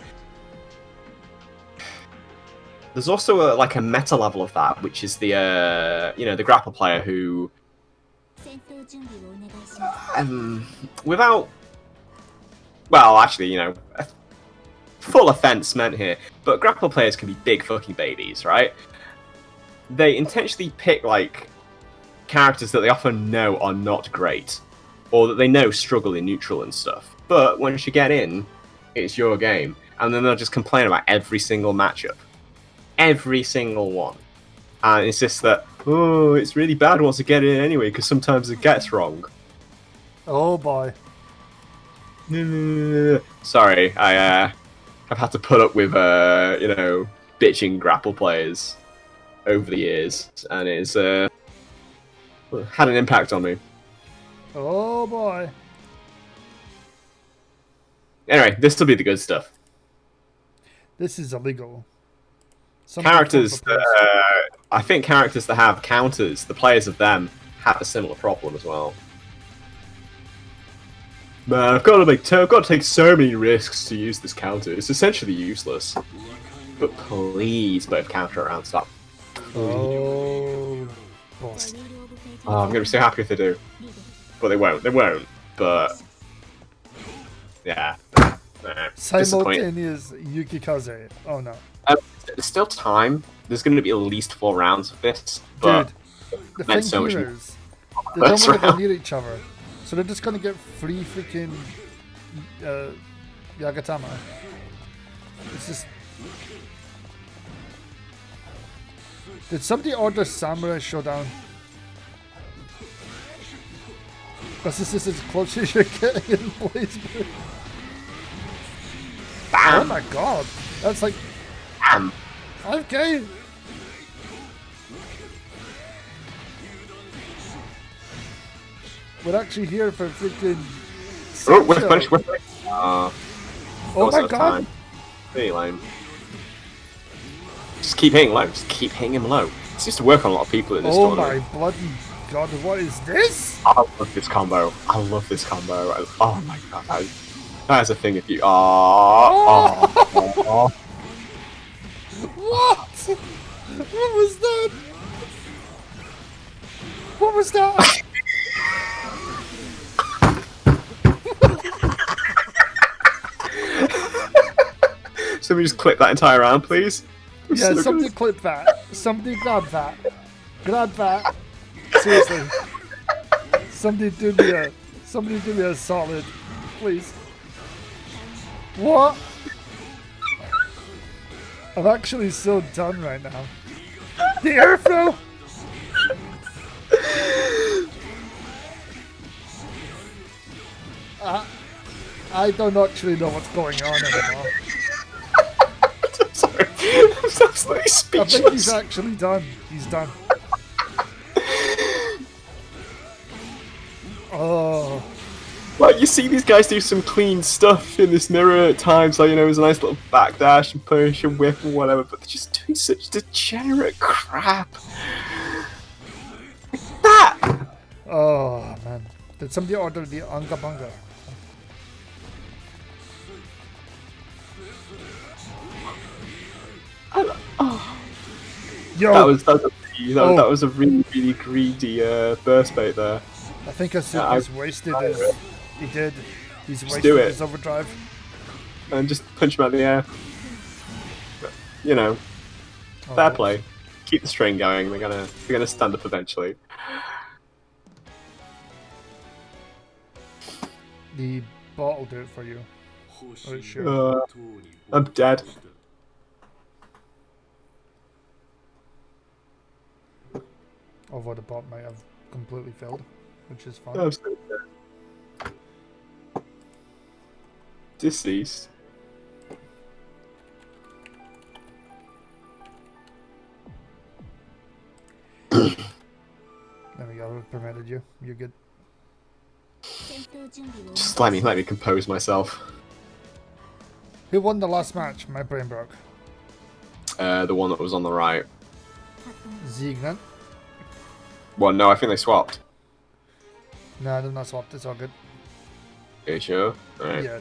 there's also a meta level of that, which is the the grapple player who without full offense meant here, but grapple players can be big fucking babies, right? They intentionally pick characters that they often know are not great, or that they know struggle in neutral and stuff. But once you get in, it's your game, and then they'll just complain about every single matchup, every single one, and insist that it's really bad once you get in anyway because sometimes it gets wrong. Oh boy. Sorry, I've had to put up with, bitching grapple players over the years, and it's had an impact on me. Oh boy. Anyway, this will be the good stuff. This is illegal. Characters I think characters that have counters, the players of them have a similar problem as well. Man, I've got to take so many risks to use this counter. It's essentially useless. But please, both counter around stop. Oh boy. Oh, I'm gonna be so happy if they do. But they won't. They won't. But yeah. Simultaneous Yukikaze. Oh no. There's still time. There's going to be at least 4 rounds of this. But dude, the thing so here is they don't want to go near each other, so they're just going to get free freaking Yagatama. It's just. Did somebody order Samurai Showdown? Because this is as close as you're getting in BlazBlue. Bam! Oh my god, that's like. Bam! 5K. We're actually here for freaking. Oh, we're finished. Oh my god! Really lame. Just keep hitting low. Just keep hitting him low. It seems to work on a lot of people in this tournament. Oh my bloody god, what is this? I love this combo. I love this combo. Oh my god. That's a thing if you... Oh. What? What was that? What was that? Somebody just clip that entire round, please. Yeah, so somebody clip that. Somebody grab that. Grab that. Seriously. Somebody do me a solid, please. What? I'm actually so done right now. The airflow! I don't actually know what's going on anymore. I'm sorry. I'm absolutely speechless. I think he's actually done. He's done. Oh. Like, you see these guys do some clean stuff in this mirror at times, like, you know, there's a nice little backdash and push and whip and whatever, but they're just doing such degenerate crap. Like that! Oh, man. Did somebody order the Unga Bunga? Yo! That was a really, really greedy burst bait there. I think Asuka's wasted his... He did. He's wasted his overdrive. And just punch him out of the air. But, you know, fair play. Keep the string going. They're gonna stand up eventually. The bot will do it for you. Oh, it sure. I'm dead. Although the bot might have completely failed, which is fine. I'm still dead. Deceased. There we go, I've permitted you. You're good. Just let me compose myself. Who won the last match? My brain broke. The one that was on the right. Ziegnan? Well, no, I think they swapped. No, they're not swapped. It's all good. Are you sure? Alright. Yeah.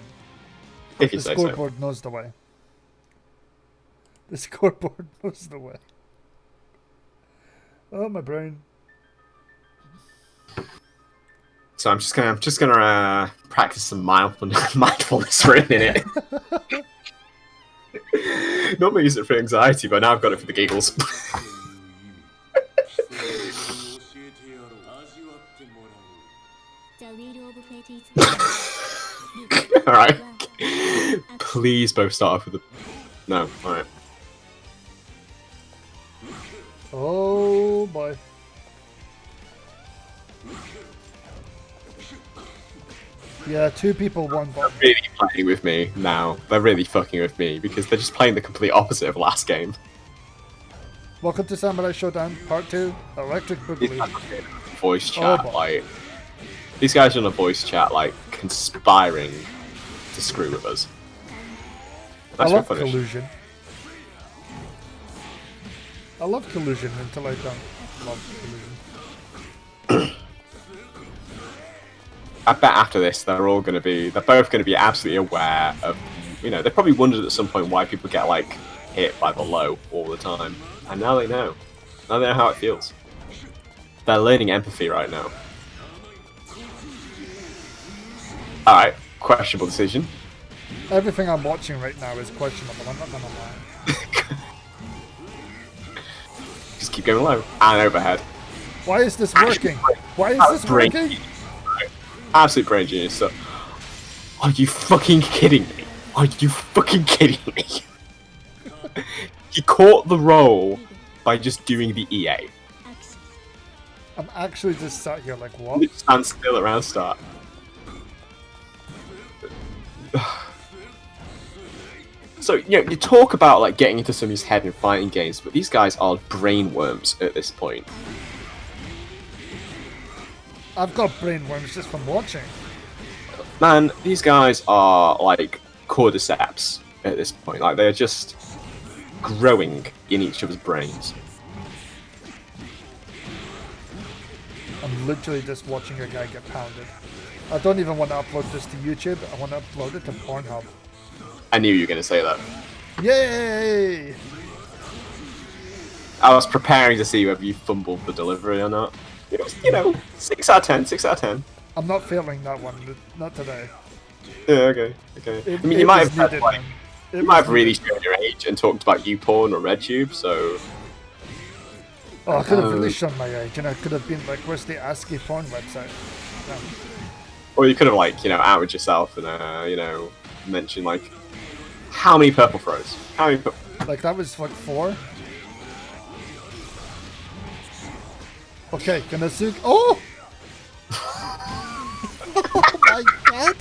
If you The say scoreboard knows the way. The scoreboard knows the way. Oh, my brain. So I'm just gonna practice some mindfulness for a minute. Normally use it for anxiety, but now I've got it for the giggles. Alright. Please both start off with the... No, alright. Oh boy. Yeah, 2 people, 1 bot. They're really playing with me now. They're really fucking with me because they're just playing the complete opposite of last game. Welcome to Samurai Showdown Part 2, Electric Boogaloo. Voice chat, like... These guys are on a voice chat, like, conspiring to screw with us. That's I love collusion. I love collusion until I don't love collusion. I bet after this they're both gonna be absolutely aware of, you know, they probably wondered at some point why people get like hit by the low all the time. And now they know. Now they know how it feels. They're learning empathy right now. Alright, questionable decision. Everything I'm watching right now is questionable, I'm not gonna lie. Just keep going low. And overhead. Why is this working? Why is this working? Absolute brain genius. So, are you fucking kidding me? Are you fucking kidding me? He caught the roll by just doing the EA. I'm actually just sat here like, what? It stands still around start. So, you know, you talk about like getting into somebody's head in fighting games, but these guys are brain worms at this point. I've got brain worms just from watching. Man, these guys are like cordyceps at this point. Like, they're just growing in each other's brains. I'm literally just watching a guy get pounded. I don't even want to upload this to YouTube. I want to upload it to Pornhub. I knew you were going to say that. Yay! I was preparing to see whether you fumbled the delivery or not. You know, 6 out of 10, 6 out of 10. I'm not failing that one, not today. Yeah, okay. I mean, you might have really shown your age and talked about YouPorn or RedTube, so... Oh, I could have really shown my age, and I could have been like, where's the ASCII porn website? No. Or you could have, like, you know, outed yourself and, you know, mentioned, like, how many purple throws? How many Like, that was, like, 4? Okay, gonna zoom. Oh! Oh my god!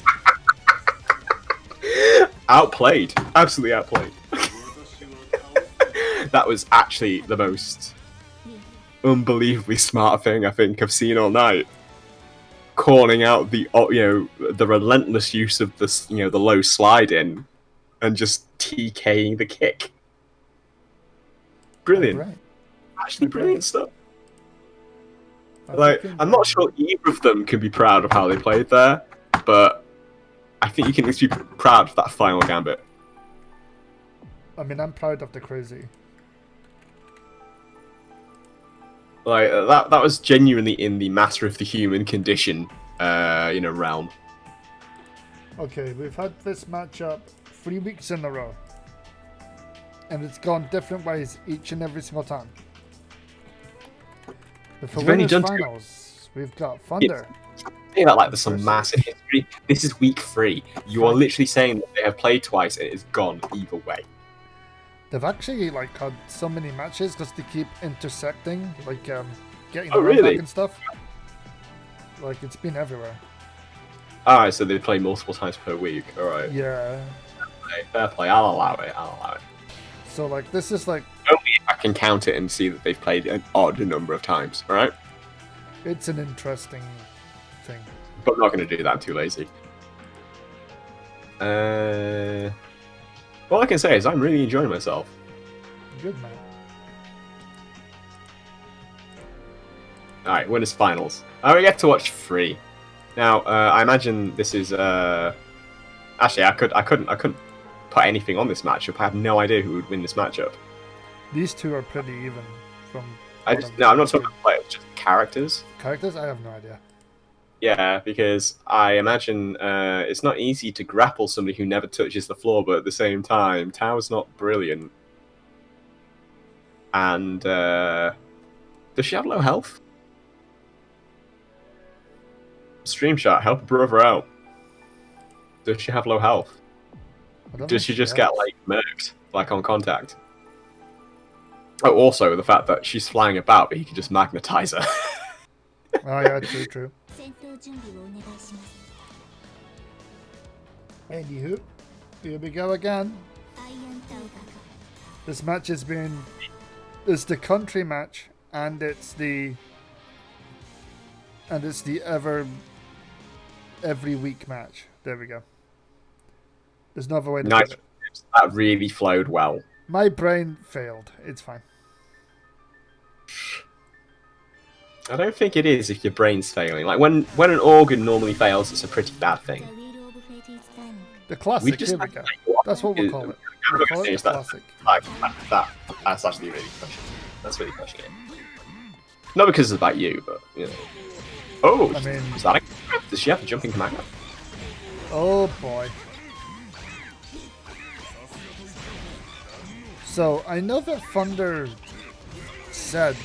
Outplayed. Absolutely outplayed. That was actually the most unbelievably smart thing I think I've seen all night. Calling out the, you know, the relentless use of the, you know, the low slide in and just TKing the kick. Brilliant. Right. Actually brilliant stuff. Like, I'm not sure either of them can be proud of how they played there, but I think you can at least be proud of that final gambit. I mean, I'm proud of the crazy. Like, that was genuinely in the matter of the human condition, you know, realm. Okay, we've had this matchup 3 weeks in a row. And it's gone different ways each and every single time. But for winners finals, we've got Thunder. Say that like there's some massive history. This is week 3. You are literally saying that they have played twice and it's gone either way. They've actually like had so many matches because they keep intersecting, like getting back and stuff. Like it's been everywhere. Alright, so they play multiple times per week. Alright. Yeah. Fair play. I'll allow it. So like this is like only if I can count it and see that they've played an odd number of times. Alright. It's an interesting thing. But I'm not going to do that. I'm too lazy. All I can say is I'm really enjoying myself. Good, man. Alright, winners finals. We get to watch 3. Now, I imagine this is actually I couldn't put anything on this matchup. I have no idea who would win this matchup. These two are pretty even from I'm not talking about players, just characters. Characters? I have no idea. Yeah, because I imagine it's not easy to grapple somebody who never touches the floor, but at the same time, Tao's not brilliant. And does she have low health? Stream shot, help a brother out. Does she have low health? Does she just get like murked, like on contact? Oh, also the fact that she's flying about, but he can just magnetize her. Oh yeah, true. Anywho, here we go again. This match has been... It's the country match, and it's the every week match. There we go. There's no other way to put it. That really flowed well. My brain failed. It's fine. I don't think it is if your brain's failing. Like when an organ normally fails, it's a pretty bad thing. The classic. Here we go. That's what we'll call it. We'll call it the classic. That's actually really pushing it. That's really pushing it. Not because it's about you, but you know. Oh, I mean, is that does she have a jumping command? Oh boy. So I know that Thunder said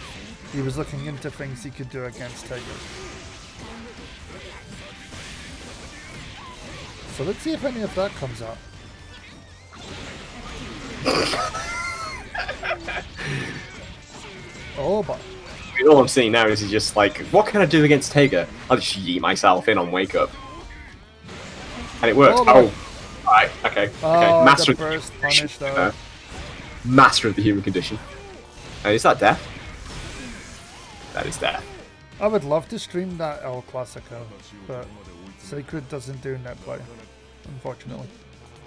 he was looking into things he could do against Tiger. So let's see if any of that comes up. Oh boy. All I'm seeing now is he's just like, what can I do against Tiger? I'll just yeet myself in on Wake Up. And it works. Oh, right, okay. Oh, Master the burst punish though. Master of the human condition. Is that death? That is death. I would love to stream that El Clasico, but Sacred doesn't do net play, unfortunately.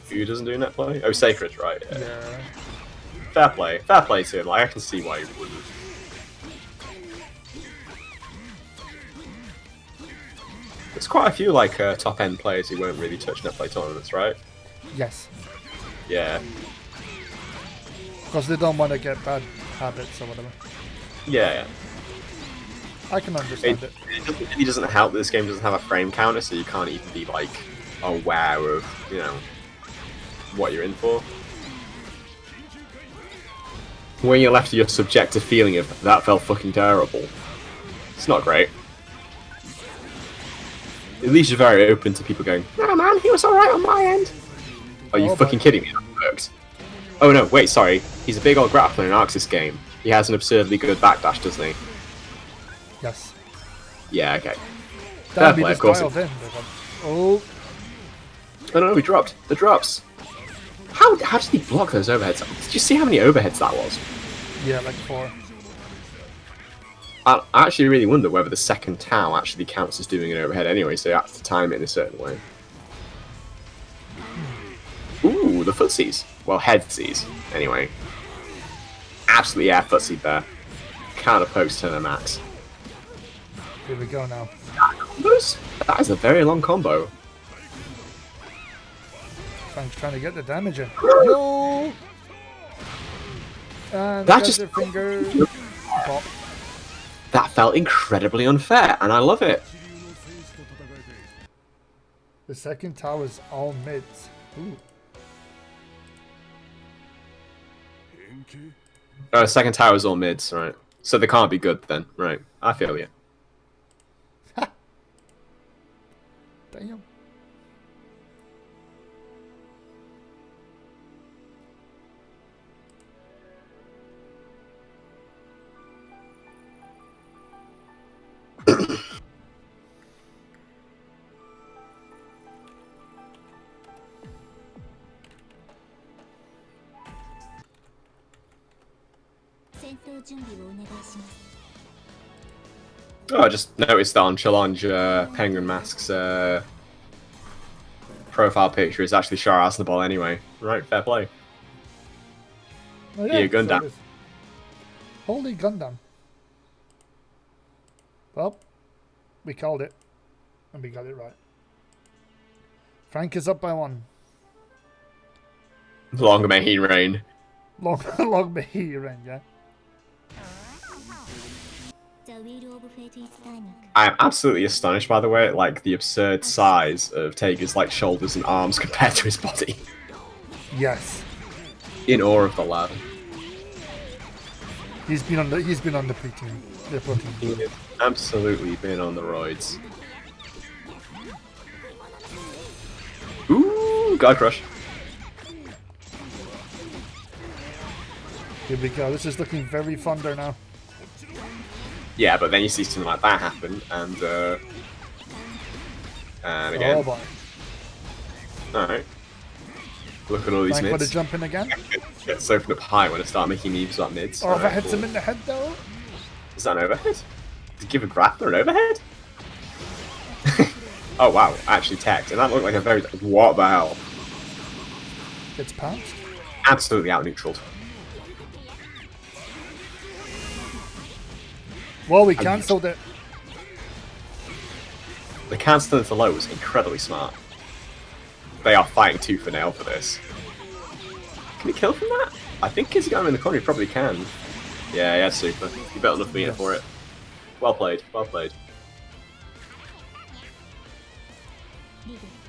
Who doesn't do net play? Oh, Sacred, right? Yeah. Fair play. Fair play to him. Like, I can see why he wouldn't. There's quite a few like top end players who won't really touch net play tournaments, right? Yes. Yeah. Because they don't want to get bad habits or whatever. Yeah. I can understand it. It really doesn't help that this game doesn't have a frame counter, so you can't even be like aware of, you know, what you're in for. When you're left to your subjective feeling of that felt fucking terrible, it's not great. At least you're very open to people going, "No man, he was alright on my end." Are you fucking kidding me? That worked. Oh no, wait, sorry. He's a big old grappler in Arxis game. He has an absurdly good backdash, doesn't he? Yes. Yeah, okay. That'd be play, the of course. Oh. Oh no, he dropped. The drops. How did he block those overheads? Did you see how many overheads that was? Yeah, like 4. I actually really wonder whether the second Tau actually counts as doing an overhead anyway, so you have to time it in a certain way. Ooh, the footsies. Well, headsies, anyway. Absolutely, yeah, footsie there. Counter post turner max. Here we go now. That is a very long combo. Frank's trying to get the damage in. No! And That just... their finger. Pop. That felt incredibly unfair, and I love it. The second tower is all mids. Ooh. Second tower is all mids, right? So they can't be good then, right? I feel you. Damn. Oh, I just noticed that on Challenge, Penguin Mask's profile picture is actually Shah Aznavour anyway. Right, fair play. Oh, yeah, Gundam. So holy Gundam. Well, we called it. And we got it right. Frank is up by 1. Long may he reign. Long may he reign, yeah. I am absolutely astonished, by the way, at like the absurd size of Tager's like shoulders and arms compared to his body. Yes. In awe of the lad. He's been on the protein. The protein. He has absolutely been on the roids. Ooh, God Crush. Here we go. This is looking very thunder now. Yeah, but then you see something like that happen, and again. Oh boy. Alright. Look at all these Frank mids. would have jump in again. Gets opened up high when I start making memes about mids. Oh, that hits him in the head though. Is that an overhead? Did you give a grappler an overhead? Oh wow, actually teched. And that looked like a very... What the hell? Gets pounced. Absolutely out-neutraled. Well, we cancelled it. The cancel into low was incredibly smart. They are fighting tooth and nail for this. Can he kill from that? I think he's got him in the corner, he probably can. Yeah, yeah, super. You built enough meter for it. Well played, well played.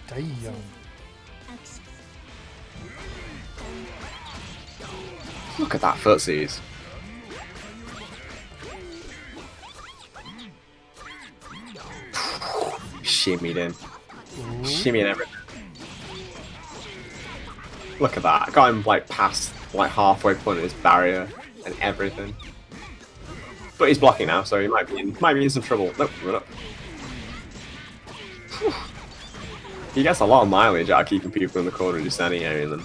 Damn. Look at that footsies. Shimmied in. Shimmied everything. Look at that. I got him like past like halfway point of his barrier and everything. But he's blocking now, so he might be in some trouble. Nope, run up. He gets a lot of mileage out of keeping people in the corner and just standing area them.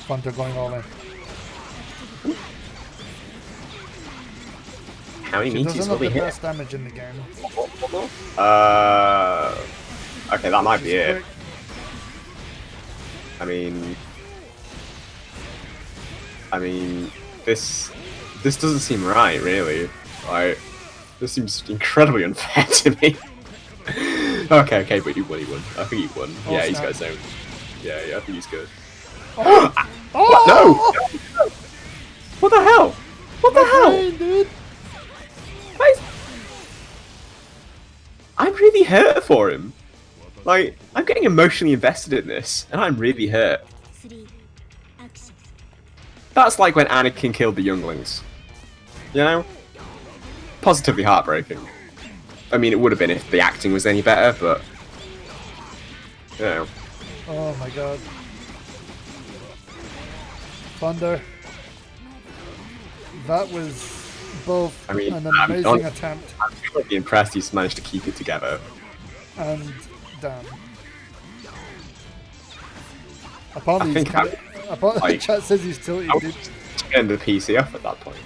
Thunder going all in. How many She meaties doesn't will have he the hit? best damage in the game. Okay, that might be He's it. quick. I mean, this doesn't seem right, really. Like, this seems incredibly unfair to me. Okay, but he won. I think he won. Oh, yeah, he's snap. got his own. Yeah, I think he's good. Oh! What? No! What the hell? What the hell? Brain, dude. What is... I'm really hurt for him. Like, I'm getting emotionally invested in this, and I'm really hurt. That's like when Anakin killed the younglings. You know? Positively heartbreaking. I mean, it would have been if the acting was any better, but... You know. Oh my god. Thunder. That was both an amazing attempt I'm really impressed he's managed to keep it together. and damn. Apparently, the chat says he's tilted, dude. Turn the PC off at that point.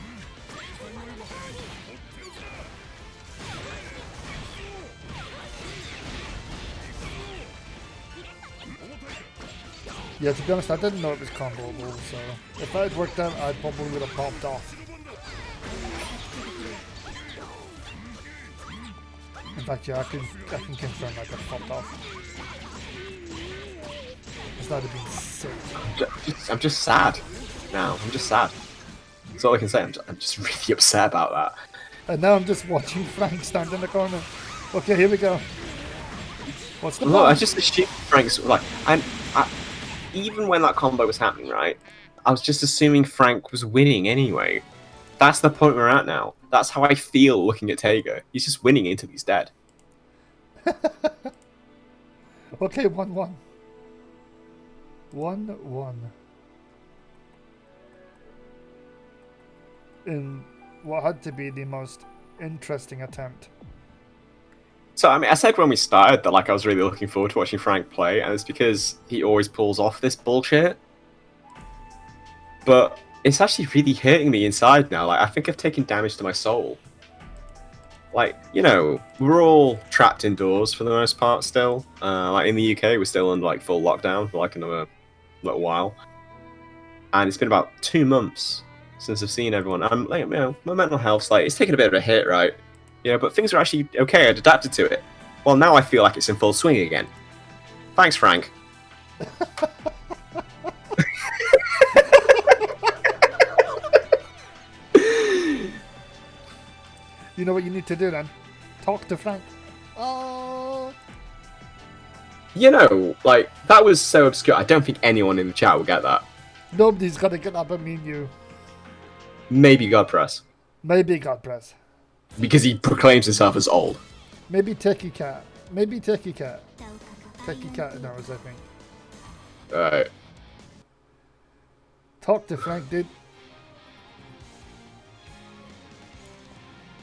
Yeah, to be honest, I didn't know it was comboable, so if that had worked out, I probably would have popped off. In fact, yeah, I can confirm I got popped off. Because that would have been sick. I'm just sad now. I'm just sad. That's all I can say. I'm just really upset about that. And now I'm just watching Frank stand in the corner. Okay, here we go. What's the Look, I plan? just assumed Frank's like, and even when that combo was happening, right? I was just assuming Frank was winning anyway. That's the point we're at now. That's how I feel looking at Tager. He's just winning until he's dead. Okay, 1-1. 1-1. In what had to be the most interesting attempt. So, I mean, I said when we started that, like, I was really looking forward to watching Frank play, and it's because he always pulls off this bullshit. But it's actually really hurting me inside now. Like, I think I've taken damage to my soul. Like, you know, we're all trapped indoors for the most part still. Like, in the UK, we're still under, like, full lockdown for, like, another little while. And it's been about 2 months since I've seen everyone. I'm, like, you know, my mental health's, like, it's taken a bit of a hit, right? Yeah, but things are actually okay. I'd adapted to it. Well, now I feel like it's in full swing again. Thanks, Frank. You know what you need to do then? Talk to Frank. Oh. You know, like, that was so obscure. I don't think anyone in the chat will get that. Nobody's gonna get that but me and you. Maybe Godpress. Maybe Godpress. Because he proclaims himself as old. Maybe Techie Cat. Maybe Techie Cat. Techie Cat knows, I think. Alright. Talk to Frank, dude.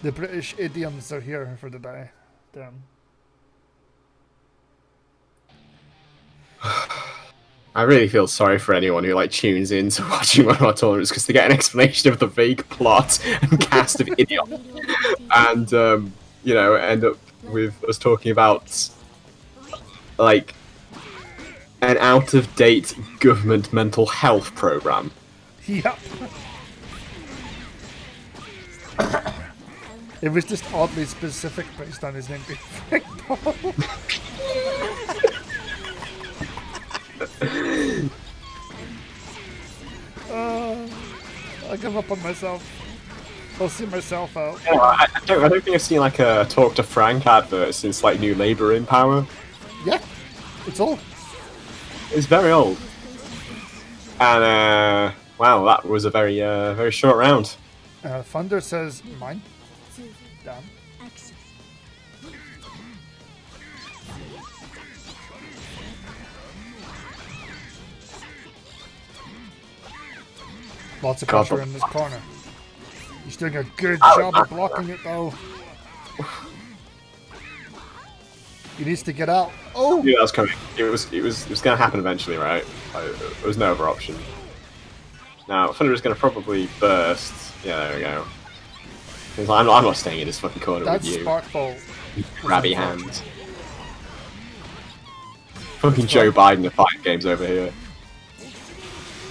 The British idioms are here for the day. Damn. I really feel sorry for anyone who, like, tunes in to watching one of our tournaments because they get an explanation of the vague plot and cast of idiot. And, you know, end up with us talking about, like, an out-of-date government mental health program. Yep. It was just oddly specific based on his name being Frank Paul. I give up on myself. I'll see myself out. Yeah, I don't think I've seen, like, a Talk to Frank advert since, like, New Labour in power. Yeah, it's old. It's very old. And, wow, that was a very, very short round. Thunder says, mine. Damn. Lots of pressure in this corner. He's doing a good job of blocking it though. He needs to get out. Oh! Yeah, that's coming. It was going to happen eventually, right? There was no other option. Now, Thunder is going to probably burst. Yeah, there we go. He's like, I'm not staying in this fucking corner That's with you. Spark Ball. Grabby hands. Fucking Joe Biden of fighting games over here.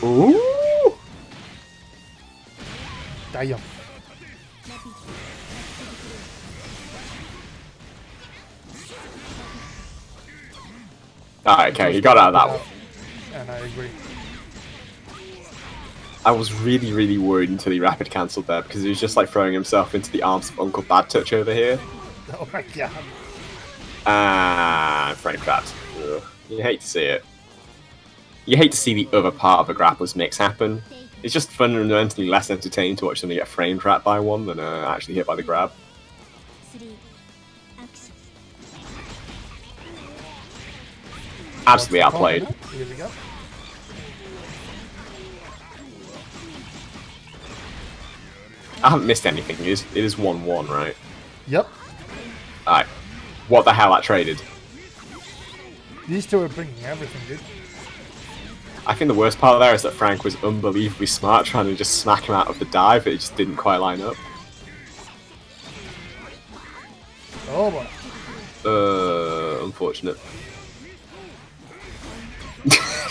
Ooh! Damn. Alright, okay, he got out of that one. And I agree. I was really, really worried until he rapid cancelled there because he was just like throwing himself into the arms of Uncle Bad Touch over here. Oh my god. And frame trapped. Ugh. You hate to see it. You hate to see the other part of a grappler's mix happen. It's just fundamentally less entertaining to watch somebody get frame trapped by one than actually hit by the grab. Absolutely outplayed. Here we go. I haven't missed anything. It is 1-1, right? Yep. Alright. What the hell that traded? These two are bringing everything, dude. I think the worst part there is that Frank was unbelievably smart trying to just smack him out of the dive, but it just didn't quite line up. Oh boy. Unfortunate.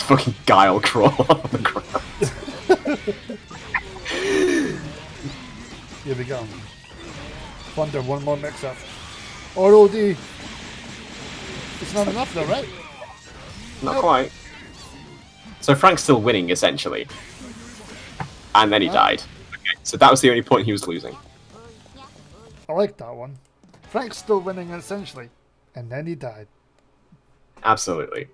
Fucking guile crawl on the ground. Here we go. Thunder, one more mix up. ROD. It's not enough though, right? Not quite. So Frank's still winning, essentially. And then he died. Okay, so that was the only point he was losing. I like that one. Frank's still winning, essentially. And then he died. Absolutely.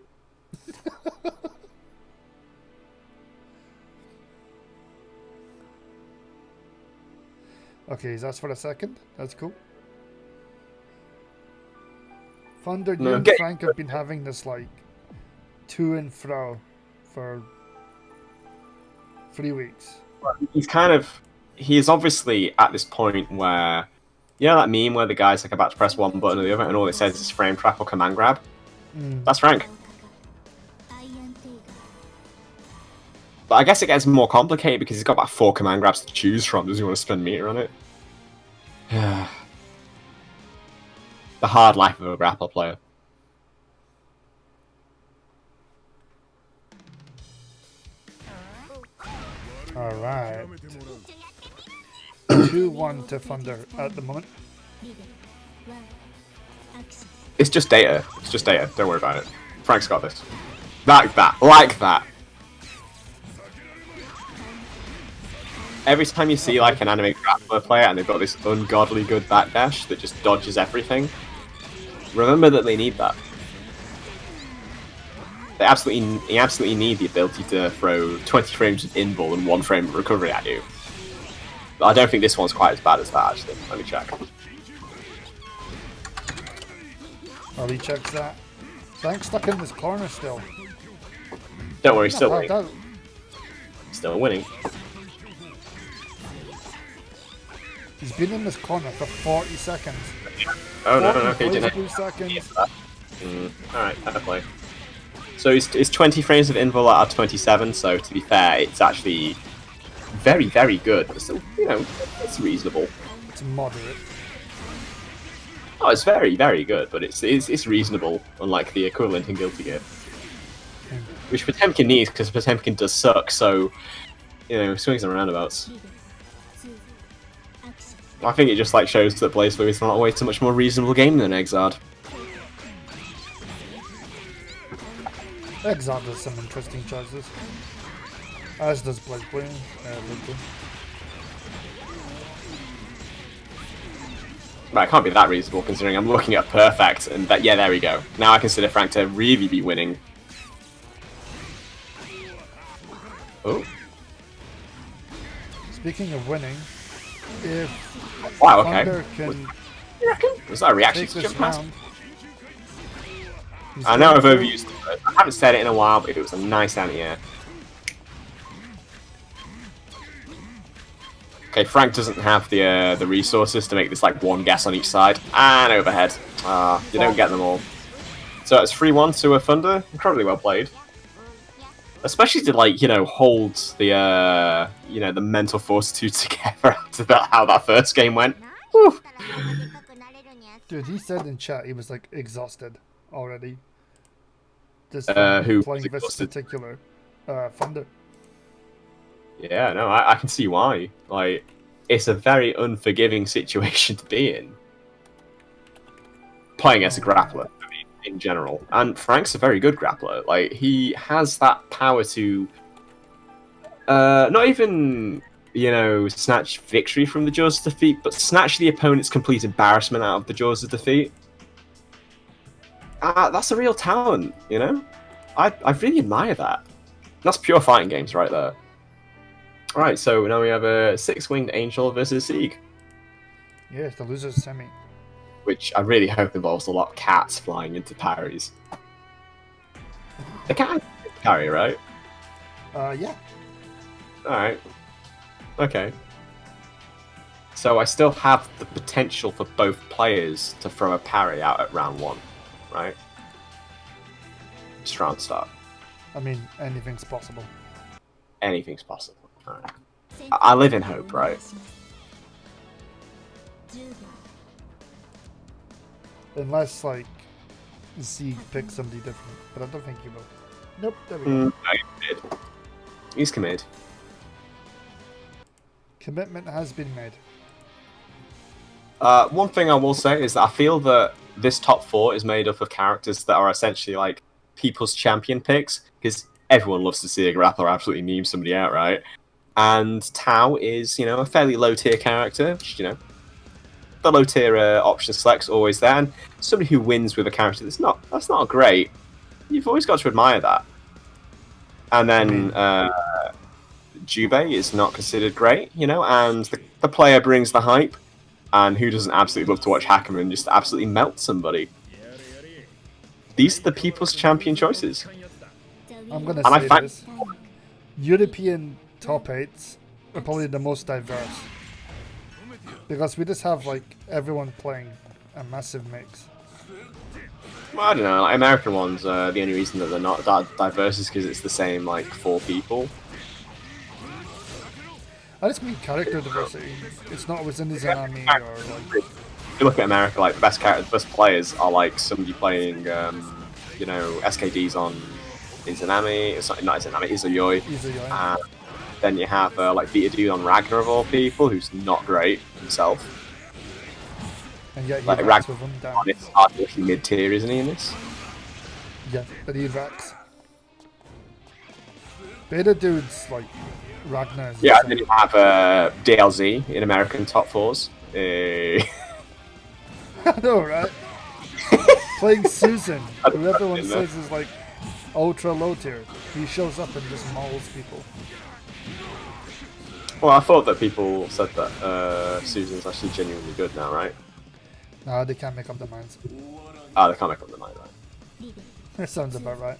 Okay, that's for a second. That's cool. Thunder, you No, and Frank have been having this, like, to and fro for 3 weeks. He's obviously at this point where, you know that meme where the guy's like about to press one button or the other and all it says is frame trap or command grab? That's Frank. But I guess it gets more complicated because he's got about 4 command grabs to choose from. Does he want to spend meter on it? The hard life of a grapple player. Alright. 2-1 to Thunder at the moment. It's just data. It's just data. Don't worry about it. Frank's got this. Like that. Like that. Every time you see like an anime grappler player and they've got this ungodly good backdash that just dodges everything, remember that they need that. You absolutely need the ability to throw 20 frames of invul and 1 frame of recovery at you. But I don't think this one's quite as bad as that, actually. Let me check. Oh, he checks that. Frank's stuck in this corner still. Don't worry, still winning. Still winning. He's been in this corner for 40 seconds. Oh no, okay, didn't seconds. Alright, fair play. So it's 20 frames of invul out of 27, so to be fair, it's actually very, very good, but still, you know, it's reasonable. It's moderate. Oh, it's very, very good, but it's reasonable, unlike the equivalent in Guilty Gear. Which Potemkin needs, because Potemkin does suck, so, you know, swings and roundabouts. I think it just like shows that BlazBlue is not a way too much more reasonable game than Exard. Exard does some interesting choices. As does BlazBlue. But it can't be that reasonable considering I'm looking at perfect and that, yeah, there we go. Now I consider Frank to really be winning. Oh. Speaking of winning, if wow, okay. Thunder can you reckon? Was that a reaction to this jump past? round, I know I've overused the word. I haven't said it in a while, but it was a nice anti-air. Okay, Frank doesn't have the resources to make this like one guess on each side. And overhead. You don't get them all. So it's 3-1 to a Thunder. Incredibly well played. Especially to like, you know, hold the you know, the mental fortitude together after how that first game went. Whew. Dude, he said in chat he was like exhausted already. Just from who playing this particular Thunder. Yeah, no, I can see why. Like, it's a very unforgiving situation to be in. Playing as a grappler, I mean, in general. And Frank's a very good grappler. Like, he has that power to not even, you know, snatch victory from the jaws of defeat, but snatch the opponent's complete embarrassment out of the jaws of defeat. That's a real talent, you know? I really admire that. That's pure fighting games right there. Alright, so now we have a six-winged angel versus Sieg. Yeah, it's the loser's semi. Which I really hope involves a lot of cats flying into parries. The cat parry, right? Yeah. Alright. Okay. So I still have the potential for both players to throw a parry out at round 1, right? Just round start. I mean, anything's possible. Anything's possible. Alright. I live in hope, right? Unless, like, Sieg picks somebody different. But I don't think he will. Nope, there we go. He's committed. Commitment has been made. One thing I will say is that I feel that this top 4 is made up of characters that are essentially like people's champion picks, because everyone loves to see a grappler absolutely meme somebody out, right? And Tao is, you know, a fairly low tier character, which, you know, the low tier option select's always there, and somebody who wins with a character that's not great, you've always got to admire that. And then Jubei is not considered great, you know, and the player brings the hype, and who doesn't absolutely love to watch Hackerman just absolutely melt somebody? These are the people's champion choices. I'm gonna say this. European top 8s are probably the most diverse. Because we just have, like, everyone playing a massive mix. Well, I don't know, like, American ones, the only reason that they're not that diverse is because it's the same, like, 4 people. I just mean character diversity. It's not always in the Zanami or, like... If you look at America, like, the best players are, like, somebody playing, you know, SKDs on Izanami, it's not Izanami, Izayoi. Izayoi. Then you have, like, Vita Dude on Ragnar of all people, who's not great himself. And yet he like, racks with him down. It's hardly mid-tier, isn't he, in this? Yeah, but he racks. Beta Dude's, like, Ragnar. Yeah, and then you have DLZ in American top 4s. I know, right? Playing Susan, who everyone says is, like, ultra low tier. He shows up and just mauls people. Well, I thought that people said that Susan's actually genuinely good now, right? No, they can't make up their minds. Ah, they can't make up their mind, right? That sounds about right.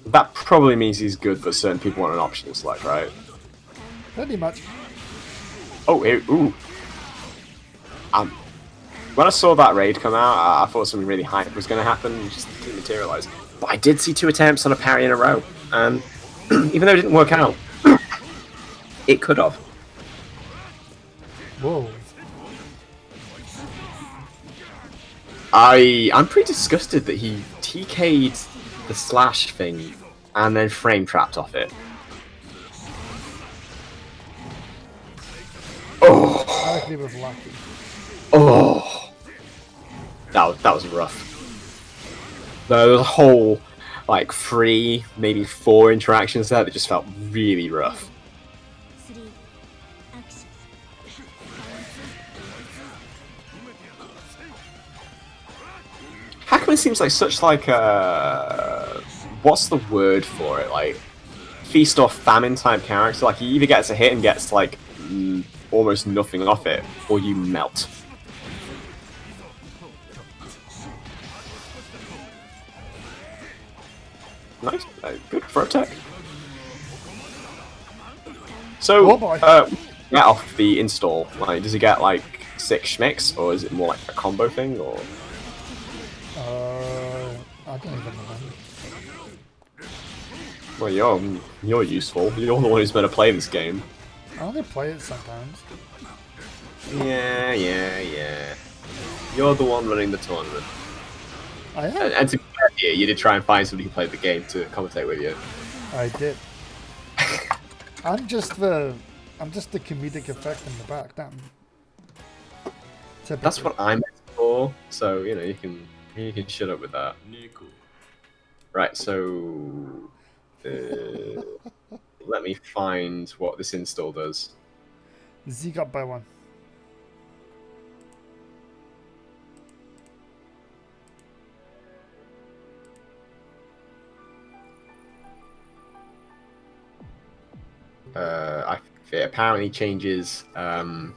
That probably means he's good, but certain people want an option to select, right? Pretty much. Oh, ooh. When I saw that raid come out, I thought something really hype was going to happen, and it just didn't materialise. But I did see 2 attempts on a parry in a row, and even though it didn't work out, it could have. Whoa. I'm pretty disgusted that he TK'd the slash thing and then frame trapped off it. Oh! I think he was lucky. Oh! That was rough. There was a whole, like, 3, maybe 4 interactions there that just felt really rough. Hackman seems like such like a... What's the word for it? Like, feast or famine type character. Like, he either gets a hit and gets, like, almost nothing off it, or you melt. Nice. Good for tech. So, get off the install. Like, does he get, like, 6 schmicks, or is it more like a combo thing, or... I don't even remember. Well, you're useful. You're the one who's better play this game. I only play it sometimes. Yeah. You're the one running the tournament. I have. And to be fair here, you did try and find somebody who played the game to commentate with you. I did. I'm just the comedic effect in the back. That's what I'm for. So you know you can shut up with that. Right. So let me find what this install does. Z got by one. It apparently changes. Oh,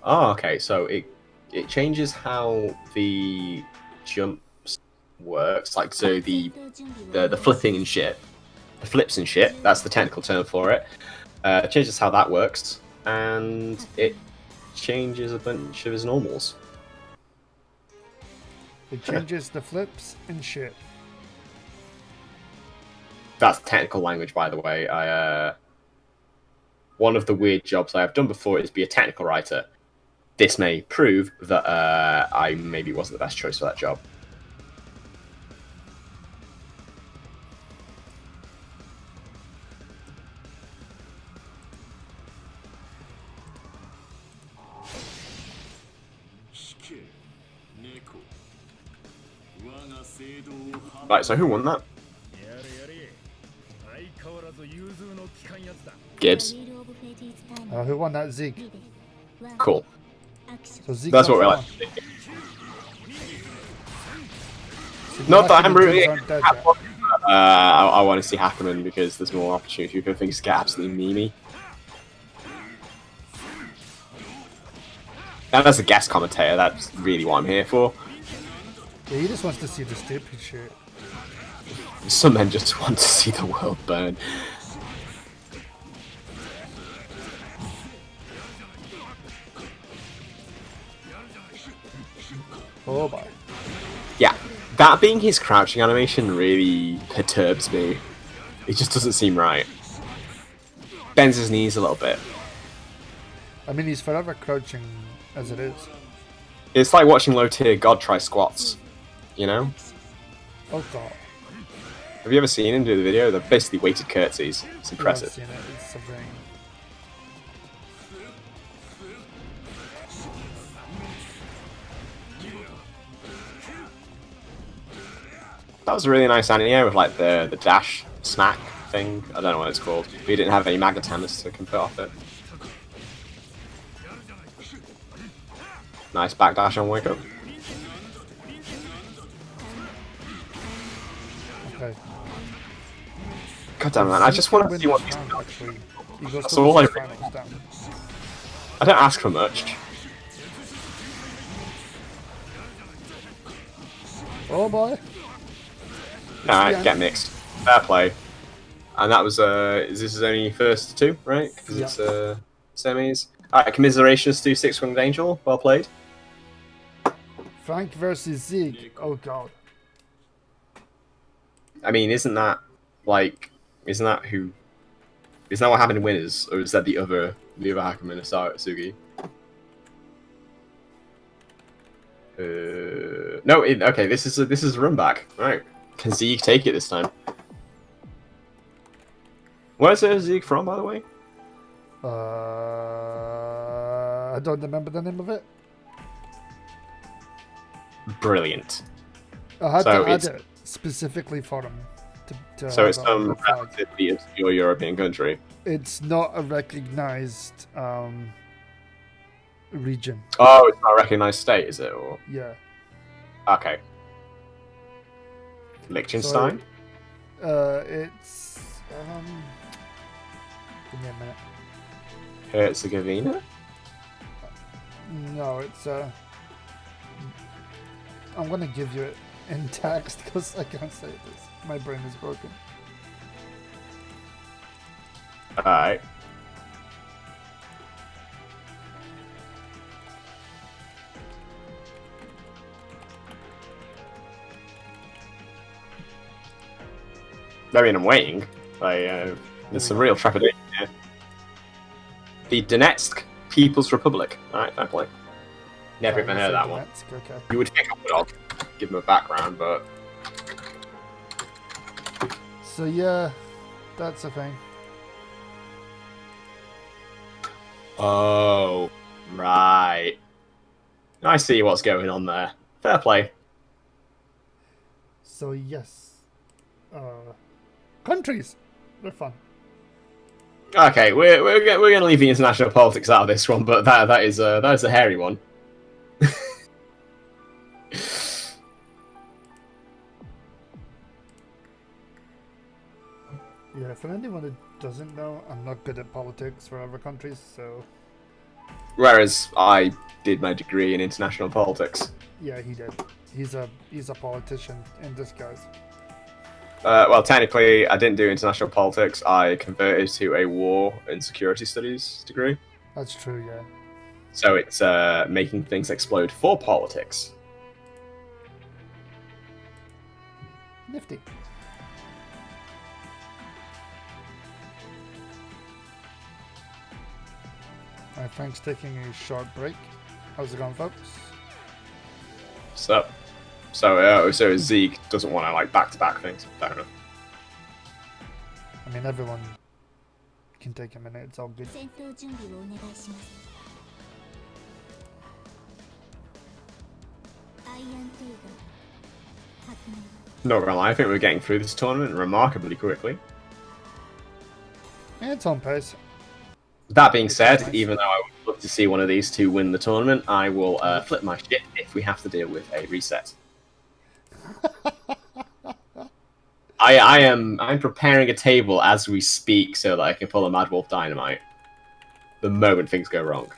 okay. So it changes how the jumps works. Like so the flipping and shit, the flips and shit. That's the technical term for it. It changes how that works, and it changes a bunch of his normals. It changes the flips and shit. That's technical language, by the way. One of the weird jobs I have done before is be a technical writer. This may prove that I maybe wasn't the best choice for that job. Right, so who won that? Gibbs. Who won that? Zeke. Cool. So Zeke That's what we're like. So Not that I'm rooting. dead I want to see Hackerman because there's more opportunity for things to get absolutely memey. And as a guest commentator, that's really what I'm here for. Yeah, he just wants to see the stupid shit. Some men just want to see the world burn. Oh boy. Yeah, that being his crouching animation really perturbs me. It just doesn't seem right. Bends his knees a little bit. I mean, he's forever crouching as it is. It's like watching low-tier God try squats, you know? Oh god. Have you ever seen him do the video? They're basically weighted curtsies. It's impressive. Yeah, I've seen it. It's something. That was a really nice anime with like the dash smack thing. I don't know what it's called. We didn't have any magnet hammers to convert off it. Nice backdash on wake up. Okay. God damn man, I just want to see what these actually. He goes That's to all the I finals down. I don't ask for much. Oh boy. Alright, get mixed. Fair play. And that was this is only first two, right? Because it's semis. Alright, commiserations to Six Winged Angel. Well played. Frank versus Zeke. Oh god. I mean, isn't that what happened in winners, or is that the other Hackerman Sugi? No, okay, this is a run back. Right. Can Zeke take it this time? Where's Zeke from, by the way? I don't remember the name of it. Brilliant. I had to add it specifically for him. So it's some relatively obscure European country. It's not a recognized region. Oh, it's not a recognized state, is it? Or yeah. Okay. Liechtenstein. So, it's give me a minute. Herzegovina. No, it's I'm gonna give you it in text because I can't say this. My brain is broken. Alright. I mean, I'm waiting. There's some real trepidation here. The Donetsk People's Republic. Alright, fair play. Never even heard of that one. Okay. You would think I would have give him a background, but... So yeah, that's a thing. Oh, right. I see what's going on there. Fair play. So yes, countries, they're fun. Okay, we're gonna leave the international politics out of this one, but that is a hairy one. Yeah, for anyone who doesn't know, I'm not good at politics for other countries, so... Whereas I did my degree in international politics. Yeah, he did. He's a politician in disguise. Well, technically, I didn't do international politics. I converted to a war and security studies degree. That's true, yeah. So it's making things explode for politics. Nifty. Alright, Frank's taking a short break. How's it going, folks? So Zeke doesn't want to like back-to-back things. Fair enough. I mean, everyone can take a minute. It's all good. Not gonna lie, I think we're getting through this tournament remarkably quickly. Yeah, it's on pace. That being said, even though I would love to see one of these two win the tournament, I will flip my shit if we have to deal with a reset. I'm preparing a table as we speak so that I can pull a Mad Wolf Dynamite the moment things go wrong.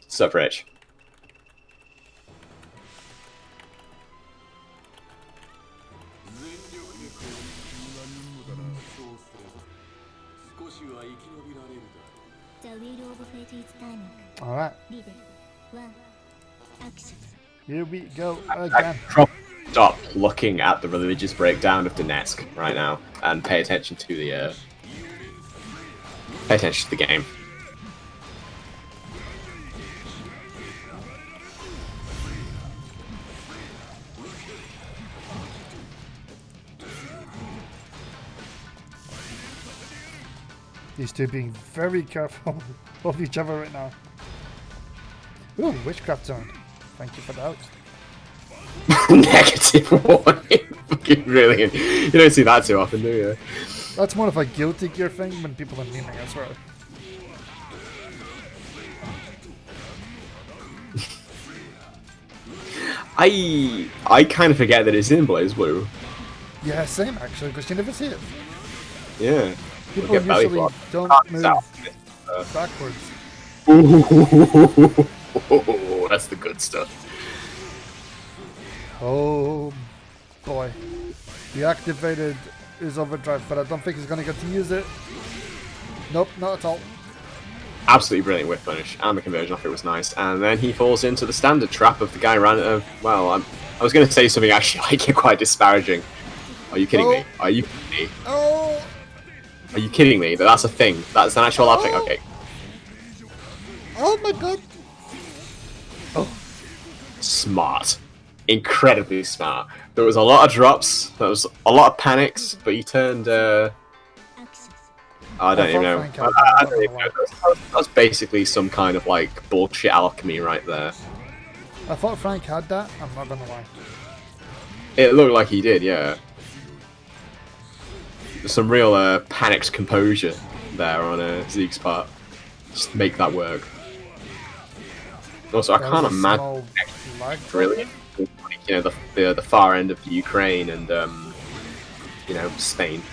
Sup, Rich? Alright. Here we go again. Stop looking at the religious breakdown of Donetsk right now and pay attention to the game. These two being very careful of each other right now. Ooh, witchcraft zone. Thank you for that. Negative warning. Fucking brilliant. You don't see that too often, do you? That's more of a Guilty Gear thing when people are memeing, I swear. I kind of forget that it's in BlazBlue. Yeah, same actually, because you never see it. Yeah. People usually don't move backwards. Ooh, that's the good stuff. Oh boy. He activated his overdrive, but I don't think he's going to get to use it. Nope, not at all. Absolutely brilliant whiff punish, and the conversion off it was nice. And then he falls into the standard trap of the guy ran of. Well, I was going to say something actually like quite disparaging. Are you kidding me? Are you kidding me? Oh! Are you kidding me? That's a thing. That's an actual thing. Okay. Oh my god! Oh. Smart. Incredibly smart. There was a lot of drops, there was a lot of panics, but he turned, I don't even know. I don't even know. That's basically some kind of, like, bullshit alchemy right there. I thought Frank had that, I'm not gonna lie. It looked like he did, yeah. There's some real, panicked composure there on Zeke's part. Just make that work. Also, I can't imagine brilliant. You know, the far end of Ukraine and you know, Spain.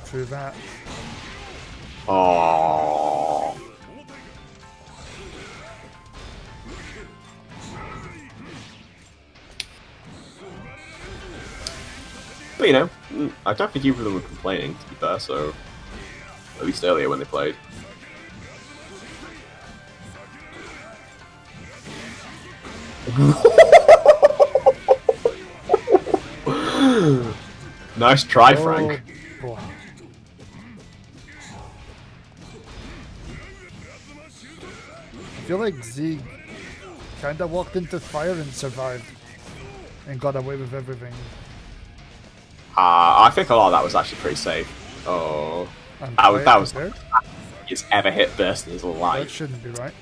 True that. Oh. But you know, I don't think either of them were complaining, to be fair. So, at least earlier when they played. Nice try, Frank. Boy. I feel like Zeke kind of walked into fire and survived and got away with everything. I think a lot of that was actually pretty safe. Oh, that was he's ever hit burst in his life. That shouldn't be right.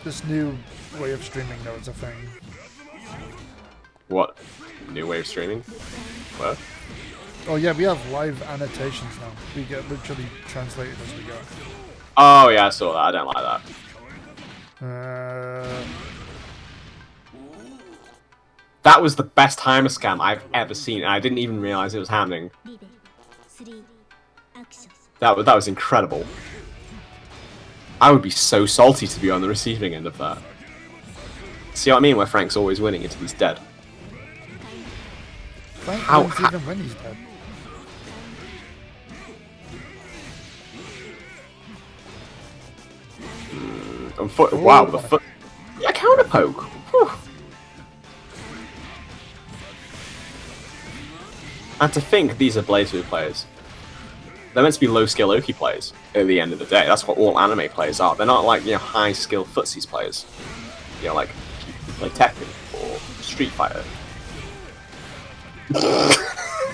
This new way of streaming, though, is a thing. What? New way of streaming? What? Oh yeah, we have live annotations now. We get literally translated as we go. Oh yeah, I saw that. I don't like that. That was the best timer scam I've ever seen, and I didn't even realize it was happening. That was incredible. I would be so salty to be on the receiving end of that. See what I mean? Where Frank's always winning until he's dead. Frank wins even when he's dead. Wow, the foot. Yeah, counter poke. Whew. And to think these are BlazBlue players. They're meant to be low-skill Oki players at the end of the day. That's what all anime players are. They're not like, you know, high-skill footsies players. You know, like Tekken or Street Fighter.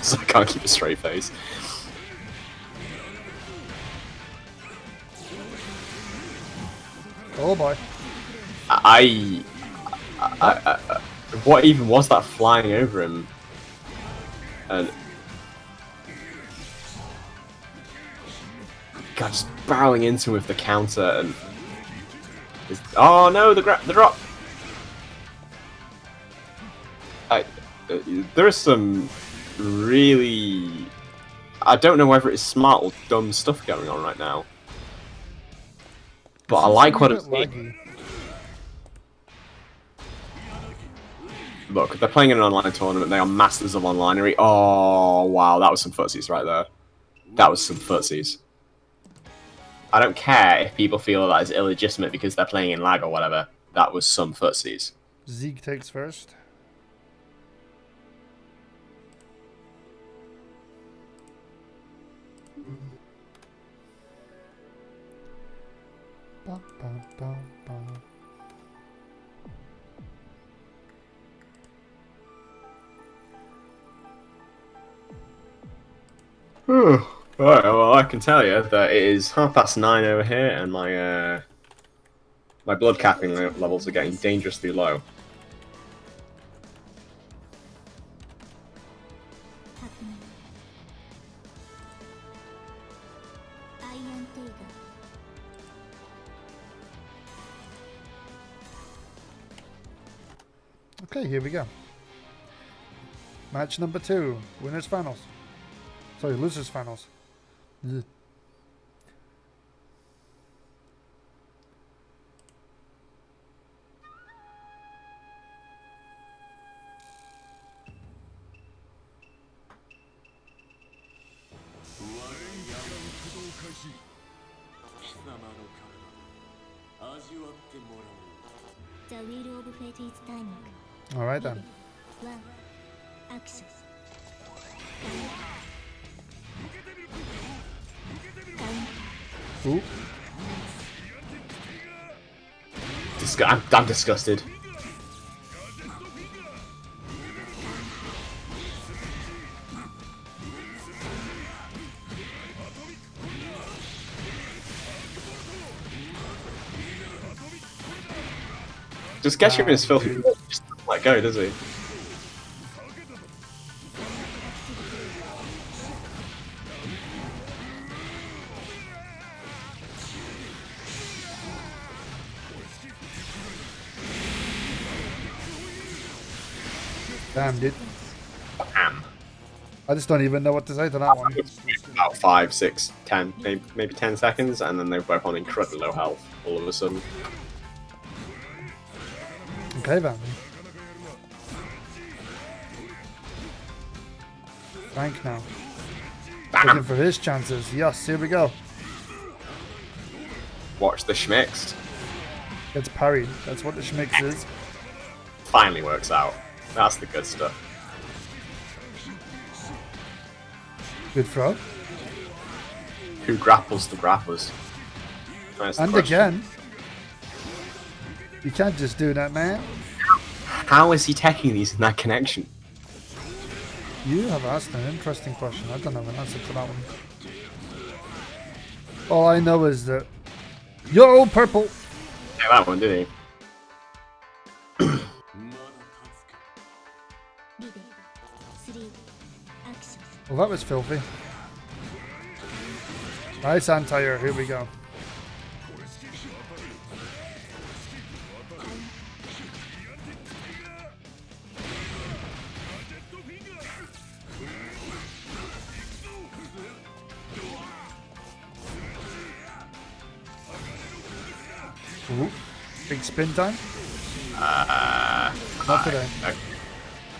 So I can't keep a straight face. Oh boy. What even was that flying over him? And God, just barreling into him with the counter and oh no, the drop. There is some really, I don't know whether it's smart or dumb stuff going on right now, but I like what it's seeing. Look, they're playing in an online tournament. They are masters of onlinery. Oh, wow. That was some footsies right there. That was some footsies. I don't care if people feel that is illegitimate because they're playing in lag or whatever. That was some footsies. Zeke takes first. Ba, ba, ba, ba. Alright, well, I can tell you that it is 9:30 over here, and my blood capping levels are getting dangerously low. Okay, here we go. Match number 2, winners finals. Sorry, losers finals. Ugh. All right then. Ooh. I'm disgusted. Just get him in his filthy. Just doesn't let go, does he? Damn, dude. Damn. I just don't even know what to say to that one. About 5, 6, 10, maybe 10 seconds, and then they're both on incredibly low health all of a sudden. Okay then. Frank now. Looking for his chances. Yes, here we go. Watch the schmicks. It's parried. That's what the schmicks is. Finally works out. That's the good stuff. Good throw. Who grapples the grapplers? And again. You can't just do that, man. How is he taking these in that connection? You have asked an interesting question. I don't have an answer to that one. All I know is that... Yo, purple! Yeah, that one, did he? Well, that was filthy. Nice anti-air, here we go. Ooh, big spin time? Not today.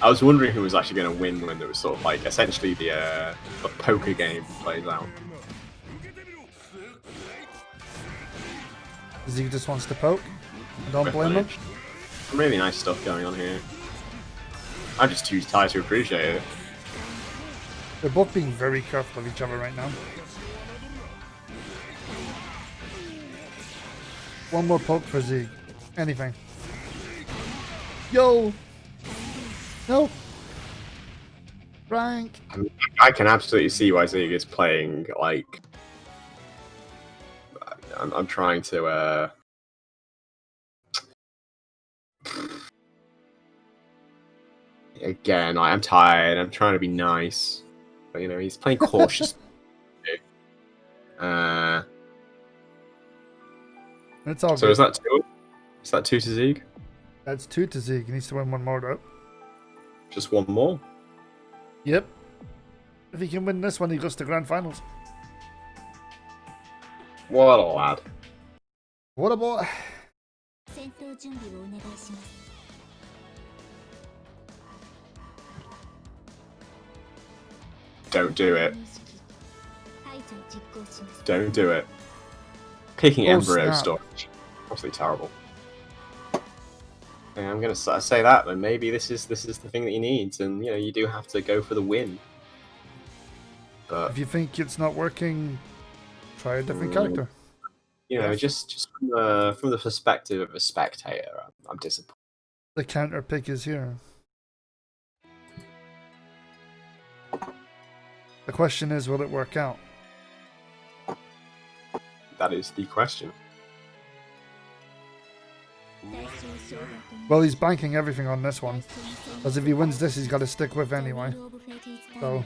I was wondering who was actually going to win when there was sort of like essentially the poker game plays out. Zeke just wants to poke. Don't blame him. Some really nice stuff going on here. I'm just too tired to appreciate it. They're both being very careful of each other right now. One more poke for Zeke. Anything. Yo! No! Frank! I can absolutely see why Zeke is playing, like... I'm trying to, Again, I'm tired, I'm trying to be nice. But, you know, he's playing cautious. It's all so good. is that 2? Is that 2 to Zeke? That's 2 to Zeke. He needs to win one more though. Just one more? Yep. If he can win this one, he goes to grand finals. What a lad. What a boy. Don't do it. Don't do it. Picking embryo storage. Absolutely terrible. Yeah, I'm gonna say that, but maybe this is the thing that he needs, and you know you do have to go for the win. But if you think it's not working, try a different character. You know, just from the perspective of a spectator, I'm disappointed. The counter pick is here. The question is, will it work out? That is the question. Well, he's banking everything on this one. Because if he wins this, he's got to stick with anyway. So...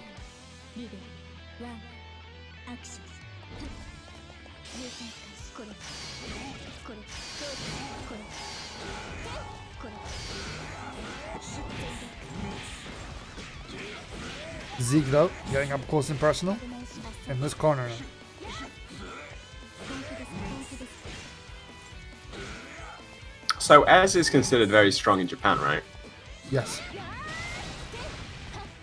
Zeke though, getting up close and personal in this corner now. So Ez is considered very strong in Japan, right? Yes.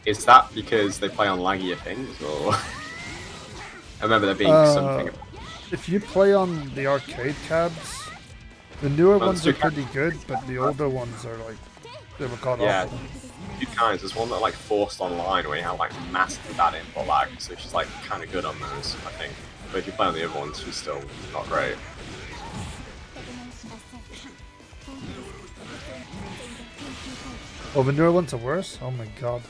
Is that because they play on laggier things, or I remember there being something. If you play on the arcade cabs, the newer ones are pretty good, but the older ones are like they were caught off. Two kinds. There's one that like forced online where you have like massive bad input lag, so she's like kind of good on those, I think. But if you play on the other ones, she's still not great. Oh, the newer ones are worse? Oh my god.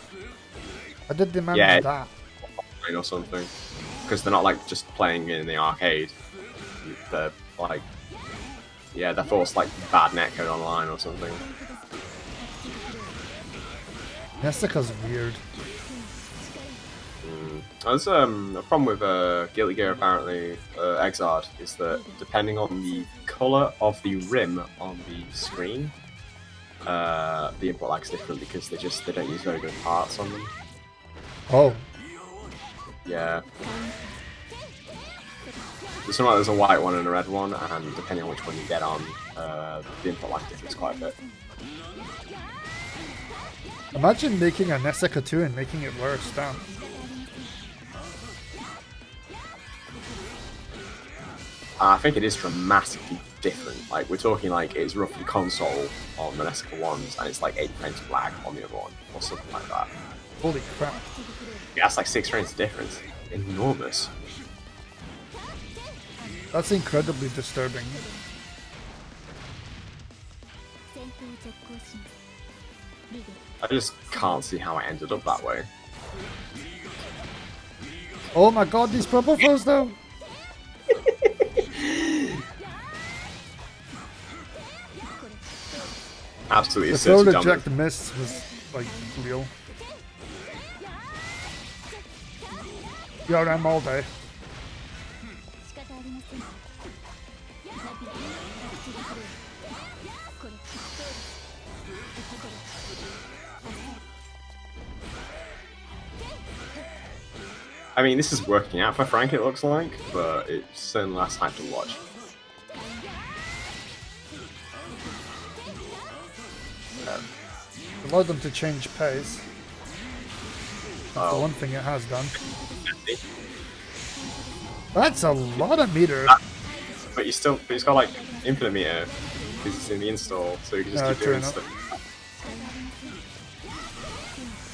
I did the man that. Or something. Because they're not like just playing in the arcade. They're like, yeah, they're forced like bad netcode online or something. Nestica's weird. There's a problem with Guilty Gear apparently, Exard, is that depending on the colour of the rim on the screen, the input lag's different because they don't use very good parts on them. Oh. Yeah. There's a white one and a red one, and depending on which one you get on, the input lag differs quite a bit. Imagine making a Nessica 2 and making it worse, damn. I think it is dramatically different. Like, we're talking like it's roughly console on the Nessica ones, and it's like 8 frames of lag on the other one, or something like that. Holy crap. Yeah, that's like 6 frames of difference. Enormous. That's incredibly disturbing. I just can't see how I ended up that way. Oh my god, these purple foes though! Absolutely The throw assertive reject dominance. miss was like real. Yo, I'm all day. I mean, this is working out for Frank, it looks like, but it's certainly last time to watch. Allowed them to change pace. That's the one thing it has done. That's a lot of meter. But he's got like infinite meter because it's in the install, so you can just keep doing stuff.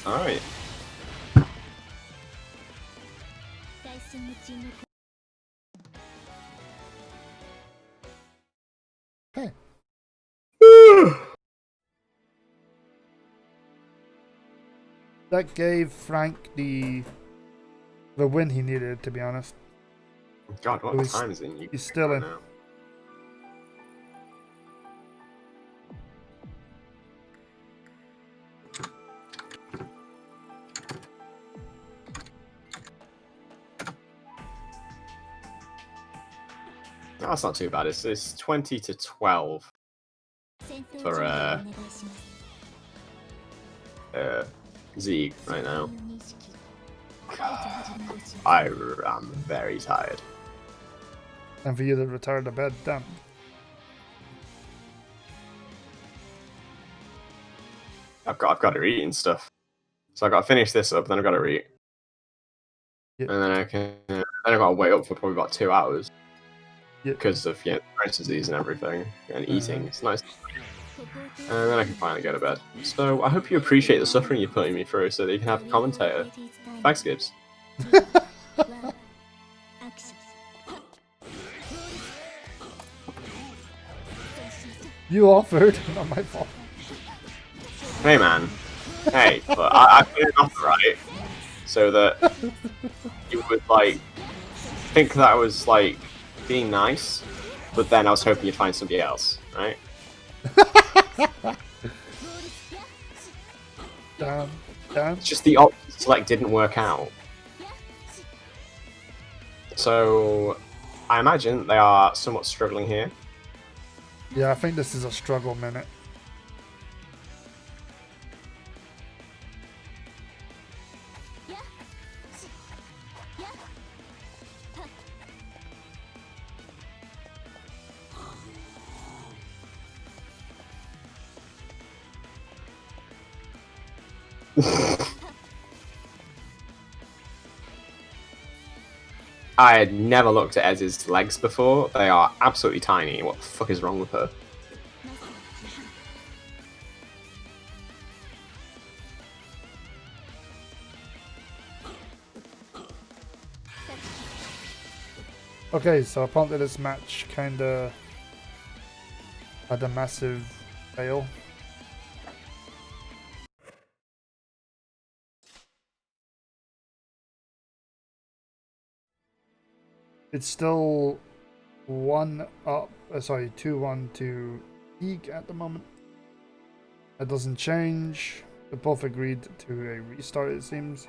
Alright. Okay. That gave Frank the win he needed, to be honest. God, what time is it? He's still in. Now. No, that's not too bad. It's 20 to 12 for Zeeg right now. I am very tired. And for you to retire to bed, damn. I've got to eat and stuff. So I've got to finish this up, then I've got to eat. Yep. And then I've got to wait up for probably about 2 hours. Yep. Because of Crohn's disease and everything, and eating. It's nice. And then I can finally go to bed. So I hope you appreciate the suffering you're putting me through so that you can have a commentator. Thanks, Gibbs. You offered, not my fault. Hey, man. Hey, but I put it off, right? So that you would, like, think that I was, like, being nice, but then I was hoping you'd find somebody else, right? Damn. It's just the option select didn't work out. So I imagine they are somewhat struggling here. Yeah, I think this is a struggle minute. I had never looked at Ez's legs before. They are absolutely tiny. What the fuck is wrong with her? Okay, so apparently this match kinda had a massive fail. It's still 2-1 to Eek at the moment. That doesn't change. They both agreed to a restart, it seems.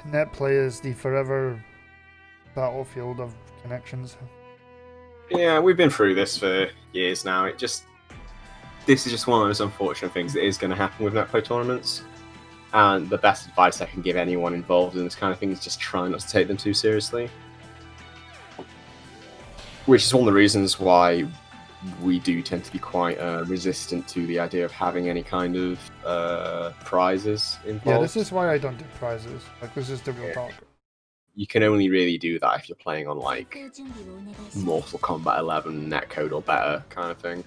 Net play is the forever battlefield of connections. Yeah, we've been through this for years now. This is just one of those unfortunate things that is going to happen with net play tournaments. And the best advice I can give anyone involved in this kind of thing is just try not to take them too seriously. Which is one of the reasons why we do tend to be quite resistant to the idea of having any kind of prizes involved. Yeah, this is why I don't do prizes. Like, this is the real talk. You can only really do that if you're playing on, like, Mortal Kombat 11 netcode or better kind of thing.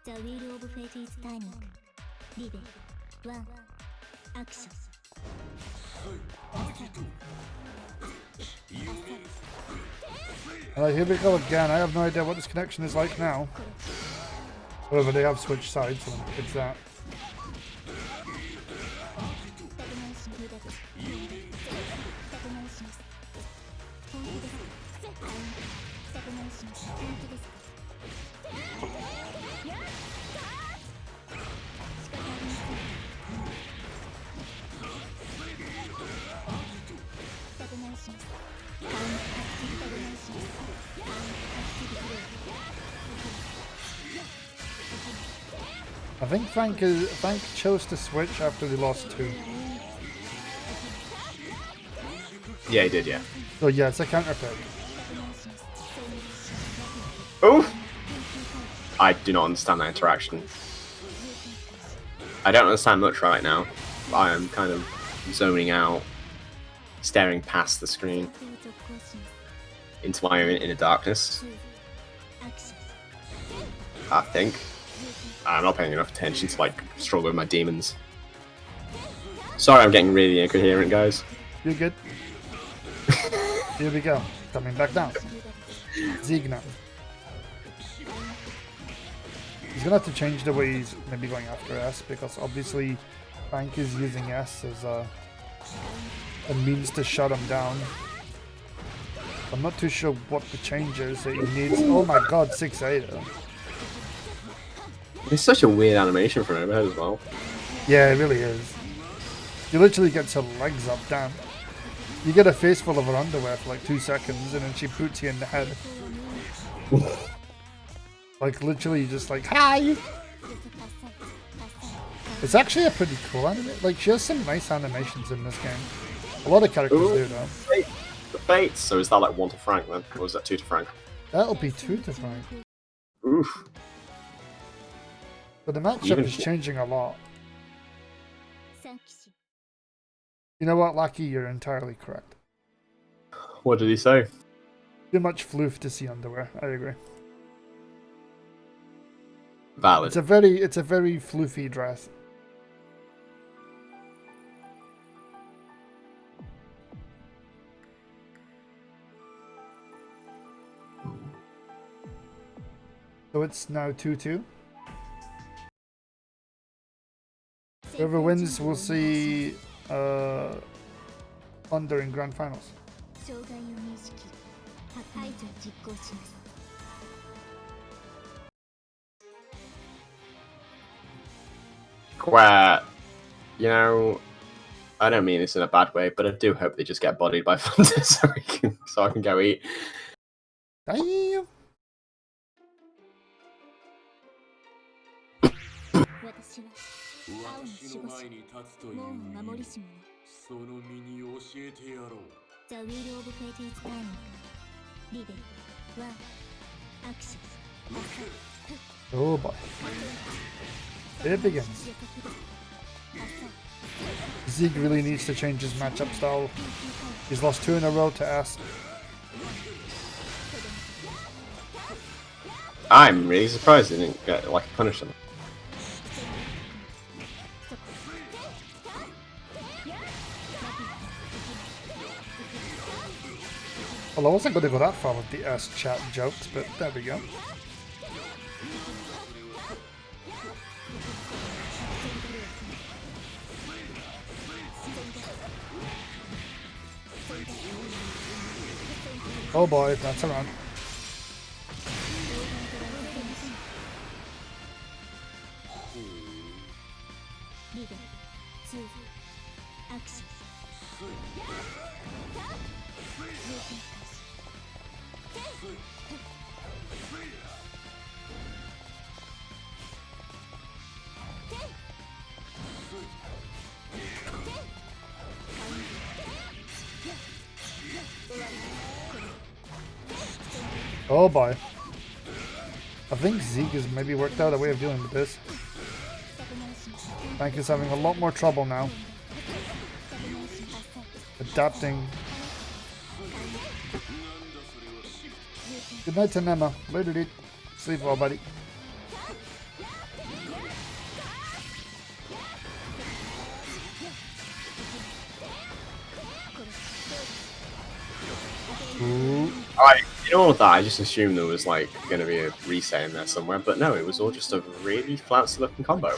The wheel of fate is timing. Live. 1. Action. Alright, here we go again. I have no idea what this connection is like now. However, they have switched sides, so it's that. I think Frank chose to switch after they lost 2. Yeah, he did, yeah. So yeah, it's a counter pick. Oh! I do not understand that interaction. I don't understand much right now. I am kind of zoning out, staring past the screen into my own inner darkness. I think. I'm not paying enough attention to, like, struggle with my demons. Sorry, I'm getting really incoherent, guys. You're good. Here we go. Coming back down. Zigna. He's gonna have to change the way he's maybe going after S, because obviously Frank is using S as a means to shut him down. I'm not too sure what the change is that he needs. Oh my god, 6-8. It's such a weird animation from overhead as well. Yeah, it really is. You literally get her legs up, damn. You get a face full of her underwear for like 2 seconds and then she boots you in the head. Like literally just like, hi! It's actually a pretty cool anime. Like, she has some nice animations in this game. A lot of characters do though. The fates! So is that like 1 to Frank then? Or is that 2 to Frank? That'll be 2 to Frank. Oof. But the matchup is changing a lot. You know what, Lucky? You're entirely correct. What did he say? Too much floof to see underwear. I agree. Valid. It's a very floofy dress. So it's now 2-2. Whoever wins will see Thunder in grand finals. Where, you know, I don't mean this in a bad way, but I do hope they just get bodied by Thunder so I can go eat. Damn. The wheel of fate is timing. Live. 1. Action. Oh boy. It begins. Zeke really needs to change his matchup style. He's lost 2 in a row to S. I'm really surprised they didn't get like a punish them. Well, I wasn't going to go that far with the S chat jokes, but there we go. Oh boy, that's around. Oh boy. I think Zeke has maybe worked out a way of dealing with this. Bank is having a lot more trouble now. Adapting. Good night to Nema. Later, dude. Sleep well, buddy. Ooh. You know what? That I just assumed there was like going to be a reset in there somewhere, but no, it was all just a really fancy-looking combo.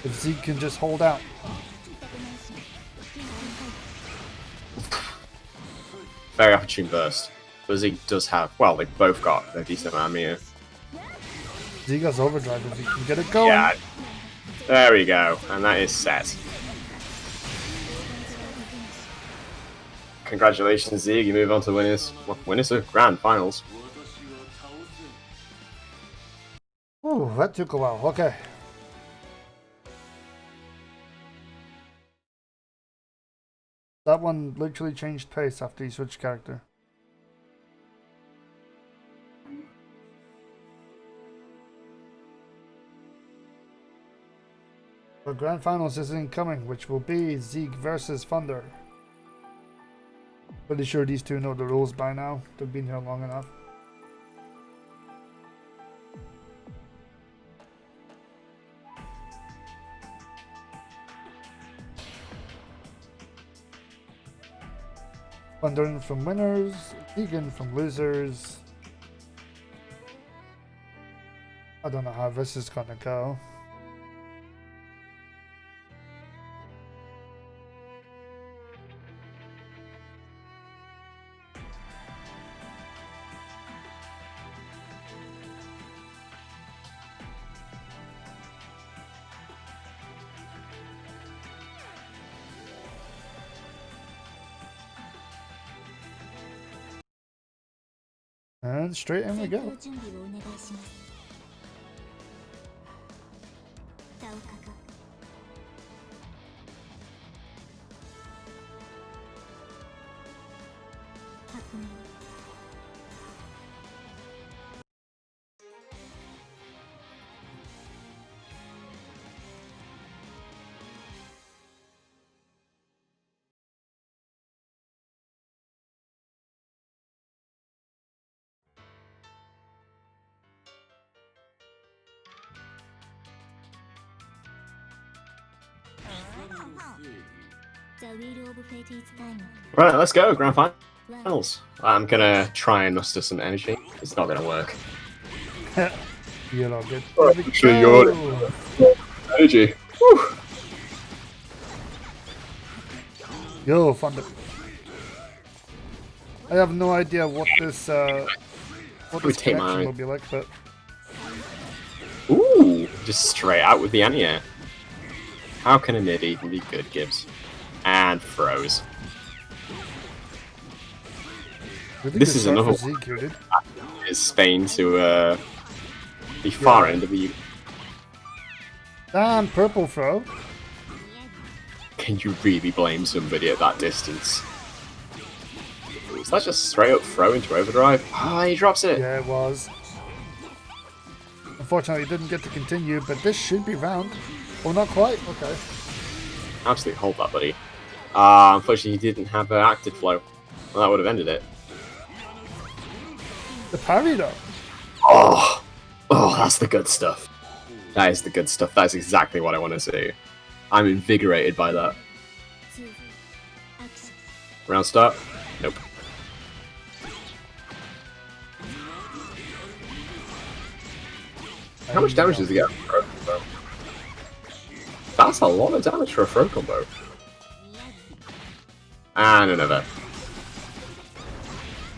If Zeke can just hold out. Very opportune burst. But Zeke does have, well, they both got a decent amount of meter. Zeke has overdrive if he can get it going. Yeah, there we go, and that is set. Congratulations, Zeke. You move on to winners of Grand Finals. Ooh, that took a while. Okay. That one literally changed pace after he switched character. The Grand Finals is incoming, which will be Zeke versus Thunder. Pretty sure these two know the rules by now. They've been here long enough. Thunder from winners, Vegan from losers. I don't know how this is gonna go. And straight in we go. Right, let's go, Grand Finals. I'm gonna try and muster some energy. It's not gonna work. You're not good. Sure, your energy. Whew. Yo, Thunder. I have no idea what this connection will be like, but ooh, just straight out with the anti-air. How can a mid even be good, Gibbs? And froze. This is another one. Is Spain to the far end of the UK. Damn, purple throw. Can you really blame somebody at that distance? Was that just straight up throw into overdrive? Ah, he drops it. Yeah, it was. Unfortunately, it didn't get to continue, but this should be round. Oh, not quite. Okay. Absolutely hold that, buddy. Unfortunately, he didn't have active flow. Well, that would have ended it. The parry, though. Oh, that's the good stuff. That is the good stuff. That's exactly what I want to see. I'm invigorated by that. 2 アクション Round start? Nope. How much damage does he get? That's a lot of damage for a throw combo. And another.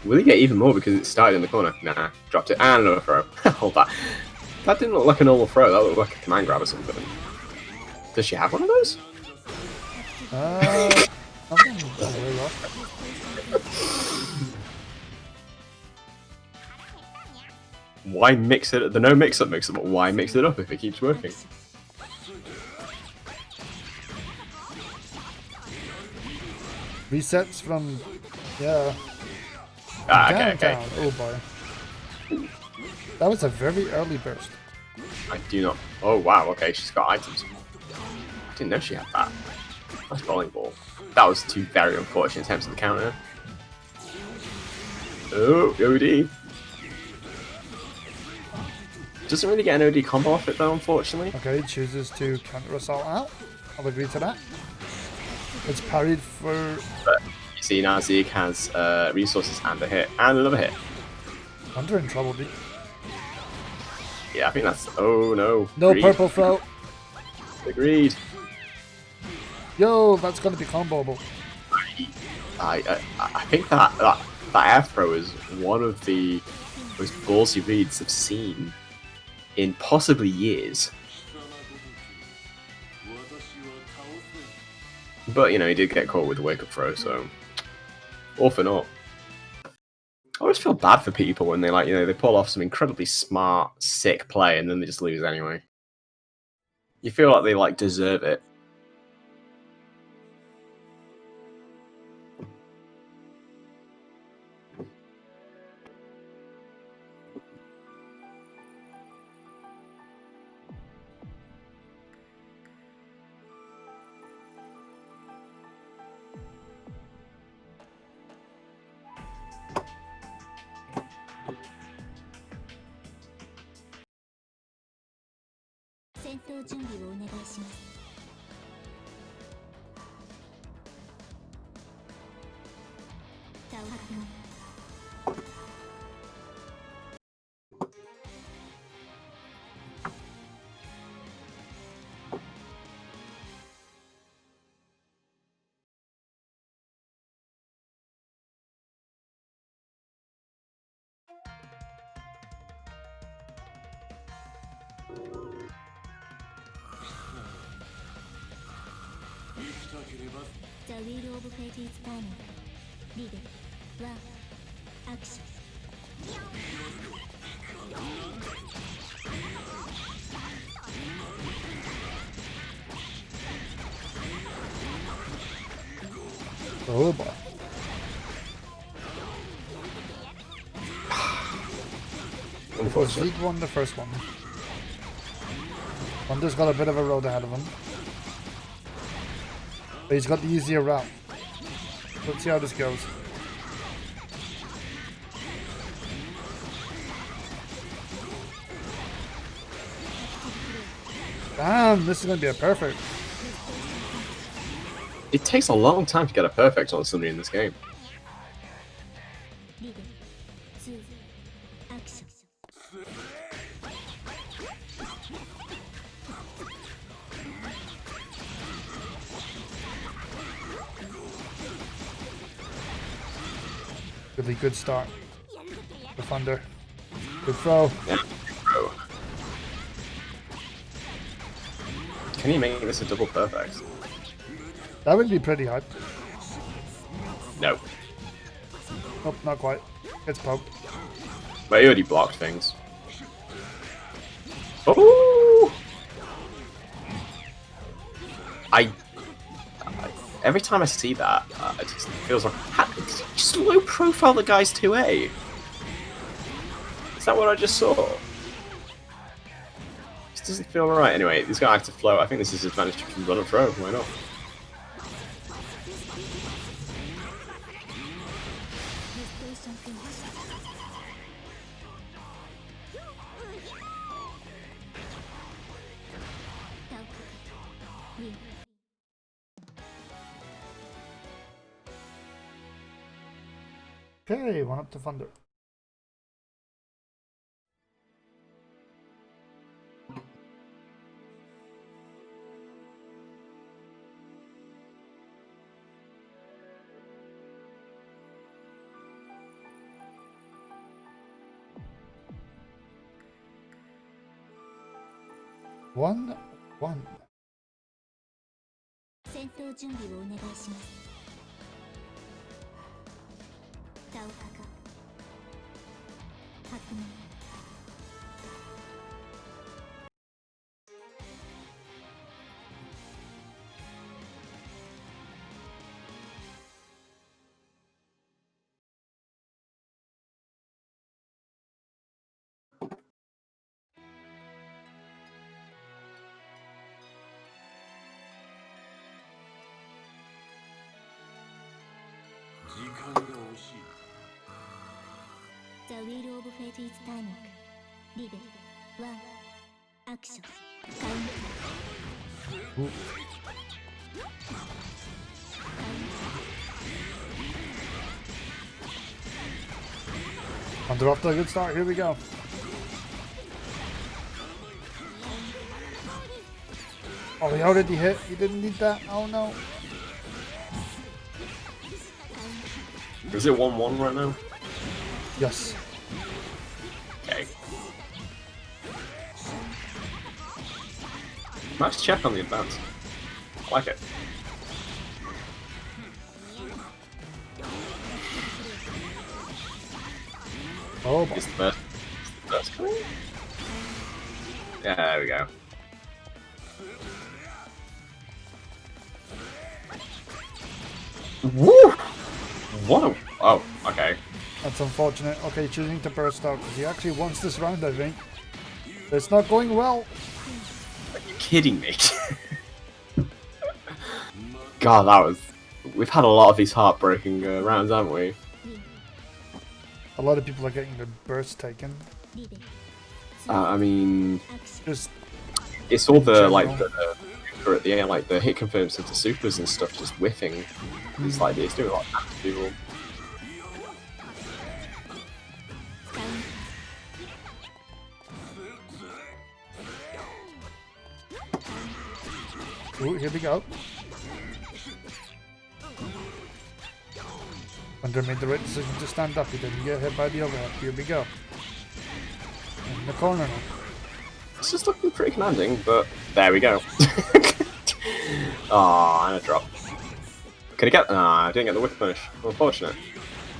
Will he get even more because it started in the corner? Nah, dropped it. And another throw. Hold that. That didn't look like a normal throw. That looked like a command grab or something. Does she have one of those? Why mix it? The no mix-up mix-up, but why mix it up if it keeps working? Resets from, yeah. Ah, okay, Down. okay. Oh boy. That was a very early burst. I do not. Oh wow, okay, she's got items. I didn't know she had that. That's bowling ball. That was two very unfortunate attempts at the counter. Oh, OD. Doesn't really get an OD combo off it though, unfortunately. Okay, chooses to counter assault out. I'll agree to that. It's parried for. But you see now Zeke has resources and a hit. And another hit. Hunter in trouble, dude. Yeah, I think that's. Oh no. No Greed. purple throw. Agreed. Yo, that's gonna be comboable. I think that air throw is one of the most ballsy reads I've seen in possibly years. But you know, he did get caught with the wake up throw, so all for naught. I always feel bad for people when they they pull off some incredibly smart, sick play and then they just lose anyway. You feel like they deserve it. The Wheel of Fate is turning. Leader, 1 アクション Oh boy. Before Zeke won the first one. Wonder's got a bit of a road ahead of him. But he's got the easier route. Let's see how this goes. Damn, this is going to be a perfect. It takes a long time to get a perfect on somebody in this game. リーダー、2アクション Really good start. The Thunder. Good throw. Yeah. Bro. Can he make this a double perfect? That would be pretty hard. No. Nope, not quite. It's poked. But he already blocked things. Oh! Every time I see that, it just feels like just low profile the guy's 2A. Is that what I just saw? This doesn't feel right. Anyway, this guy has to float. I think this is his advantage to run and throw. Why not? Okay, one up to Thunder. One. 戦闘準備をお願いします。タオカカ革命。The Wheel of Fate is turning. リベル1アクションカウンThunder off to a good start. Here we go. Oh, he already hit. He didn't need that. Oh no. Is it 1-1 right now? Yes. Okay. Nice check on the advance. I like it. Oh, It's the first. Yeah, there we go. Woo! What a... Oh, okay. that's unfortunate. Okay, choosing to burst out because he actually wants this round, I think. It's not going well. Are you kidding me? God, that was... We've had a lot of these heartbreaking rounds, haven't we? A lot of people are getting their burst taken. I mean... Just It's all the, general. like, like, the hit confirms into supers and stuff just whiffing. It's like, it's doing a lot of people. Ooh, here we go. Thunder made the right decision to stand up. He didn't get hit by the overhead. Here we go. In the corner now. This is looking pretty commanding, but there we go. Oh, and a drop. Could he get... Nah, I didn't get the whip punish. Unfortunate.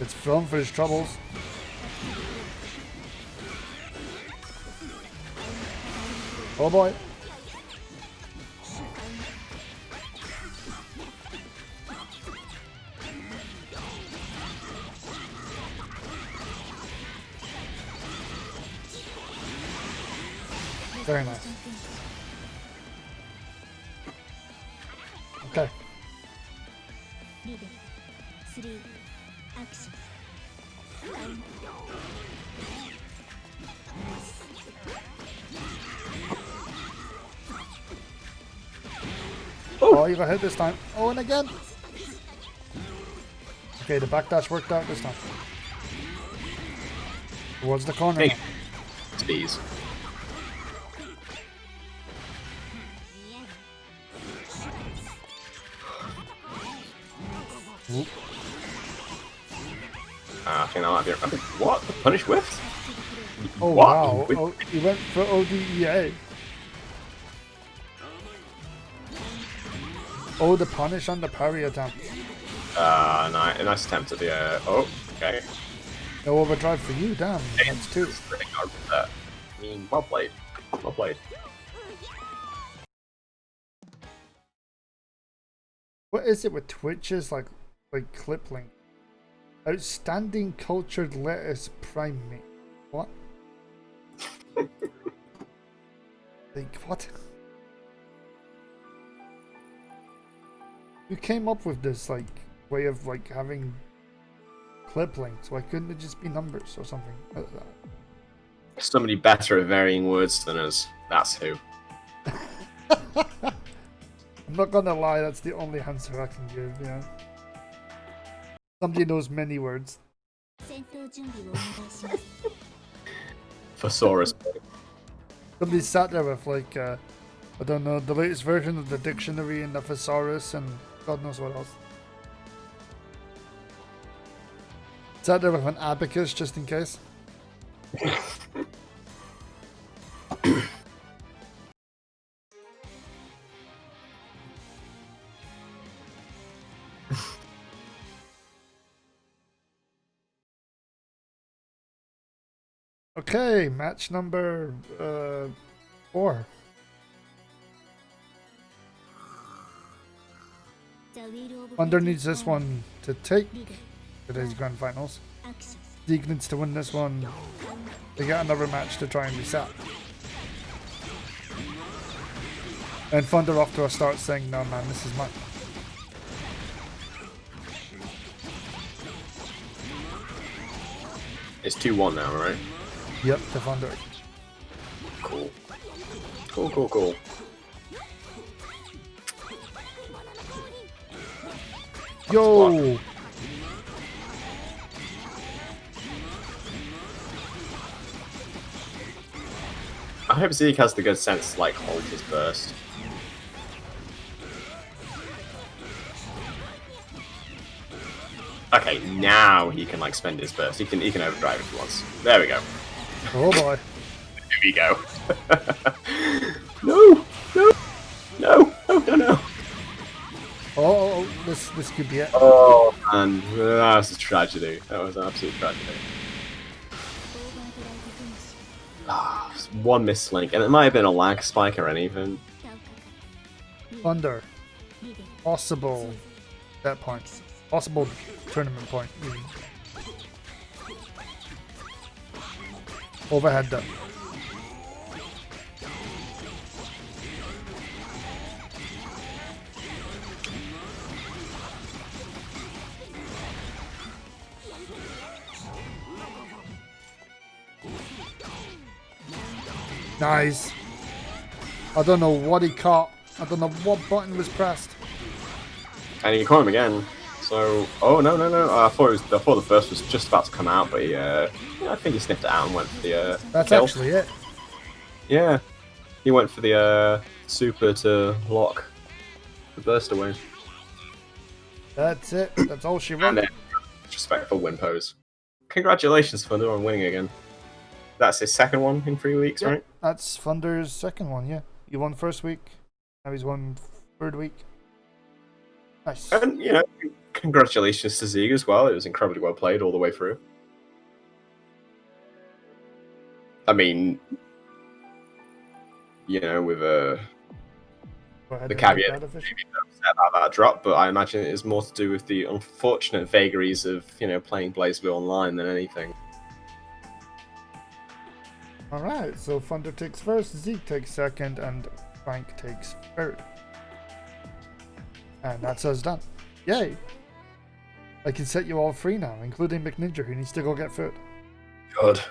It's film for his troubles. Oh boy. Very nice. Okay. リベル3アクションカウン Oh, you got hit this time. Oh, and again. Okay, the backdash worked out this time. Towards the corner. Hey. now. Please. Oop. I think that might be... What? The punish whiffed? Oh, What? wow. Oh, he went for ODEA. Oh, the punish on the parry attempt. Nice attempt at the... Oh, okay. No overdrive for you, damn. That's two. I mean, well played. Well played. What is it with Twitches like clip link? Outstanding cultured lettuce prime meat. What? Like what? Who came up with this like way of like having clip links? Why couldn't it just be numbers or something like that? Somebody better at varying words than us. That's who. I'm not gonna lie, that's the only answer I can give, yeah. Somebody knows many words. 戦闘準備をお願いします Thesaurus. Somebody sat there with like, I don't know, the latest version of the dictionary and the thesaurus and God knows what else. Sat there with an abacus just in case. Okay, match number 4. Thunder needs this one to take today's grand finals. Zeke needs to win this one to get another match to try and reset. And Thunder off to a start saying, no man, this is mine. It's 2-1 now, right? Yep, to Thunder. Cool. Cool. Yo! I hope Zeke has the good sense to like hold his burst. Okay, now he can like spend his burst. He can overdrive if he wants. There we go. Oh boy. Here we go. No! Oh, this could be it. Oh man, that was a tragedy. That was an absolute tragedy. One missed link, and it might have been a lag spike or anything. Thunder. Possible set points. Possible tournament point. Even. Overhead done. Nice. I don't know what he caught. I don't know what button was pressed. And he caught him again. So, oh no! I thought the first was just about to come out, but he, I think he sniffed it out and went for the. That's kill. actually it. Yeah, he went for the super to lock the burst away. That's it. That's all she And wrote. then disrespectful win pose. Congratulations, Thunder, on winning again. That's his second one in 3 weeks, Yep, right? that's Thunder's second one. Yeah, he won first week. Now he's won third week. Nice. And congratulations to Zeke as well. It was incredibly well played all the way through. I mean, with Go ahead the and caveat take that official. about that drop, but I imagine it is more to do with the unfortunate vagaries of playing BlazBlue online than anything. All right, so Thunder takes first, Zeke takes second, and Frank takes third. And that's us done. Yay! I can set you all free now, including McNinja, who needs to go get food. Good.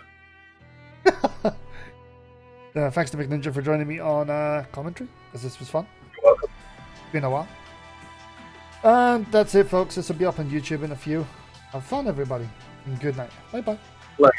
Thanks to McNinja for joining me on commentary, because this was fun. You're welcome. Been a while. And that's it, folks. This will be up on YouTube in a few. Have fun, everybody, and good night. Bye-bye. Later.